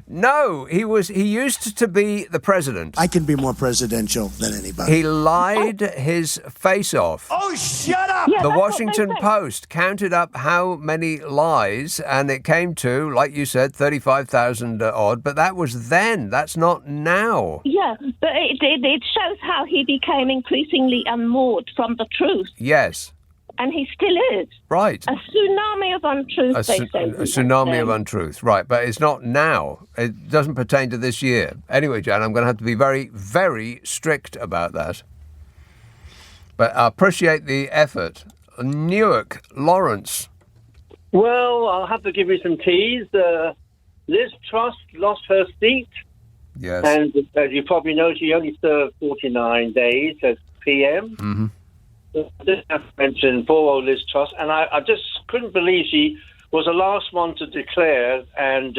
No, he used to be the president. I can be more presidential than anybody. He lied his face off. Oh, shut up! The Washington Post counted up how many lies, and it came to, like you said, 35,000 odd, but that was then. That's not now. Yeah, but it shows how he became increasingly unmoored from the truth. Yes. And he still is. Right. A tsunami of untruth, A tsunami of untruth. Right, but it's not now. It doesn't pertain to this year. Anyway, Jan, I'm going to have to be very, very strict about that. But I appreciate the effort. Newark, Lawrence. Well, I'll have to give you some teas. Liz Truss lost her seat. Yes. And as you probably know, she only served 49 days as PM. Mm-hmm. I just have to mention poor old Liz Truss, and I just couldn't believe she was the last one to declare, and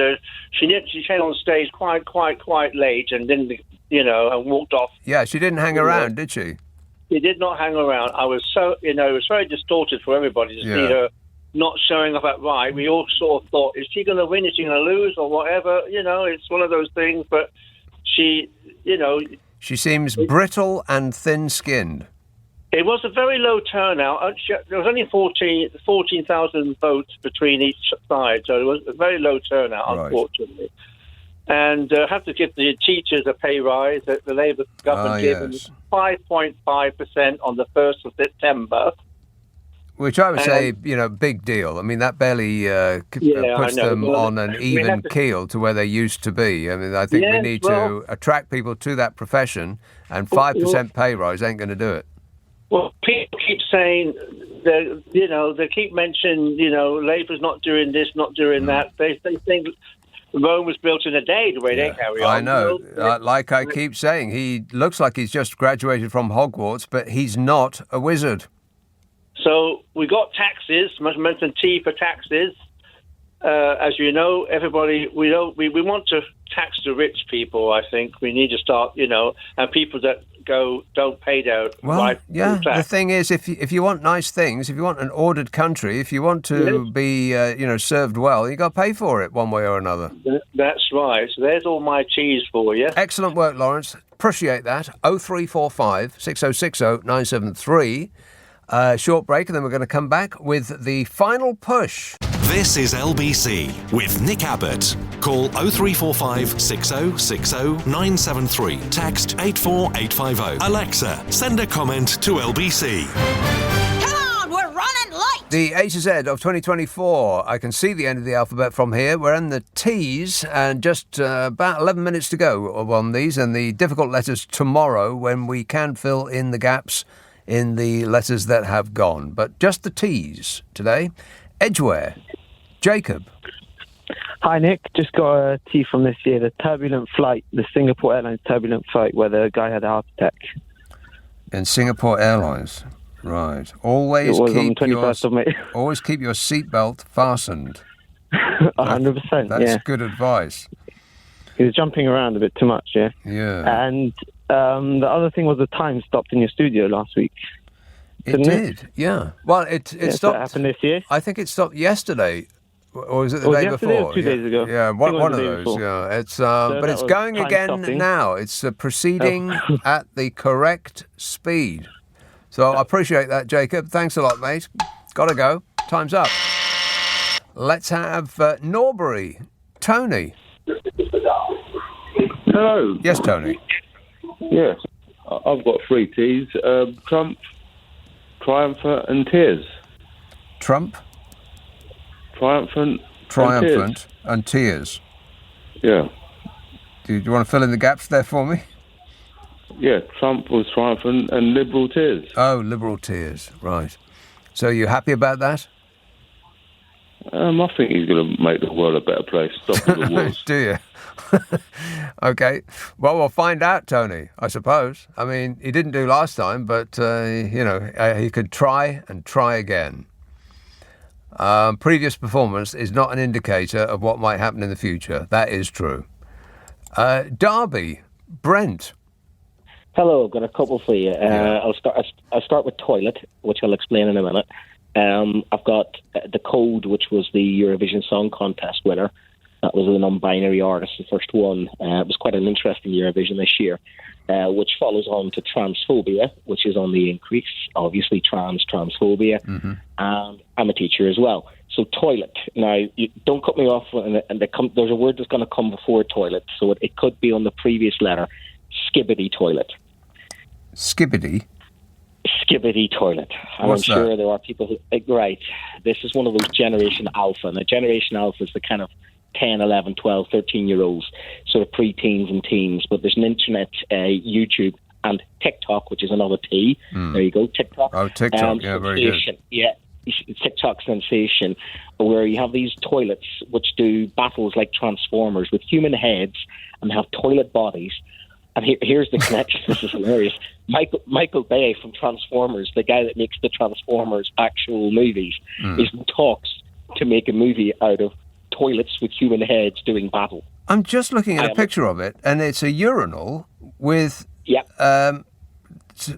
she came on stage quite late, and then and walked off. Yeah, she didn't hang around, did she? She did not hang around. I was so, it was very distorted for everybody to see her not showing up at Rye. We all sort of thought, is she going to win? Is she going to lose? Or whatever. It's one of those things. But she, She seems brittle and thin-skinned. it was a very low turnout. There was only 14,000 votes between each side, so it was a very low turnout, unfortunately. And I have to give the teachers a pay rise that the Labour government gave them 5.5% on the 1st of September. Which I would say, big deal. I mean, that barely puts them on an even keel to where they used to be. I mean, I think we need to attract people to that profession, and 5% pay rise ain't going to do it. Well, people keep saying, they keep mentioning, Labour's not doing this, not doing that. They think Rome was built in a day, the way they carry on. I know. Like I keep saying, he looks like he's just graduated from Hogwarts, but he's not a wizard. So we got taxes, must mention T for taxes. As you know, everybody, we want to tax the rich people, I think. We need to start, and people that don't pay their tax. The thing is, if you want nice things, if you want an ordered country, if you want to be, served well, you got to pay for it one way or another. That's right. So there's all my T's for you. Excellent work, Lawrence. Appreciate that. 0345 6060 973. Short break, and then we're going to come back with the final push. This is LBC with Nick Abbott. Call 0345 6060 973. Text 84850. Alexa, send a comment to LBC. Come on, we're running late. The A to Z of 2024. I can see the end of the alphabet from here. We're in the T's, and just about 11 minutes to go on these, and the difficult letters tomorrow when we can fill in the gaps in the letters that have gone. But just the T's today. Edgware. Jacob. Hi, Nick. Just got a T from this year. The turbulent flight, the Singapore Airlines turbulent flight where the guy had a heart attack. In Singapore Airlines. Right. Always keep your seatbelt fastened. 100%, That's good advice. He was jumping around a bit too much, yeah? Yeah. And the other thing was the time stopped in your studio last week. It did, yeah. Well, it stopped. That happened this year? I think it stopped yesterday. Or was it the day before? Or 2 days ago? Yeah, one of those. Before. Yeah, it's but it's going again now. It's proceeding at the correct speed. So I appreciate that, Jacob. Thanks a lot, mate. Got to go. Time's up. Let's have Norbury. Tony. Hello. Yes, Tony. Yes, I've got 3 T's. Trump, triumphant, and tears. Trump? Triumphant, and tears. Yeah. Do you want to fill in the gaps there for me? Yeah, Trump was triumphant and liberal tears. Oh, liberal tears, right. So you happy about that? I think he's going to make the world a better place. Stop all the wars. Do you? Okay. Well, we'll find out, Tony, I suppose. I mean, he didn't do last time, but, he could try and try again. Previous performance is not an indicator of what might happen in the future. That is true. Derby, Brent. Hello, I've got a couple for you. I'll start with toilet, which I'll explain in a minute. I've got The Code, which was the Eurovision Song Contest winner. That was a non-binary artist, the first one. It was quite an interesting Eurovision this year, which follows on to transphobia, which is on the increase. Obviously, transphobia. Mm-hmm. And I'm a teacher as well. So toilet. Now, don't cut me off. There's a word that's going to come before toilet, so it could be on the previous letter. Skibbity toilet. Skibbity? Skibbity toilet. And What's I'm sure that? there are people who... Right. This is one of those Generation Alpha. Now, Generation Alpha is the kind of 10, 11, 12, 13-year-olds, sort of pre-teens and teens. But there's an internet, YouTube, and TikTok, which is another T. There you go, TikTok. Oh, TikTok, yeah, very good. Yeah, TikTok sensation, where you have these toilets which do battles like Transformers with human heads and have toilet bodies. And here's the connection. This is hilarious. Michael Bay from Transformers, the guy that makes the Transformers actual movies, is in talks to make a movie out of toilets with human heads doing battle. I'm just looking at a picture of it, and it's a urinal with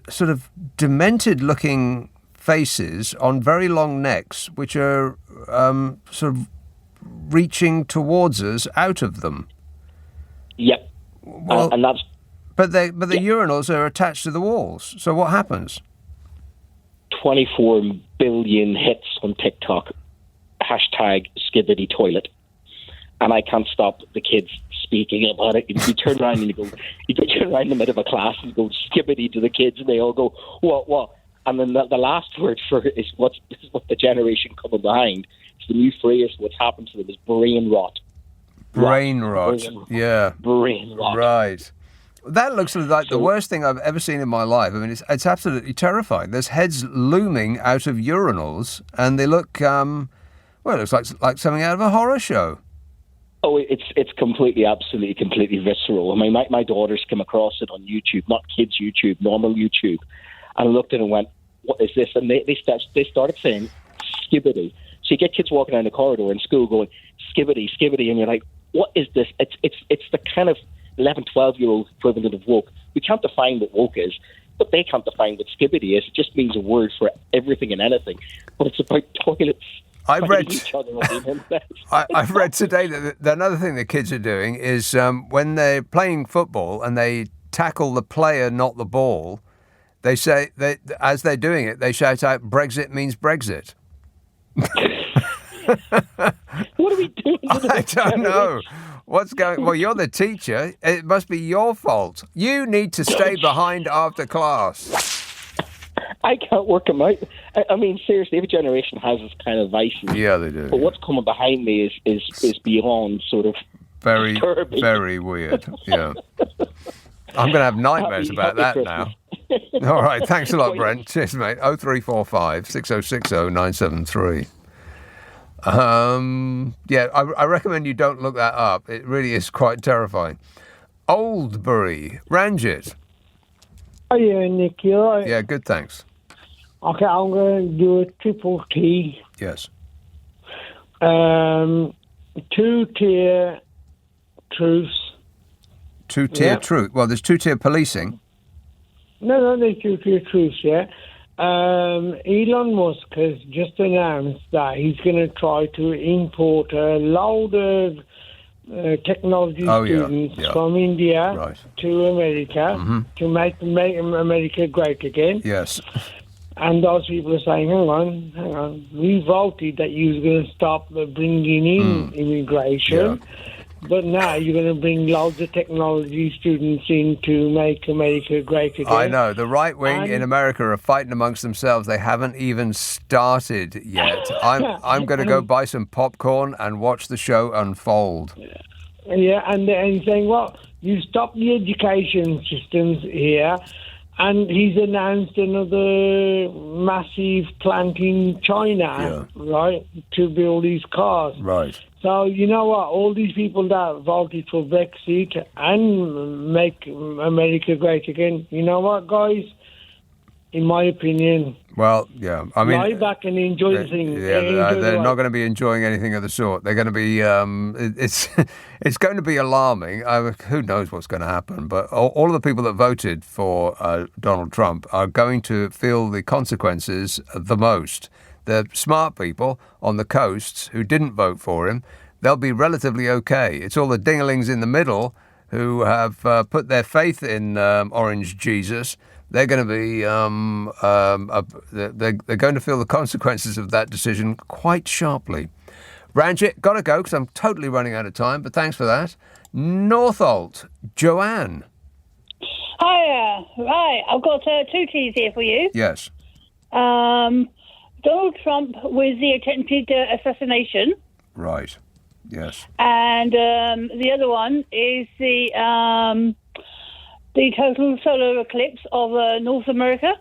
sort of demented-looking faces on very long necks, which are sort of reaching towards us out of them. Yep. Well, and that's. But the urinals are attached to the walls. So what happens? 24 billion hits on TikTok. #Skibbity toilet. And I can't stop the kids speaking about it. You turn around and you turn around in the middle of a class and go skibbity to the kids, and they all go, what? And then the last word for it is what the generation coming behind. It's the new phrase. What's happened to them is brain rot. Brain rot. Yeah. Brain rot. Right. That looks like the worst thing I've ever seen in my life. I mean, it's absolutely terrifying. There's heads looming out of urinals, and they look, it looks like something out of a horror show. Oh, it's completely visceral. I mean, my daughters came across it on YouTube, not kids' YouTube, normal YouTube, and I looked at it and went, "What is this?" And they started saying skibbity. So you get kids walking down the corridor in school going skibbity, skibbity, and you're like, "What is this?" It's the kind of 11, 12-year-old equivalent of woke. We can't define what woke is, but they can't define what skibbity is. It just means a word for everything and anything. But it's about toilets. I've read today that another thing the kids are doing is when they're playing football and they tackle the player, not the ball, they say, as they're doing it, they shout out, "Brexit means Brexit." What are we doing? I don't know. What's going? Well, you're the teacher. It must be your fault. You need to stay behind after class. I can't work them out. I mean, seriously, every generation has this kind of vices. Yeah, they do. But what's coming behind me is beyond sort of very, disturbing. Very weird. Yeah. I'm going to have nightmares about that Christmas. now. All right. Thanks a lot, Brent. Cheers, mate. 0345 6060 973. Yeah, I recommend you don't look that up. It really is quite terrifying. Oldbury, Ranjit. Oh, yeah, Nick, you're right. Yeah, good, thanks. Okay, I'm going to do a triple T. Yes. 2-tier truce. 2-tier truce? Well, there's 2-tier policing. No, there's 2-tier truce, yeah. Elon Musk has just announced that he's going to try to import a load of technology students from India to America to make America great again. Yes. And those people are saying, hang on, we voted that you were going to stop bringing in immigration, but now you're going to bring loads of technology students in to make America great again. I know. The right wing in America are fighting amongst themselves. They haven't even started yet. I'm going to go buy some popcorn and watch the show unfold. Yeah, and saying, well, you stop the education systems here, and he's announced another massive plant in China, right, to build these cars. Right. So, you know what, all these people that voted for Brexit and make America great again, you know what, guys? In my opinion, well, yeah, I mean, lie back and enjoy the thing. Yeah, they're not going to be enjoying anything of the sort. They're going to be. It's going to be alarming. Who knows what's going to happen? But all of the people that voted for Donald Trump are going to feel the consequences the most. The smart people on the coasts who didn't vote for him, they'll be relatively okay. It's all the dinglings in the middle who have put their faith in Orange Jesus. They're going to be they're going to feel the consequences of that decision quite sharply. Ranjit, got to go because I'm totally running out of time, but thanks for that. Northolt, Joanne. Hiya. Right, I've got 2 keys here for you. Yes. Donald Trump with the attempted assassination. Right. Yes. And the other one is the total solar eclipse of North America.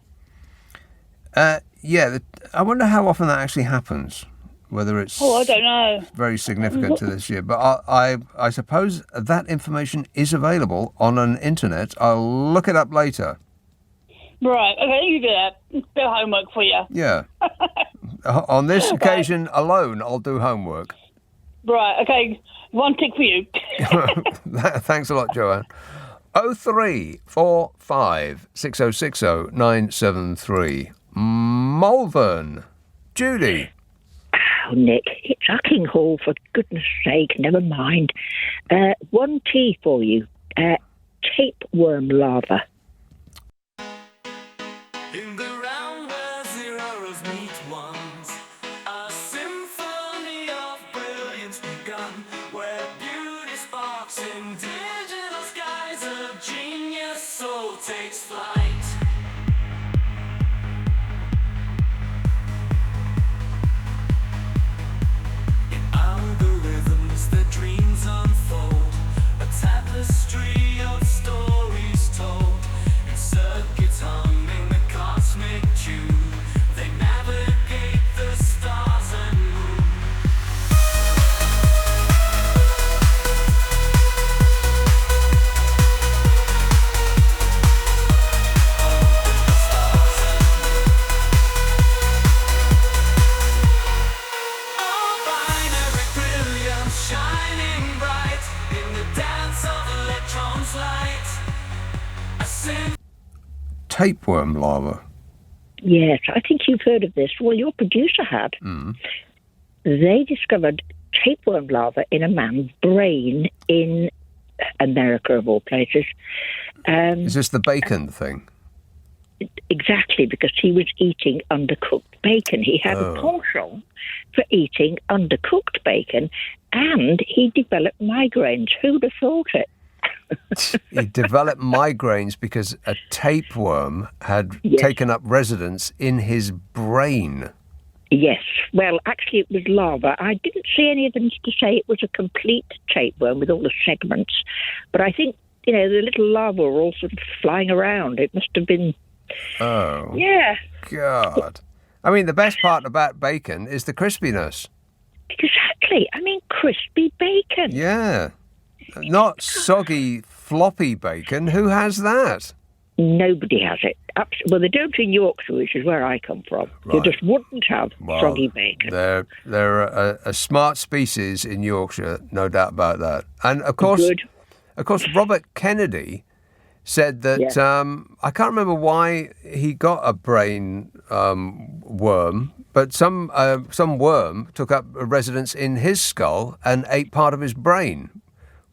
Yeah, I wonder how often that actually happens. Whether it's I don't know. Very significant to this year. But I suppose that information is available on an internet. I'll look it up later. Right, okay, you do that. Bit of homework for you. Yeah. On this occasion alone, I'll do homework. Right, okay, 1 tick for you. Thanks a lot, Joanne. 0345 6060 973. Malvern. Judy. Oh, Nick, it's Uckinghall, for goodness sake, never mind. One tea for you. Tapeworm larva. In the round where zeros meet ones, a symphony of brilliance begun, where beauty sparks in digital skies, a genius soul takes flight. In algorithms, their dreams unfold, a tapestry of stories told, in circuits humming the cosmic tune, they navigate the stars and moon. All binary brilliance shining bright in the dance of electrons light. A Tapeworm larva. Yes, I think you've heard of this. Well, your producer had. They discovered tapeworm larva in a man's brain in America, of all places. Is this the bacon thing? Exactly, because he was eating undercooked bacon. He had a penchant for eating undercooked bacon, and he developed migraines. Who'd have thought it? He developed migraines because a tapeworm had taken up residence in his brain. Yes. Well, actually, it was larva. I didn't see any evidence to say it was a complete tapeworm with all the segments, but I think, the little larvae were all sort of flying around. It must have been... Oh. Yeah. God. I mean, the best part about bacon is the crispiness. Exactly. I mean, crispy bacon. Yeah. Not soggy, floppy bacon. Who has that? Nobody has it. Well, they don't in Yorkshire, which is where I come from. Right. You just wouldn't have soggy bacon. They're a smart species in Yorkshire, no doubt about that. And of course, Robert Kennedy said that I can't remember why he got a brain worm, but some worm took up a residence in his skull and ate part of his brain,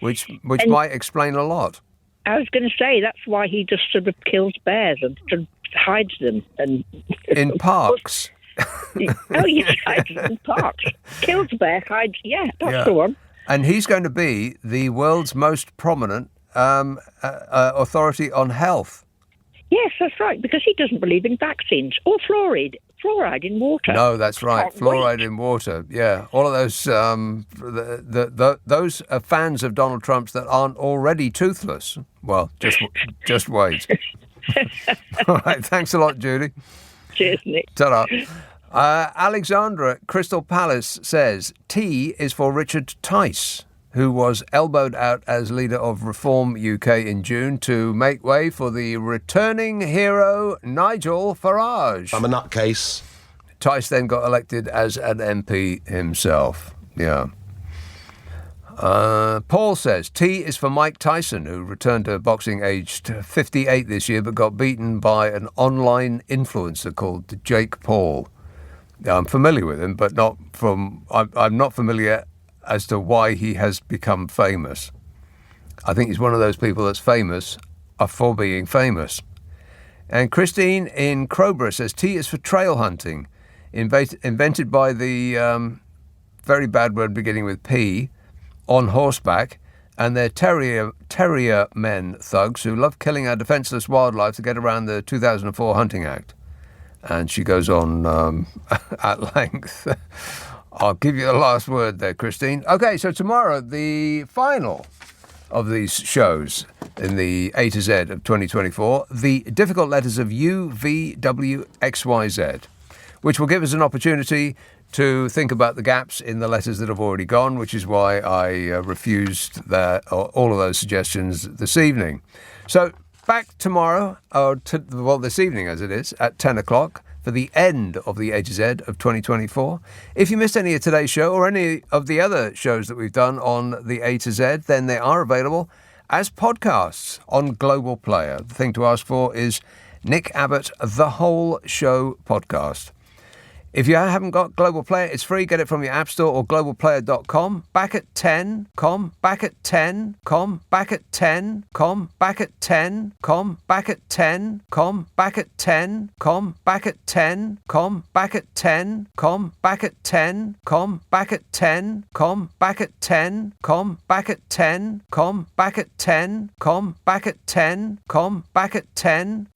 which might explain a lot. I was going to say that's why he just sort of kills bears and sort of hides them and in parks. Oh, yes, hides them in parks. Kills bear, hides. Yeah, that's the one. And he's going to be the world's most prominent authority on health. Yes, that's right, because he doesn't believe in vaccines or fluoride in water. No, that's right, fluoride in water. Yeah, all of those those are fans of Donald Trump's that aren't already toothless. Well, just wait. All right, thanks a lot, Judy. Cheers, Nick. Ta-da. Alexandra at Crystal Palace says T is for Richard Tice, who was elbowed out as leader of Reform UK in June to make way for the returning hero Nigel Farage. I'm a nutcase. Tice then got elected as an MP himself. Yeah. Paul says T is for Mike Tyson, who returned to boxing aged 58 this year but got beaten by an online influencer called Jake Paul. I'm familiar with him, but I'm not familiar as to why he has become famous. I think he's one of those people that's famous for being famous. And Christine in Crowborough says T is for trail hunting, invented by the very bad word beginning with P, on horseback, and they're terrier men thugs who love killing our defenceless wildlife to get around the 2004 Hunting Act. And she goes on at length. I'll give you the last word there, Christine. Okay, so tomorrow, the final of these shows in the A to Z of 2024, the difficult letters of U, V, W, X, Y, Z, which will give us an opportunity to think about the gaps in the letters that have already gone, which is why I refused all of those suggestions this evening. So back tomorrow, this evening as it is, at 10 o'clock, for the end of the A to Z of 2024. If you missed any of today's show or any of the other shows that we've done on the A to Z, then they are available as podcasts on Global Player. The thing to ask for is Nick Abbott, The Whole Show Podcast. If you haven't got Global Player, it's free. Get it from your App Store or globalplayer.com. Back at 10, back at 10, back at 10, back at 10, back at 10, back at 10, back at 10, back at 10, back at 10, back at 10, back at 10, back at 10, back at 10, back at 10, back at 10, back at 10,